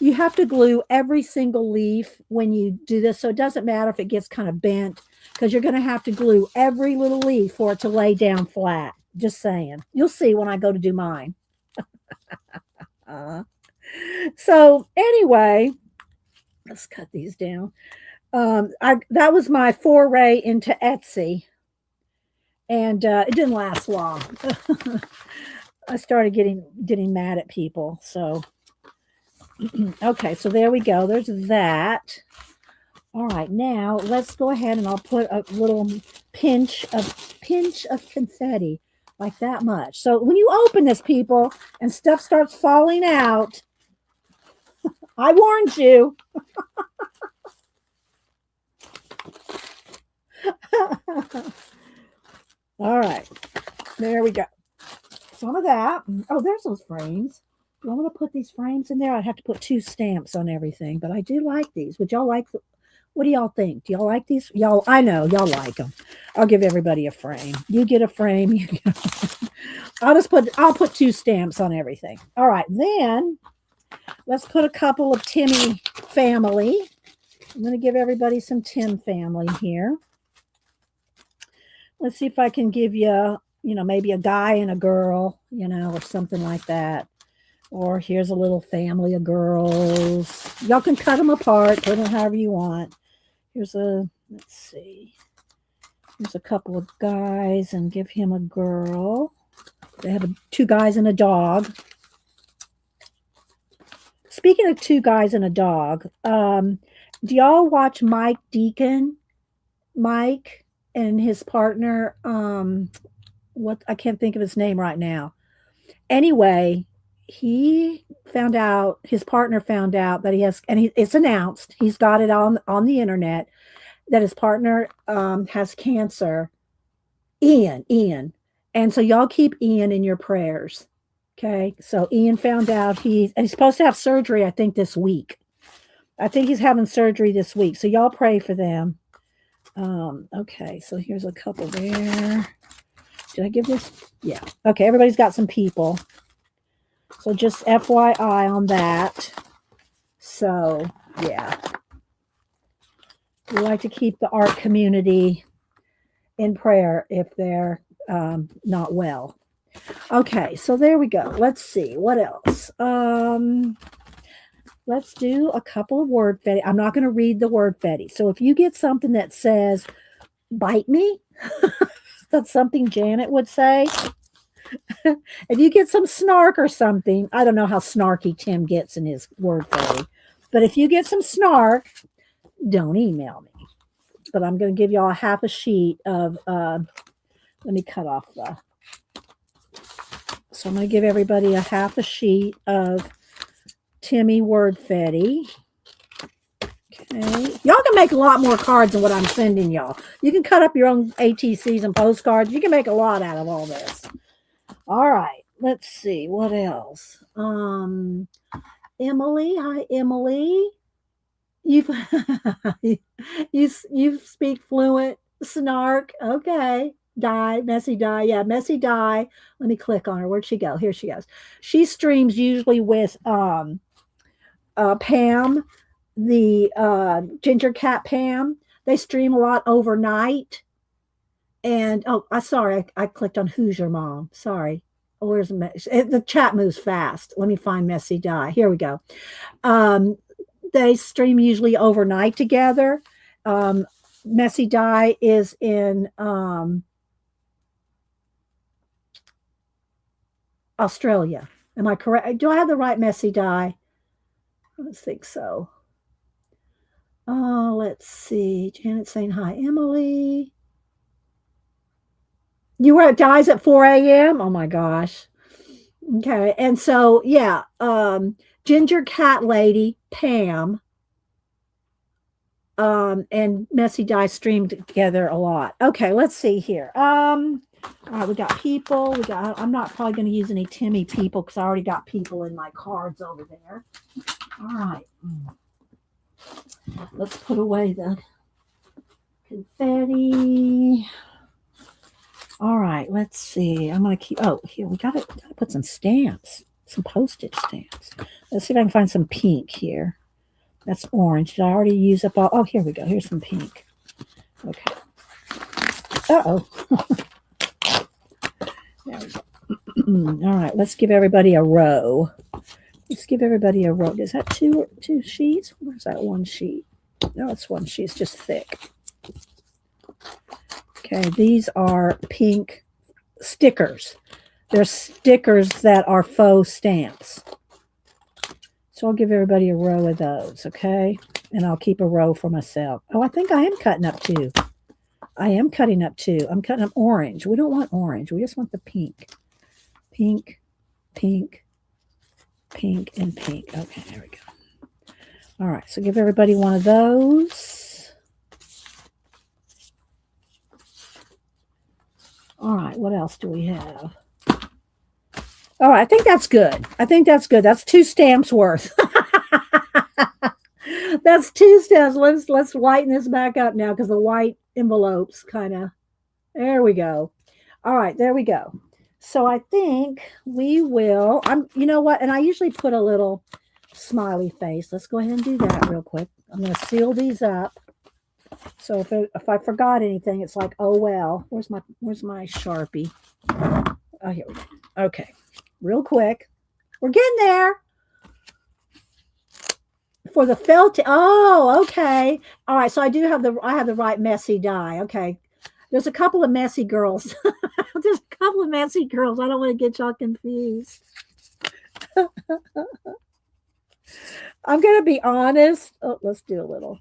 You have to glue every single leaf when you do this. So it doesn't matter if it gets kind of bent, because you're going to have to glue every little leaf for it to lay down flat. Just saying. You'll see when I go to do mine. So anyway, let's cut these down. That was my foray into Etsy, and it didn't last long. I started getting mad at people. So okay, so there we go. There's that. All right, now let's go ahead and I'll put a little pinch of confetti, like that much. So when you open this, people, and stuff starts falling out, I warned you. All right, there we go. Some of that. Oh, there's those frames. Do I want to put these frames in there? I'd have to put 2 stamps on everything, but I do like these. Would y'all like? What do y'all think? Do y'all like these? Y'all, I know y'all like them. I'll give everybody a frame. You get a frame. You get a frame. I'll put 2 stamps on everything. All right, then let's put a couple of Timmy family. I'm going to give everybody some Tim family here. Let's see if I can give you, maybe a guy and a girl, or something like that. Or here's a little family of girls. Y'all can cut them apart, put them however you want. Here's a, let's see. Here's a couple of guys and give him a girl. They have two guys and a dog. Speaking of two guys and a dog, do y'all watch Mike Deacon? Mike and his partner, what I can't think of his name right now. Anyway, he found out, his partner found out that he has, and it's announced, he's got it on the internet, that his partner has cancer. Ian. And so y'all keep Ian in your prayers. Okay. So Ian found out he's supposed to have surgery, I think, this week. I think he's having surgery this week. So y'all pray for them. Okay. So here's a couple there. Did I give this? Yeah. Okay. Everybody's got some people. So just FYI on that. So yeah. We like to keep the art community in prayer if they're not well. Okay, so there we go. Let's see what else. Let's do a couple of word fetty. I'm not going to read the word fetty. So if you get something that says "bite me," that's something Janet would say. If you get some snark or something, I don't know how snarky Tim gets in his word fetty, but if you get some snark, don't email me. But I'm going to give y'all a half a sheet of. Let me cut off the. So I'm going to give everybody a half a sheet of Timmy word fetty. Okay. Y'all can make a lot more cards than what I'm sending y'all. You can cut up your own ATCs and postcards. You can make a lot out of all this. All right. Let's see. What else? Emily. Hi, Emily. You speak fluent snark. Okay. Die, messy die. Yeah, messy die. Let me click on her. Where'd she go? Here she goes. She streams usually with Pam, the ginger cat Pam. They stream a lot overnight. And sorry, I clicked on Who's Your Mom. Sorry. Oh, where's the chat moves fast. Let me find Messy Die. Here we go. They stream usually overnight together. Messy Die is in Australia. Am I correct? Do I have the right Messy Die? I think so. Let's see. Janet's saying hi, Emily. You were at Dies at 4 a.m.? Oh my gosh. Okay. And so, yeah, Ginger Cat Lady, Pam, and Messy Die streamed together a lot. Okay, let's see here. All right, we got people. I'm not probably going to use any Timmy people because I already got people in my cards over there. All right. Let's put away the confetti. All right, let's see. I'm going to keep, here, we got to put some stamps, some postage stamps. Let's see if I can find some pink here. That's orange. Did I already use up all? Oh, here we go. Here's some pink. Okay. Uh-oh. There we go. All right, let's give everybody a row. Let's give everybody a row. Is that two sheets? Where's that one sheet? No, it's one sheet. It's just thick. Okay, these are pink stickers. They're stickers that are faux stamps. So I'll give everybody a row of those, okay? And I'll keep a row for myself. Oh, I think I am cutting up two. I am cutting up two. I'm cutting up orange. We don't want orange. We just want the pink. Pink, pink, pink, and pink. Okay, there we go. All right, so give everybody one of those. All right, what else do we have? All right, I think that's good. That's 2 stamps worth. That's 2 stamps. Let's lighten this back up now because the white envelopes kind of. There we go. All right, there we go. So I think we will. You know what? And I usually put a little smiley face. Let's go ahead and do that real quick. I'm going to seal these up. So if I forgot anything, it's like, oh well. Where's my Sharpie? Oh, here we go. Okay, real quick. We're getting there. For the felt. Oh, okay. All right. So I have the right messy die. Okay. There's a couple of messy girls. There's a couple of messy girls. I don't want to get y'all confused. I'm going to be honest. Oh, let's do a little.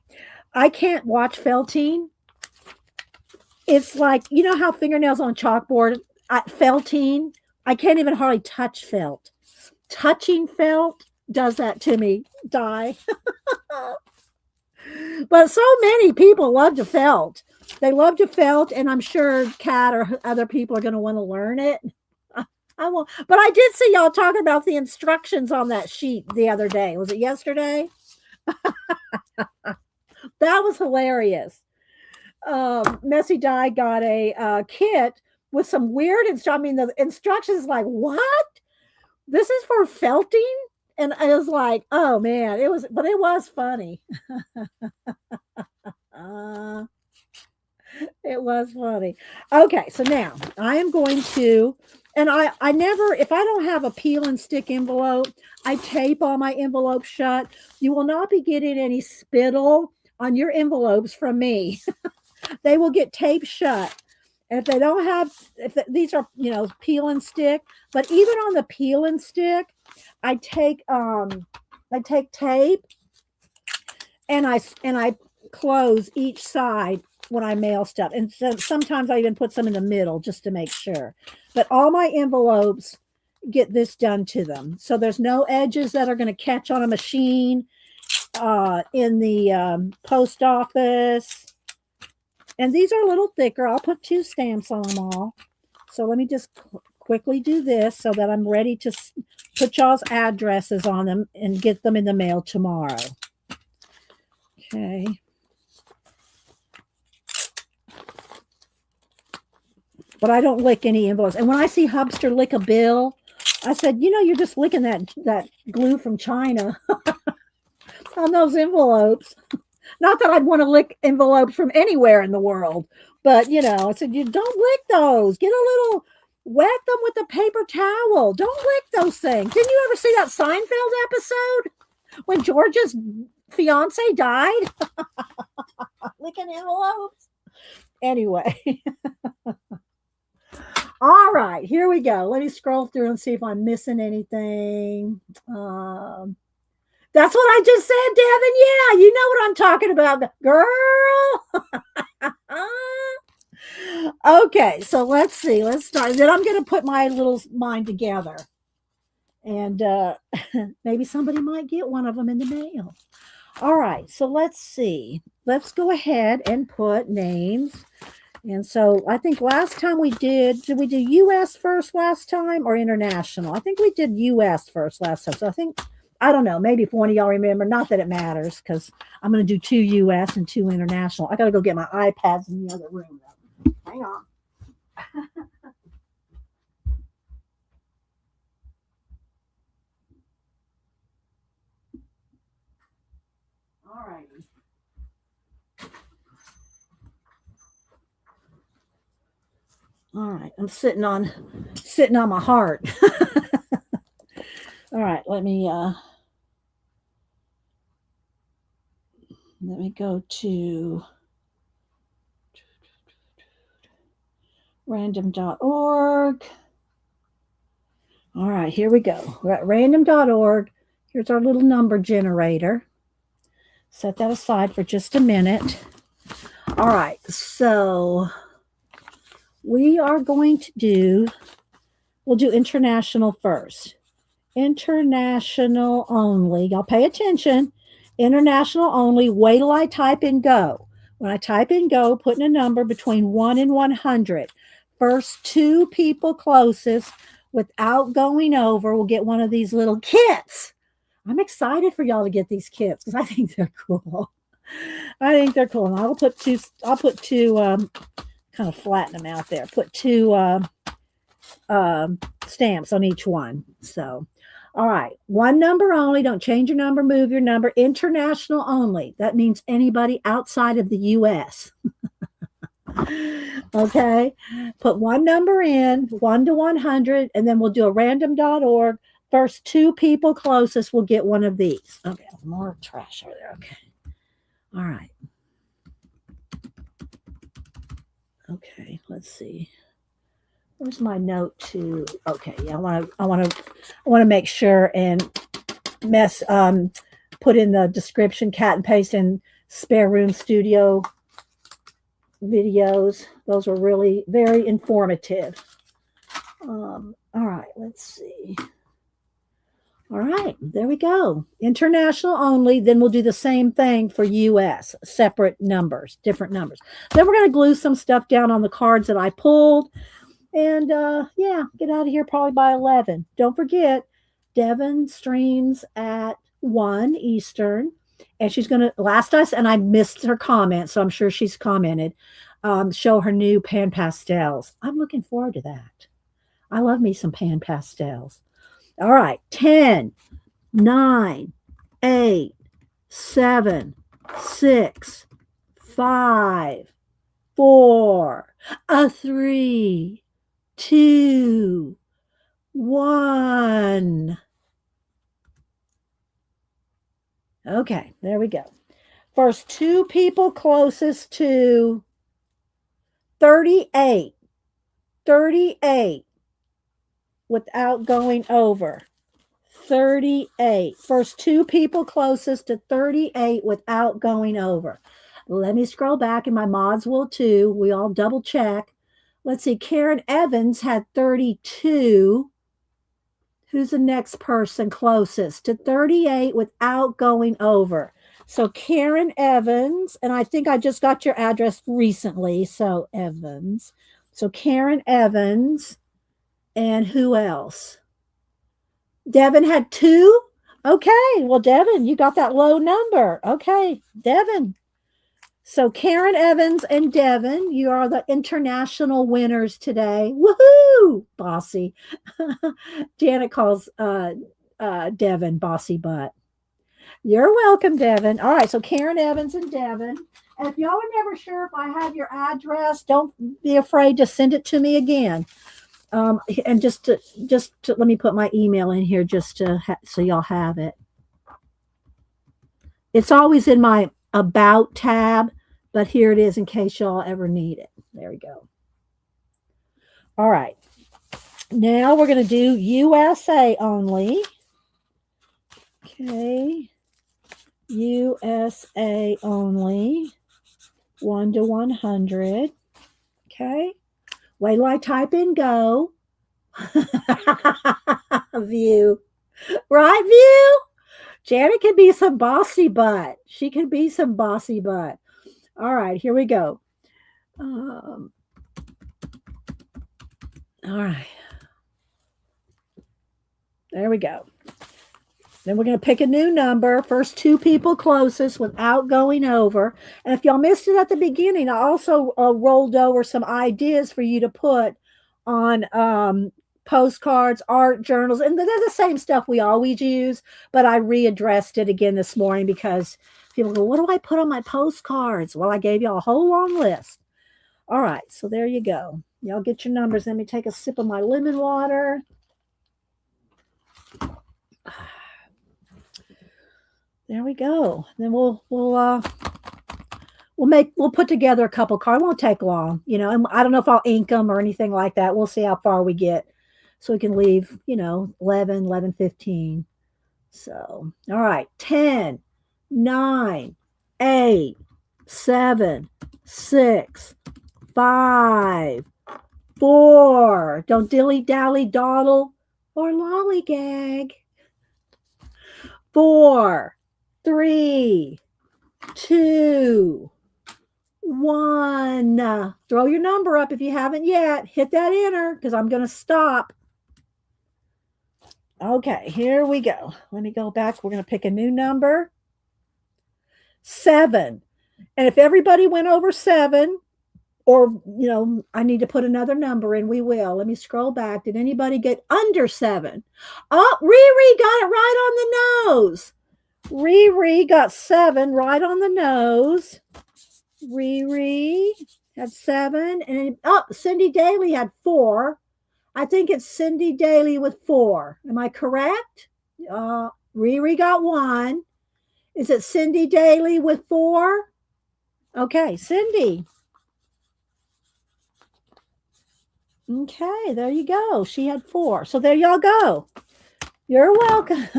I can't watch felting. It's like, you know how fingernails on chalkboard, felting, I can't even hardly touch felt. Touching felt does that to me, die. But so many people love to felt. They love to felt, and I'm sure Kat or other people are going to want to learn it. I won't, but I did see y'all talking about the instructions on that sheet the other day. Was it yesterday? That was hilarious. Messy Die got a kit with some weird instructions. I mean, the instructions like, what? This is for felting? And I was like, oh man, it was funny. It was funny. Okay, so now I am going to, and I never, if I don't have a peel and stick envelope, I tape all my envelopes shut. You will not be getting any spittle on your envelopes from me. They will get taped shut. And if they don't have, these are, peel and stick, but even on the peel and stick, I take tape and I close each side when I mail stuff. And so sometimes I even put some in the middle just to make sure. But all my envelopes get this done to them. So there's no edges that are going to catch on a machine in the post office. And these are a little thicker. I'll put 2 stamps on them all. So let me just quickly do this so that I'm ready to put y'all's addresses on them and get them in the mail tomorrow. Okay. But I don't lick any envelopes. And when I see Hubster lick a bill, I said, you're just licking that glue from China on those envelopes. Not that I'd want to lick envelopes from anywhere in the world, but I said, you don't lick those. Get a little, wet them with a paper towel. Don't lick those things. Didn't you ever see that Seinfeld episode when George's fiance died? Licking envelopes. Anyway. All right, here we go. Let me scroll through and see if I'm missing anything. That's what I just said, Devin. Yeah, you know what I'm talking about, girl. Okay, so let's see. Let's start. Then I'm going to put my little mine together. And maybe somebody might get one of them in the mail. All right, so let's see. Let's go ahead and put names. And so I think last time did we do U.S. first last time or international? I think we did U.S. first last time. So I don't know, maybe if one of y'all remember, not that it matters because I'm going to do 2 U.S. and 2 international. I got to go get my iPads in the other room. Hang on. All righty. All right, I'm sitting on my heart. All right, let me go to random.org. All right, here we go. We're at random.org. Here's our little number generator. Set that aside for just a minute. All right, so we are going to we'll do international first. International only. Y'all pay attention. International only. Wait till I type in go. When I type in go, put in a number between 1 and 100. First 2 people closest without going over will get one of these little kits. I'm excited for y'all to get these kits because I think they're cool. And I'll put two kind of flatten them out there. Put 2 stamps on each one. So, all right. 1 number only. Don't change your number, move your number. International only. That means anybody outside of the U.S. Okay. Put 1 number in, 1 to 100, and then we'll do a random.org First 2 people closest will get one of these. Okay, more trash over there. Okay. All right. Okay, let's see. Where's my note to? Okay, yeah, I want to make sure and put in the description, cat and paste in spare room studio videos. Those were really very informative. All right, let's see. All right, there we go. International only. Then we'll do the same thing for US, separate numbers, different numbers. Then we're going to glue some stuff down on the cards that I pulled. And yeah, get out of here probably by 11. Don't forget, Devin streams at 1 Eastern. And she's going to, and I missed her comment, so I'm sure she's commented, show her new pan pastels. I'm looking forward to that. I love me some pan pastels. All right, 10, 9, 8, 7, 6, 5, 4, 3, 2, 1. Okay, there we go. First 2 people closest to 38. 38 without going over. 38. First 2 people closest to 38 without going over. Let me scroll back, and my mods will too. We all double check. Let's see. Karen Evans had 32. Who's the next person closest to 38 without going over? So Karen Evans, and I think I just got your address recently. So Evans. So Karen Evans. And who else? Devin had 2. Okay. Well, Devin, you got that low number. Okay. Devin. So Karen Evans and Devin, you are the international winners today. Woohoo! Bossy. Janet calls Devin bossy butt. You're welcome, Devin. All right. So Karen Evans and Devin. And if y'all are never sure if I have your address, don't be afraid to send it to me again. And just to let me put my email in here just to so y'all have it. It's always in my about tab, but here it is in case y'all ever need it. There we go. All right. Now we're going to do USA only. Okay. USA only. 1 to 100. Okay. Wait till I type in go. View. Right, View? Janet can be some bossy butt. She can be some bossy butt. All right, here we go. All right. There we go. Then we're going to pick a new number. First 2 people closest without going over. And if y'all missed it at the beginning, I also rolled over some ideas for you to put on postcards, art journals. And they're the same stuff we always use, but I readdressed it again this morning because people go, what do I put on my postcards? Well, I gave you a whole long list. All right, so there you go. Y'all get your numbers. Let me take a sip of my lemon water. There we go. Then we'll put together a couple cards. It won't take long, and I don't know if I'll ink them or anything like that. We'll see how far we get so we can leave, 11:15. So, all right. 10, 9, 8, 7, 6, 5, 4. Don't dilly-dally, dawdle, or lollygag. 4, 3, 2, 1. Throw your number up if you haven't yet. Hit that enter because I'm going to stop. Okay, here we go. Let me go back. We're going to pick a new number. 7. And if everybody went over 7, or, I need to put another number in, we will. Let me scroll back. Did anybody get under 7? Oh, Riri got it right on the nose. Riri got 7 right on the nose. Riri had 7. And Cindy Daly had 4. I think it's Cindy Daly with 4. Am I correct? Riri got 1. Is it Cindy Daly with 4? Okay, Cindy. Okay, there you go. She had 4. So there y'all go. You're welcome.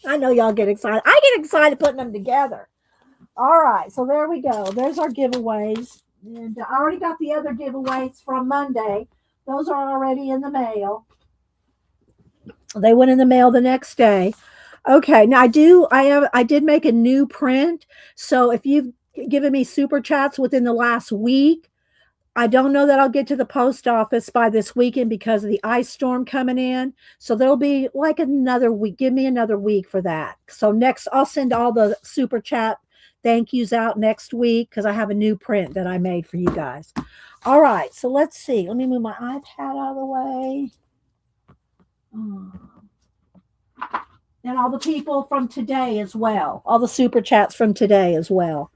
I know y'all get excited. I get excited putting them together. All right, so there we go. There's our giveaways. And I already got the other giveaways from Monday. Those are already in the mail. They went in the mail the next day. Okay, now I did make a new print. So if you've given me super chats within the last week, I don't know that I'll get to the post office by this weekend because of the ice storm coming in. So there'll be like another week. Give me another week for that. So next, I'll send all the super chat thank yous out next week because I have a new print that I made for you guys. All right. So let's see. Let me move my iPad out of the way. And all the people from today as well. All the super chats from today as well.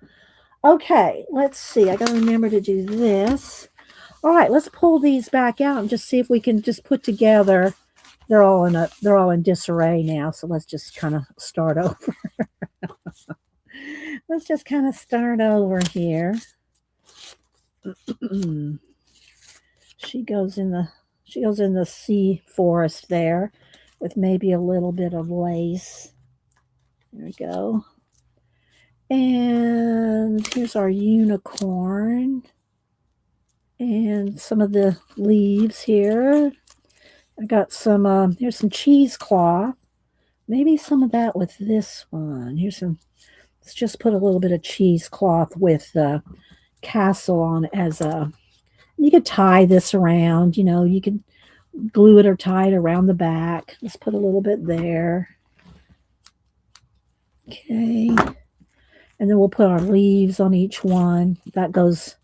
Okay, let's see. I got to remember to do this. All right, let's pull these back out and just see if we can just put together. They're all in disarray now, so let's just kind of start over. Let's just kind of start over here. She goes in the sea forest there with maybe a little bit of lace. There we go. And here's our unicorn. And some of the leaves here. I got some, here's some cheesecloth. Maybe some of that with this one. Let's just put a little bit of cheesecloth with the castle on as you could tie this around, you can glue it or tie it around the back. Let's put a little bit there. Okay. And then we'll put our leaves on each one. That goes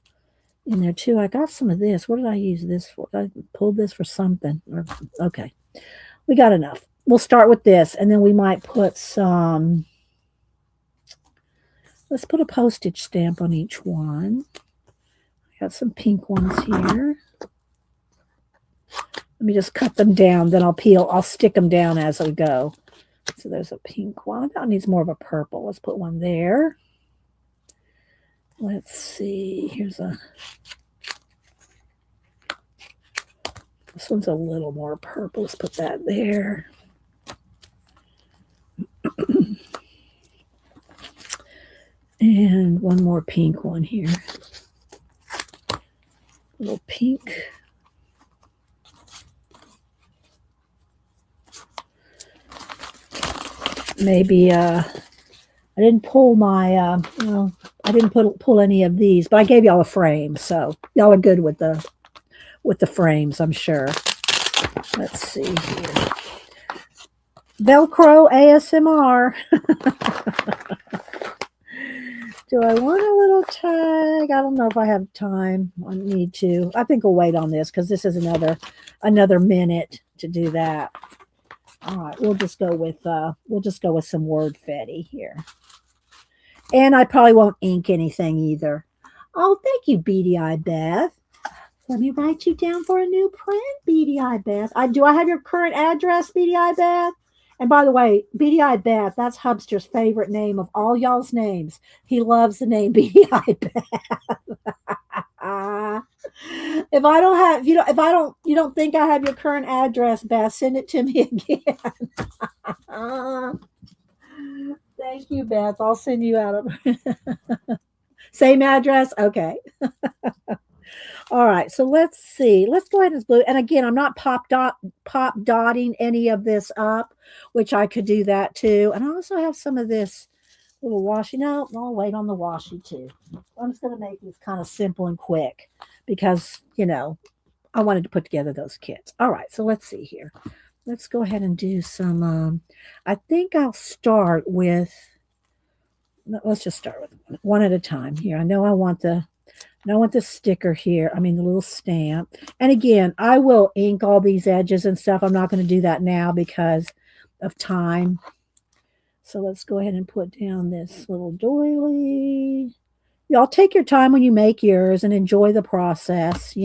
in there too. I got some of this. What did I use this for? I pulled this for something. Okay. We got enough. We'll start with this, and then we might put some. Let's put a postage stamp on each one. I got some pink ones here. Let me just cut them down. Then I'll stick them down as I go. So there's a pink one. That needs more of a purple. Let's put one there. Let's see. This one's a little more purple. Let's put that there. And one more pink one here. A little pink. Maybe I didn't pull my I didn't pull any of these, but I gave y'all a frame, so y'all are good with the frames, I'm sure. Let's see here. Velcro ASMR. Do I want a little tag? I don't know if I have time. I need to. I think I'll wait on this because this is another minute to do that. All right, we'll just go with some word fetty here. And I probably won't ink anything either. Oh, thank you, Beady Eye Beth. Let me write you down for a new print, Beady Eye Beth. Do I have your current address, Beady Eye Beth? And by the way, Beady Eye Beth, that's Hubster's favorite name of all y'all's names. He loves the name Beady Eye Beth. If you don't think I have your current address, Beth, send it to me again. Thank you, Beth. I'll send you out of same address. Okay. All right. So let's see. Let's go ahead and glue. And again, I'm not pop dotting any of this up, which I could do that too. And I also have some of this little washi. No, I'll wait on the washi too. I'm just going to make this kind of simple and quick because, I wanted to put together those kits. All right. So let's see here. Let's go ahead and do some, I think I'll start with, let's just start with one at a time here. I know I want the sticker here. I mean, the little stamp. And again, I will ink all these edges and stuff. I'm not going to do that now because of time. So let's go ahead and put down this little doily. Y'all take your time when you make yours and enjoy the process,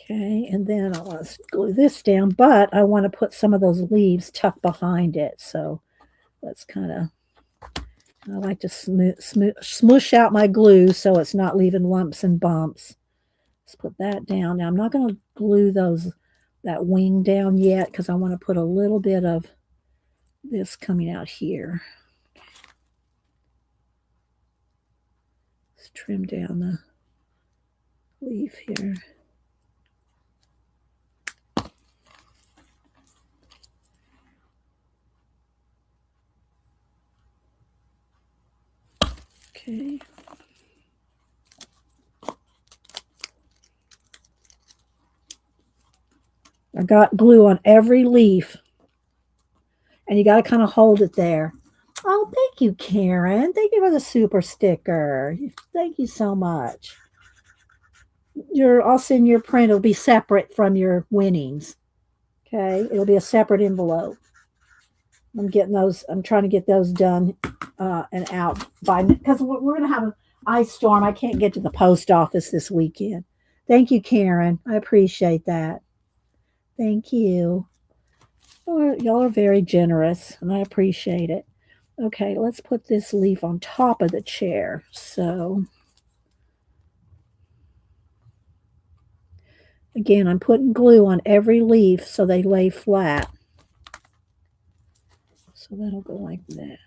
Okay, and then I want to glue this down, but I want to put some of those leaves tucked behind it. So let's kind of, I like to smoosh out my glue so it's not leaving lumps and bumps. Let's put that down. Now I'm not going to glue that wing down yet because I want to put a little bit of this coming out here. Let's trim down the leaf here. Okay. I got glue on every leaf. And you got to kind of hold it there. Oh, thank you, Karen. Thank you for the super sticker. Thank you so much. I'll send your print. It'll be separate from your winnings. Okay. It'll be a separate envelope. I'm trying to get those done and out because we're going to have an ice storm. I can't get to the post office this weekend. Thank you, Karen. I appreciate that. Thank you. Y'all are very generous, and I appreciate it. Okay, let's put this leaf on top of the chair. So, again, I'm putting glue on every leaf so they lay flat. So that'll go like that.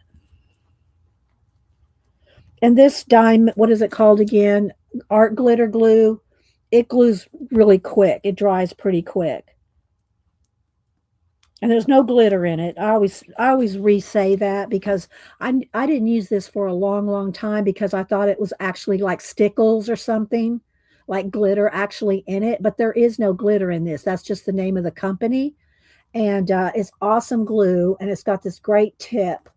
And this diamond, what is it called again? Art glitter glue. It glues really quick. It dries pretty quick. And there's no glitter in it. I always re-say that because I didn't use this for a long, long time because I thought it was actually like stickles or something, like glitter actually in it. But there is no glitter in this. That's just the name of the company. And it's awesome glue, and it's got this great tip.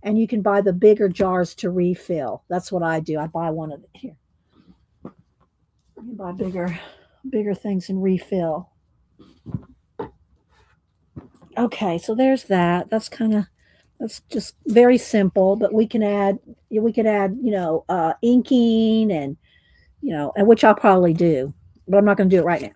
And you can buy the bigger jars to refill. That's what I do. I buy one of them here. You buy bigger things and refill. Okay, so there's that. That's just very simple, but we could add, inking and, and which I'll probably do, but I'm not going to do it right now.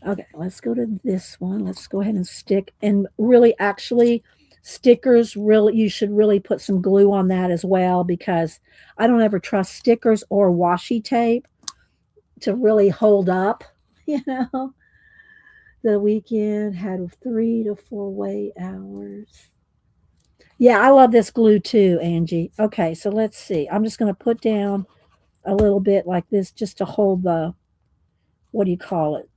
Okay, let's go to this one. Let's go ahead and stick, and really actually stickers, really, you should really put some glue on that as well because I don't ever trust stickers or washi tape to really hold up, The weekend had 3 to 4 wait hours. Yeah, I love this glue too, Angie. Okay, so let's see. I'm just going to put down a little bit like this just to hold the, what do you call it?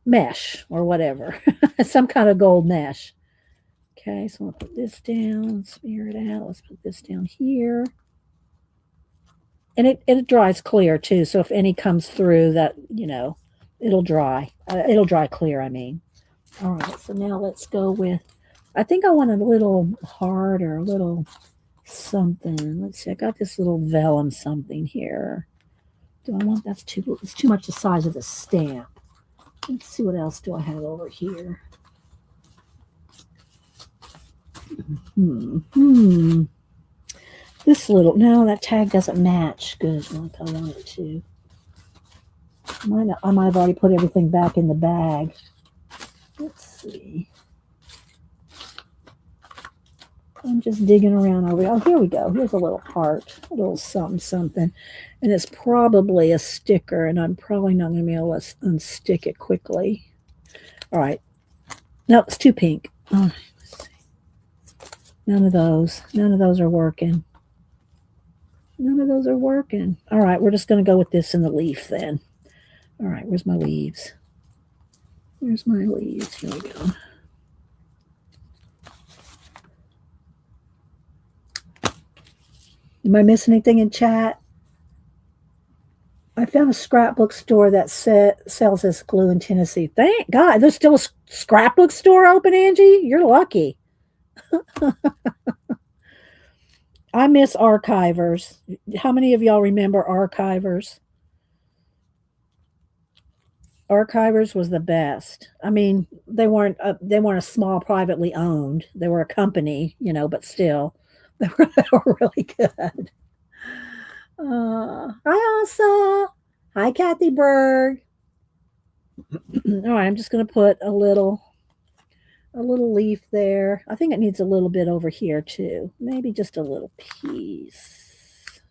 Mesh or whatever. Some kind of gold mesh. Okay, so I'm going to put this down, smear it out. Let's put this down here. And it dries clear too. So if any comes through that, it'll dry. It'll dry clear, I mean. All right, so now let's go with, I think I want a little heart or a little something. Let's see, I got this little vellum something here. Do I want, it's too much the size of the stamp. Let's see what else do I have over here. This little, no, that tag doesn't match good like I want it to. I might have already put everything back in the bag. Let's see. I'm just digging around over here. Oh, here we go. Here's a little heart, a little something. And it's probably a sticker, and I'm probably not going to be able to unstick it quickly. All right. No, it's too pink. All right, let's see. None of those are working. None of those are working. All right, we're just going to go with this in the leaf then. All right, where's my leaves? Where's my leaves? Here we go. Am I missing anything in chat? I found a scrapbook store that sells this glue in Tennessee. Thank God. There's still a scrapbook store open, Angie? You're lucky. I miss archivers. How many of y'all remember archivers? Archivers was the best. I mean, they weren't a small privately owned. They were a company, but still, they were really good. Hi, Asa. Hi, Kathy Berg. All right, I'm just going to put a little leaf there. I think it needs a little bit over here too. Maybe just a little piece.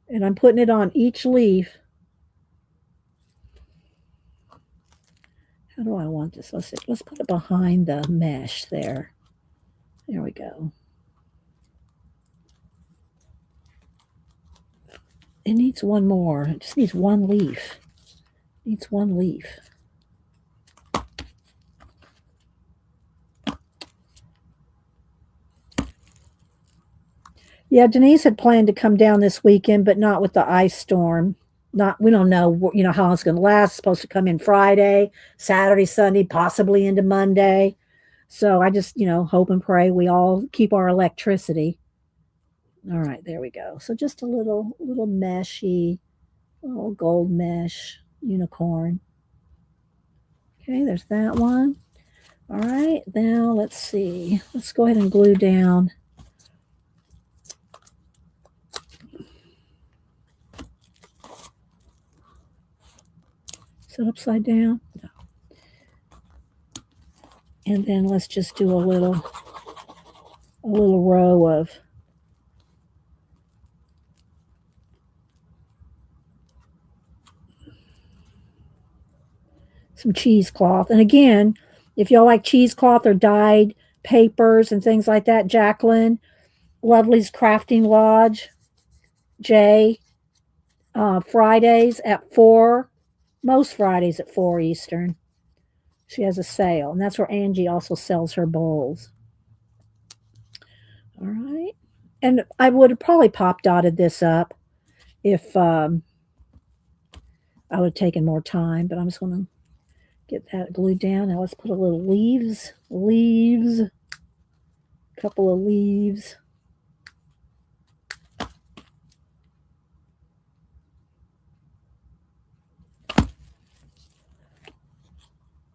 And I'm putting it on each leaf. How do I want this? Let's put it behind the mesh there. There we go. It needs one more. It just needs one leaf. It needs one leaf. Yeah, Denise had planned to come down this weekend, but not with the ice storm. Not we don't know, how long it's going to last. It's supposed to come in Friday, Saturday, Sunday, possibly into Monday. So I just, hope and pray we all keep our electricity. All right, there we go. So just a little meshy, little gold mesh unicorn. Okay, there's that one. All right, now let's see. Let's go ahead and glue down. Is it upside down? No. And then let's just do a little row of some cheesecloth. And again, if y'all like cheesecloth or dyed papers and things like that, Jacqueline, Lovely's Crafting Lodge, Jay, Fridays at 4, most Fridays at 4 Eastern. She has a sale, and that's where Angie also sells her bowls. All right. And I would have probably pop dotted this up if I would have taken more time, but I'm just going to get that glued down. Now let's put a little leaves, couple of leaves.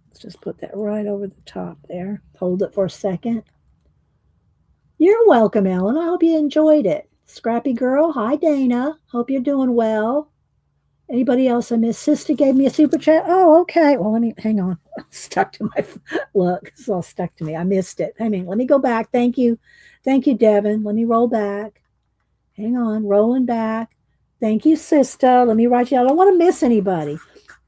Let's just put that right over the top there. Hold it for a second. You're welcome, Ellen. I hope you enjoyed it. Scrappy girl. Hi, Dana. Hope you're doing well. Anybody else I missed? Sister gave me a super chat. Oh, okay. Well, let me hang on. Stuck to my look. It's all stuck to me. I missed it. Let me go back. Thank you, Devin. Let me roll back. Hang on, rolling back. Thank you, sister. Let me write you. I don't want to miss anybody.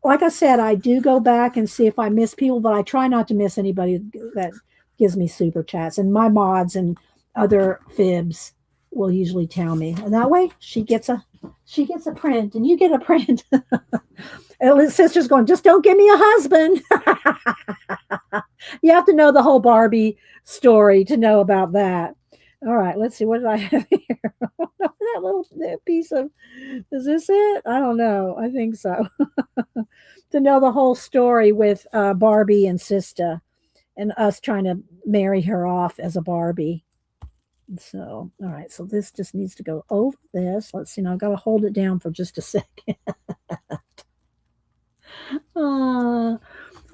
Like I said, I do go back and see if I miss people, but I try not to miss anybody that gives me super chats. And my mods and other fibs will usually tell me, and that way she gets a print, and you get a print. And sister's going, just don't give me a husband. You have to know the whole Barbie story to know about that. All right, let's see. What did I have here? That little piece of, is this it? I don't know. I think so. To know the whole story with Barbie and Sista and us trying to marry her off as a Barbie. So, all right. So this just needs to go over this. Let's see. Now I've got to hold it down for just a second.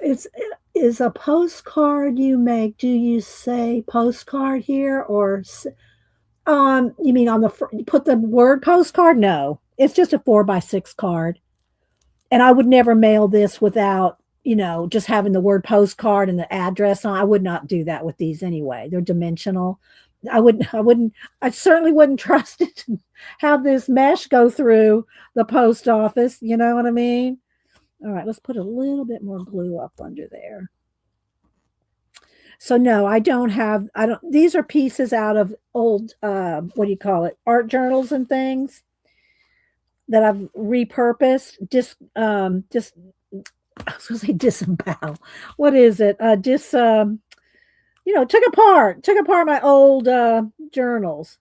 It is a postcard you make. Do you say postcard here or you mean on the put the word postcard? No, it's just a 4x6 card, and I would never mail this without just having the word postcard and the address on. I would not do that with these anyway. They're dimensional. I certainly wouldn't trust it to have this mesh go through the post office. You know what I mean? All right, let's put a little bit more glue up under there. So no, I don't, these are pieces out of old, what do you call it? Art journals and things that I've repurposed. I was going to say disembowel. What is it? Took apart my old journals.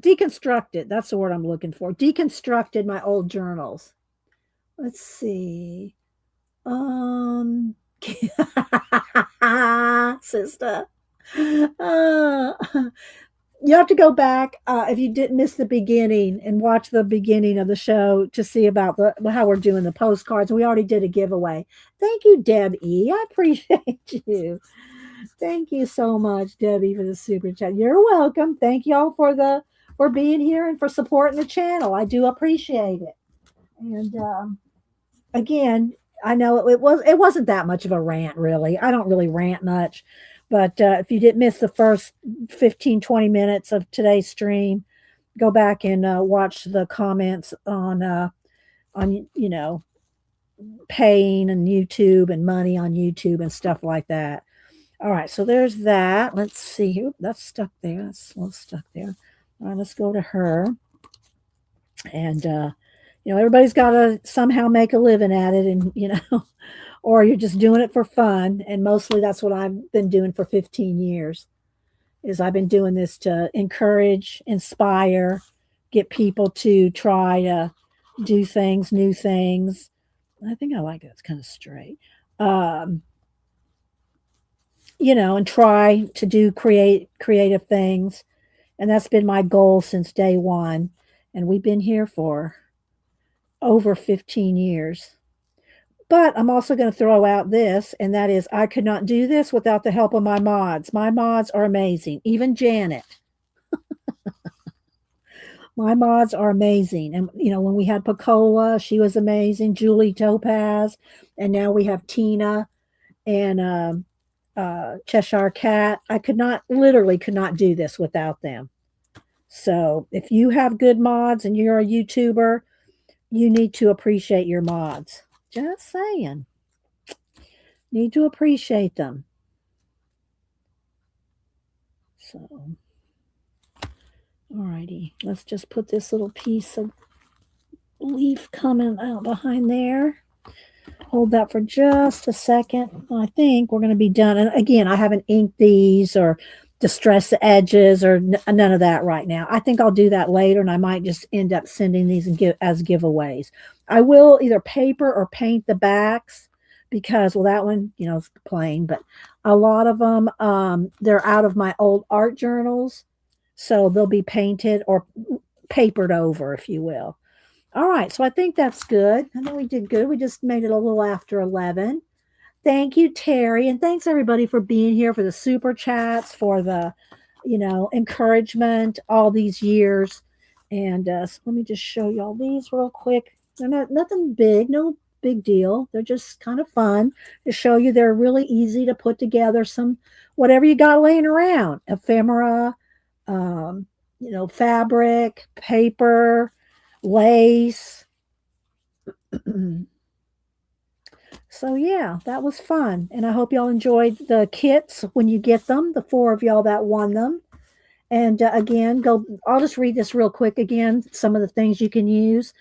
Deconstructed. That's the word I'm looking for. Deconstructed my old journals. Let's see. Sister. You have to go back if you didn't miss the beginning and watch the beginning of the show to see about how we're doing the postcards. We already did a giveaway. Thank you, Deb E. I appreciate you. Thank you so much, Debbie, for the super chat. You're welcome. Thank y'all for being here and for supporting the channel. I do appreciate it. And again, I know it wasn't that much of a rant, really. I don't really rant much, but if you didn't miss the first 15-20 minutes of today's stream, go back and watch the comments on paying and YouTube and money on YouTube and stuff like that. All right, so there's that. Let's see. Oop, that's stuck there. That's a little stuck there. All right, let's go to her. And everybody's got to somehow make a living at it, and or you're just doing it for fun. And mostly that's what I've been doing for 15 years. Is I've been doing this to encourage, inspire, get people to try to do things, new things. I think I like it. It's kind of straight. And try to do creative things. And that's been my goal since day one. And we've been here for over 15 years. But I'm also going to throw out this, and that is I could not do this without the help of my mods. My mods are amazing. Even Janet. My mods are amazing. And, when we had Pacola, she was amazing. Julie Topaz. And now we have Tina and Cheshire Cat. I literally could not do this without them. So if you have good mods and you're a YouTuber, you need to appreciate your mods. Just saying. Need to appreciate them. So, alrighty. Let's just put this little piece of leaf coming out behind there. Hold that for just a second. I think we're going to be done. And again, I haven't inked these or distressed the edges or none of that right now. I think I'll do that later, and I might just end up sending these as giveaways. I will either paper or paint the backs because, well, that one, is plain, but a lot of them, they're out of my old art journals. So they'll be painted or papered over, if you will. All right, so I think that's good. I think we did good. We just made it a little after 11. Thank you, Terry, and thanks everybody for being here, for the super chats, for the, encouragement all these years. And so let me just show y'all these real quick. They're nothing big, no big deal. They're just kind of fun to show you. They're really easy to put together. Some whatever you got laying around, ephemera, fabric, paper, lace. So yeah, that was fun. And I hope y'all enjoyed the kits when you get them, the 4 of y'all that won them. And again, I'll just read this real quick again, some of the things you can use.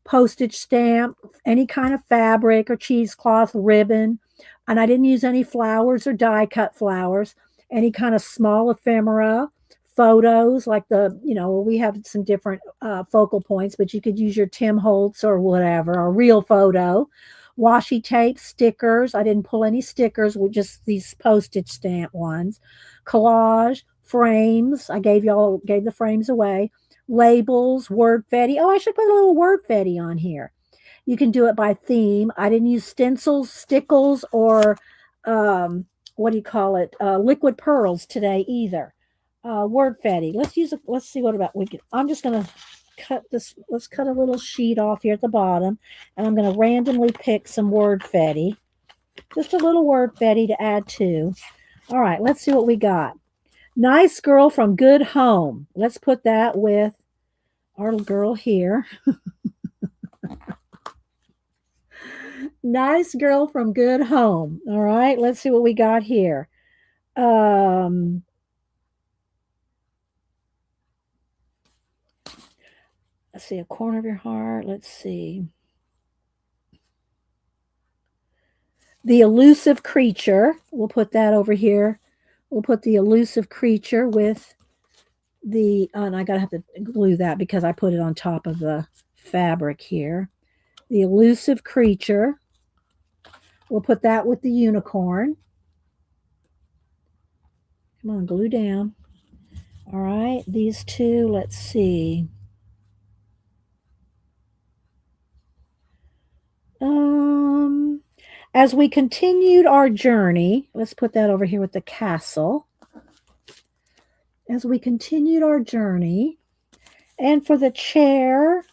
Postage stamp, any kind of fabric or cheesecloth, ribbon. And I didn't use any flowers or die cut flowers. Any kind of small ephemera, photos like we have some different focal points, but you could use your Tim Holtz or whatever, a real photo. Washi tape, stickers. I didn't pull any stickers, with just these postage stamp ones. Collage, frames. I gave the frames away. Labels, word fetty. Oh, I should put a little word fetty on here. You can do it by theme. I didn't use stencils, stickles, or what do you call it? Liquid pearls today either. Word fetty. Let's see what about we can. I'm just gonna cut this. Let's cut a little sheet off here at the bottom, and I'm gonna randomly pick some word fetty. Just a little word fetty to add to. All right, let's see what we got. Nice girl from good home. Let's put that with our girl here. Nice girl from good home. All right, let's see what we got here. Let's see, a corner of your heart. Let's see. The elusive creature. We'll put that over here. We'll put the elusive creature with the, and I gotta have to glue that because I put it on top of the fabric here. The elusive creature. We'll put that with the unicorn. Come on, glue down. All right, these two, let's see. As we continued our journey, let's put that over here with the castle. As we continued our journey, and for the chair,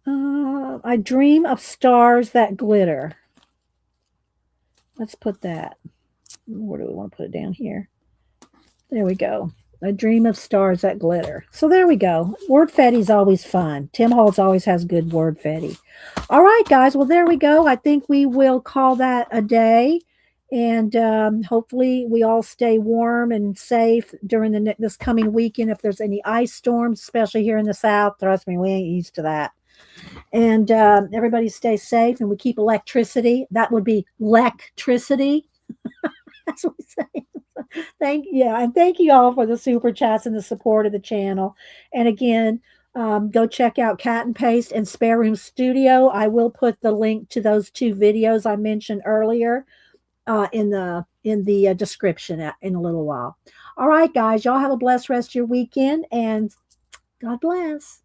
I dream of stars that glitter. Let's put that. Where do we want to put it down here? There we go. I dream of stars that glitter. So there we go. Word Fetty's always fun. Tim Holtz always has good word Fetty. All right, guys. Well, there we go. I think we will call that a day. And hopefully we all stay warm and safe during this coming weekend. If there's any ice storms, especially here in the South, trust me, we ain't used to that. And everybody stay safe and we keep electricity. That would be electricity. That's what we say. And thank you all for the super chats and the support of the channel. And again, go check out Cat and Paste and Spare Room Studio. I will put the link to those two videos I mentioned earlier in the description in a little while. All right, guys, y'all have a blessed rest of your weekend, and God bless.